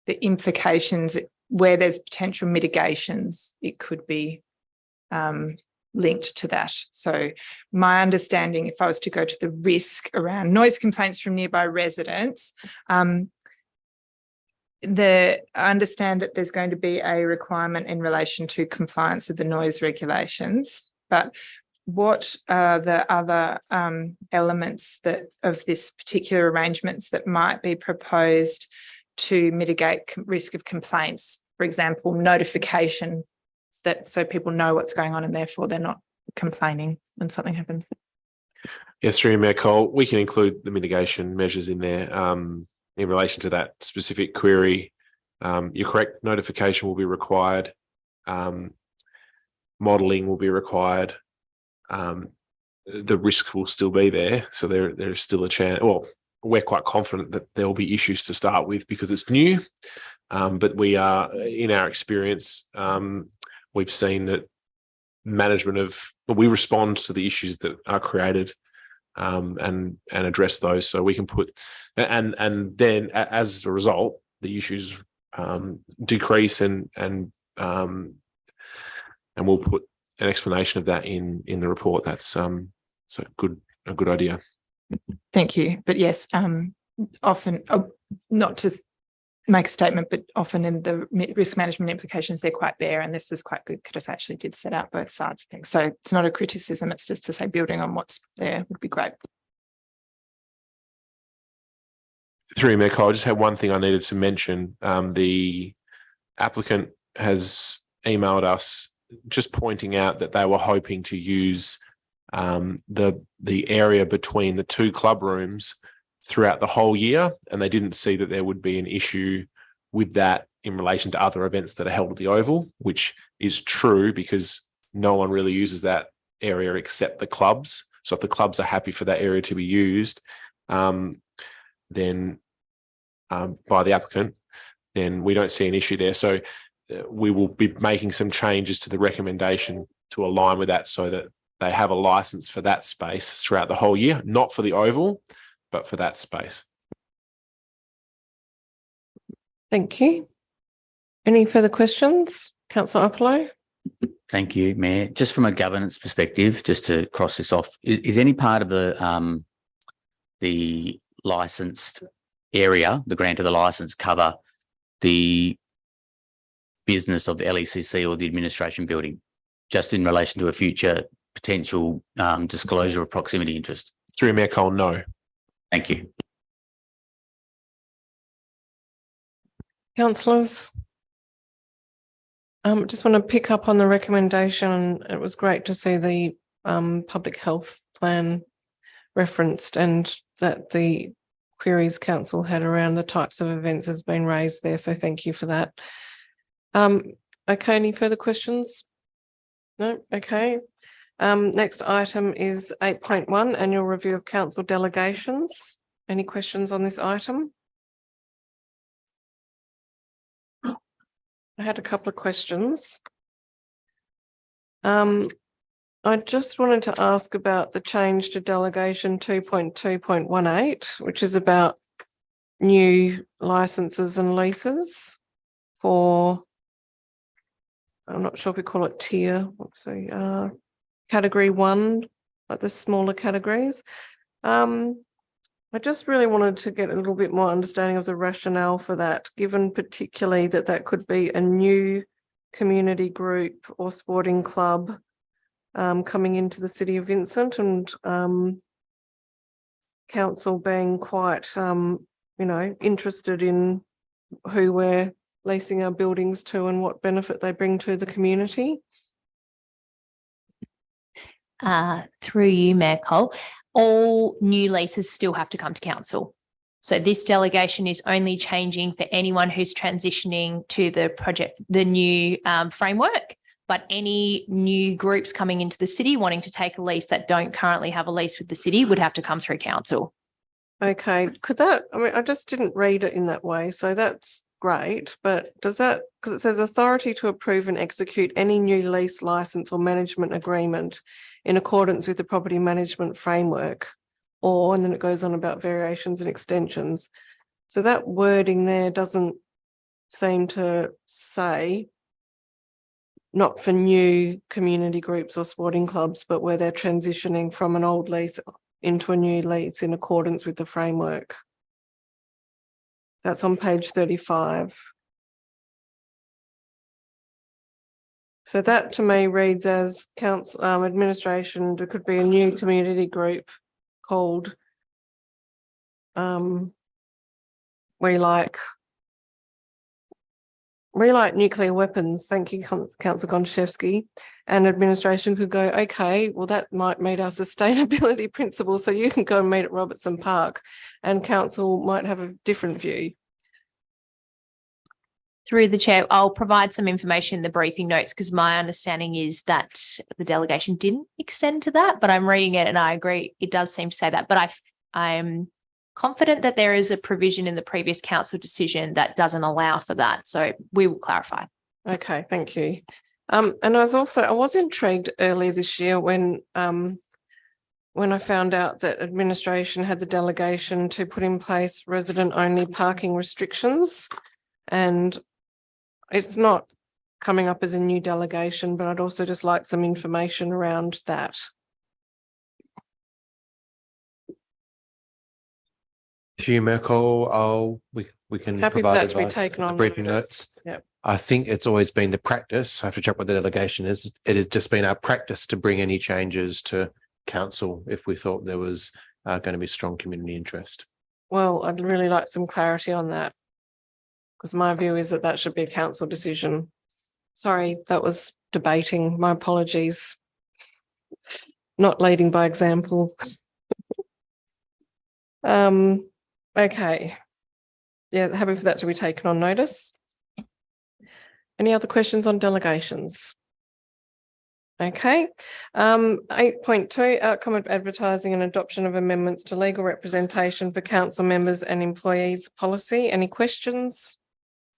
Speaker 12: implications where there's potential mitigations, it could be linked to that. So my understanding, if I was to go to the risk around noise complaints from nearby residents, I understand that there's going to be a requirement in relation to compliance with the noise regulations, but what are the other elements of this particular arrangements that might be proposed to mitigate risk of complaints? For example, notification, so people know what's going on and therefore they're not complaining when something happens.
Speaker 13: Yes, through Mayor Cole, we can include the mitigation measures in there in relation to that specific query. You're correct, notification will be required. Modelling will be required. The risk will still be there. So there's still a chance. Well, we're quite confident that there will be issues to start with because it's new. But we are, in our experience, we've seen that we respond to the issues that are created and address those. So we can put, and then as a result, the issues decrease and we'll put an explanation of that in the report. That's a good idea.
Speaker 12: Thank you. But yes, often, not to make a statement, but often in the risk management implications, they're quite bare, and this was quite good because it actually did set out both sides of things. So it's not a criticism, it's just to say building on what's there would be great.
Speaker 13: Through Mayor Cole, I just had one thing I needed to mention. The applicant has emailed us just pointing out that they were hoping to use the area between the two club rooms throughout the whole year, and they didn't see that there would be an issue with that in relation to other events that are held at the Oval, which is true because no one really uses that area except the clubs. So if the clubs are happy for that area to be used, then by the applicant, then we don't see an issue there. So we will be making some changes to the recommendation to align with that so that they have a license for that space throughout the whole year, not for the Oval, but for that space.
Speaker 1: Thank you. Any further questions? Councillor Apollo?
Speaker 19: Thank you, Mayor. Just from a governance perspective, just to cross this off, is any part of the licensed area, the grant of the license, cover the business of the LECC or the administration building, just in relation to a future potential disclosure of proximity interest?
Speaker 13: Through Mayor Cole, no.
Speaker 19: Thank you.
Speaker 1: Councillors? Just want to pick up on the recommendation. It was great to see the public health plan referenced and that the queries council had around the types of events has been raised there. So thank you for that. Okay, any further questions? No, okay. Next item is 8.1, annual review of council delegations. Any questions on this item? I had a couple of questions. I just wanted to ask about the change to delegation 2.2.18, which is about new licenses and leases for, I'm not sure if we call it tier, category 1, like the smaller categories. I just really wanted to get a little bit more understanding of the rationale for that, given particularly that that could be a new community group or sporting club coming into the City of Vincent, and council being quite, interested in who we're leasing our buildings to and what benefit they bring to the community.
Speaker 16: Through you, Mayor Cole, all new leases still have to come to council. So this delegation is only changing for anyone who's transitioning to the project, the new framework. But any new groups coming into the city wanting to take a lease that don't currently have a lease with the city would have to come through council.
Speaker 1: Okay, could that, I mean, I just didn't read it in that way, so that's great, but does that, because it says authority to approve and execute any new lease, license or management agreement in accordance with the property management framework, or, and then it goes on about variations and extensions. So that wording there doesn't seem to say not for new community groups or sporting clubs, but where they're transitioning from an old lease into a new lease in accordance with the framework. That's on page 35. So that to me reads as council administration, there could be a new community group called We Like Nuclear Weapons. Thank you, Councillor Gontaszewski. And administration could go, okay, well, that might meet our sustainability principles. So you can go and meet at Robertson Park, and council might have a different view.
Speaker 16: Through the chair, I'll provide some information in the briefing notes, because my understanding is that the delegation didn't extend to that, but I'm reading it and I agree, it does seem to say that, but I'm confident that there is a provision in the previous council decision that doesn't allow for that. So we will clarify.
Speaker 1: Okay, thank you. And I was intrigued earlier this year when I found out that administration had the delegation to put in place resident-only parking restrictions, and it's not coming up as a new delegation, but I'd also just like some information around that.
Speaker 8: To you, Merkel, we can
Speaker 1: Happy for
Speaker 8: provide
Speaker 1: that to be
Speaker 8: advice
Speaker 1: taken
Speaker 8: in the
Speaker 1: on
Speaker 8: briefing
Speaker 1: notice.
Speaker 8: notes.
Speaker 1: Yep.
Speaker 8: I think it's always been the practice. I have to check what the delegation is. It has just been our practice to bring any changes to council if we thought there was going to be strong community interest.
Speaker 1: Well, I'd really like some clarity on that, because my view is that that should be a council decision. Sorry, that was debating. My apologies. Not leading by example. Okay. Yeah, happy for that to be taken on notice. Any other questions on delegations? Okay. 8.2, outcome of advertising and adoption of amendments to legal representation for council members and employees policy. Any questions?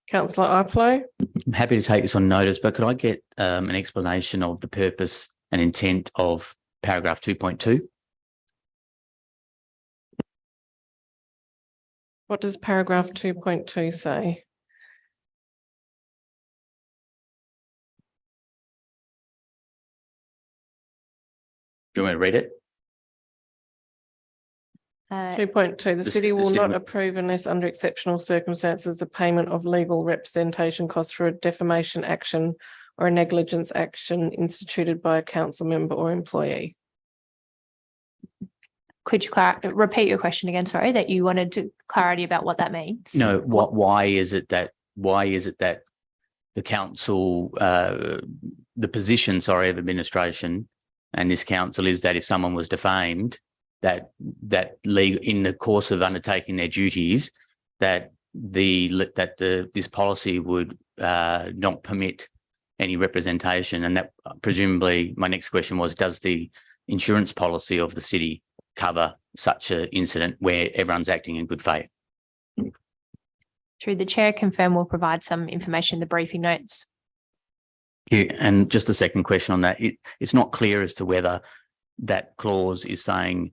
Speaker 1: Councillor Iplow.
Speaker 19: I'm happy to take this on notice, but could I get an explanation of the purpose and intent of paragraph 2.2?
Speaker 1: What does paragraph 2.2 say?
Speaker 19: Do you want me to read it?
Speaker 1: 2.2, the city will not approve unless under exceptional circumstances, the payment of legal representation costs for a defamation action or a negligence action instituted by a council member or employee.
Speaker 16: Could you repeat your question again? Sorry, that you wanted to clarity about what that means.
Speaker 19: No, why is it that the council, the position, sorry, of administration and this council is that if someone was defamed, that in the course of undertaking their duties, that this policy would not permit any representation, and that presumably my next question was, does the insurance policy of the city cover such an incident where everyone's acting in good faith?
Speaker 16: Through the chair, confirm we'll provide some information in the briefing notes.
Speaker 19: Yeah, and just a second question on that. It's not clear as to whether that clause is saying,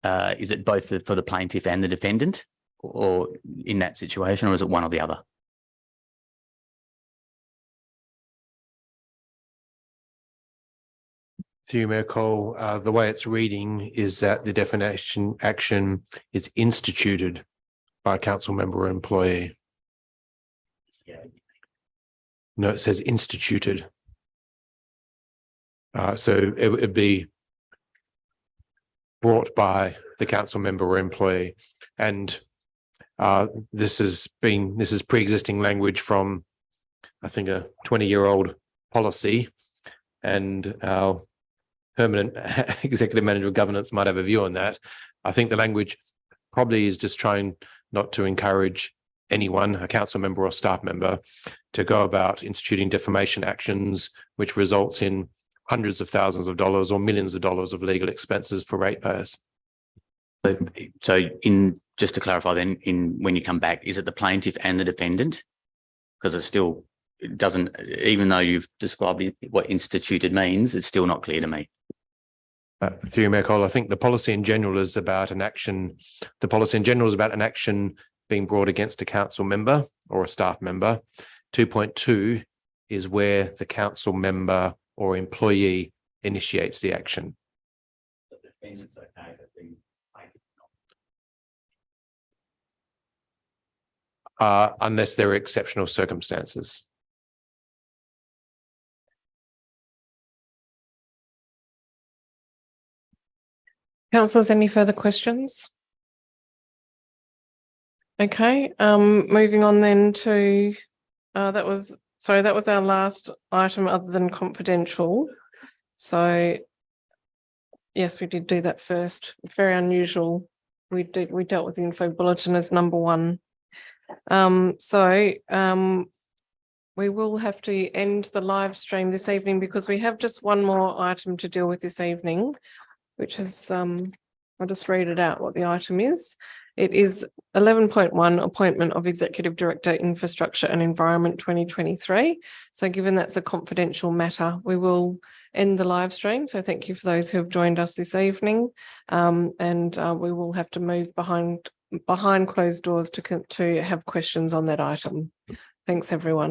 Speaker 19: is it both for the plaintiff and the defendant, or in that situation, or is it one or the other?
Speaker 8: Through Mayor Cole, the way it's reading is that the defamation action is instituted by a council member or employee. No, it says instituted. So it would be brought by the council member or employee. And this is pre-existing language from, I think, a 20-year-old policy, and our permanent executive manager of governance might have a view on that. I think the language probably is just trying not to encourage anyone, a council member or staff member, to go about instituting defamation actions, which results in hundreds of thousands of dollars or millions of dollars of legal expenses for ratepayers.
Speaker 19: So just to clarify then, when you come back, is it the plaintiff and the defendant? Because it doesn't, even though you've described what instituted means, it's still not clear to me.
Speaker 8: Through Mayor Cole, I think the policy in general is about an action. The policy in general is about an action being brought against a council member or a staff member. 2.2 is where the council member or employee initiates the action. Unless there are exceptional circumstances.
Speaker 1: Councillors, any further questions? Okay, moving on then to, that was our last item other than confidential. So yes, we did do that first. Very unusual. We dealt with the info bulletin as number one. We will have to end the live stream this evening because we have just one more item to deal with this evening, which is, I'll just read it out what the item is. It is 11.1, appointment of Executive Director, Infrastructure and Environment 2023. So given that's a confidential matter, we will end the live stream. So thank you for those who have joined us this evening. And we will have to move behind closed doors to have questions on that item. Thanks, everyone.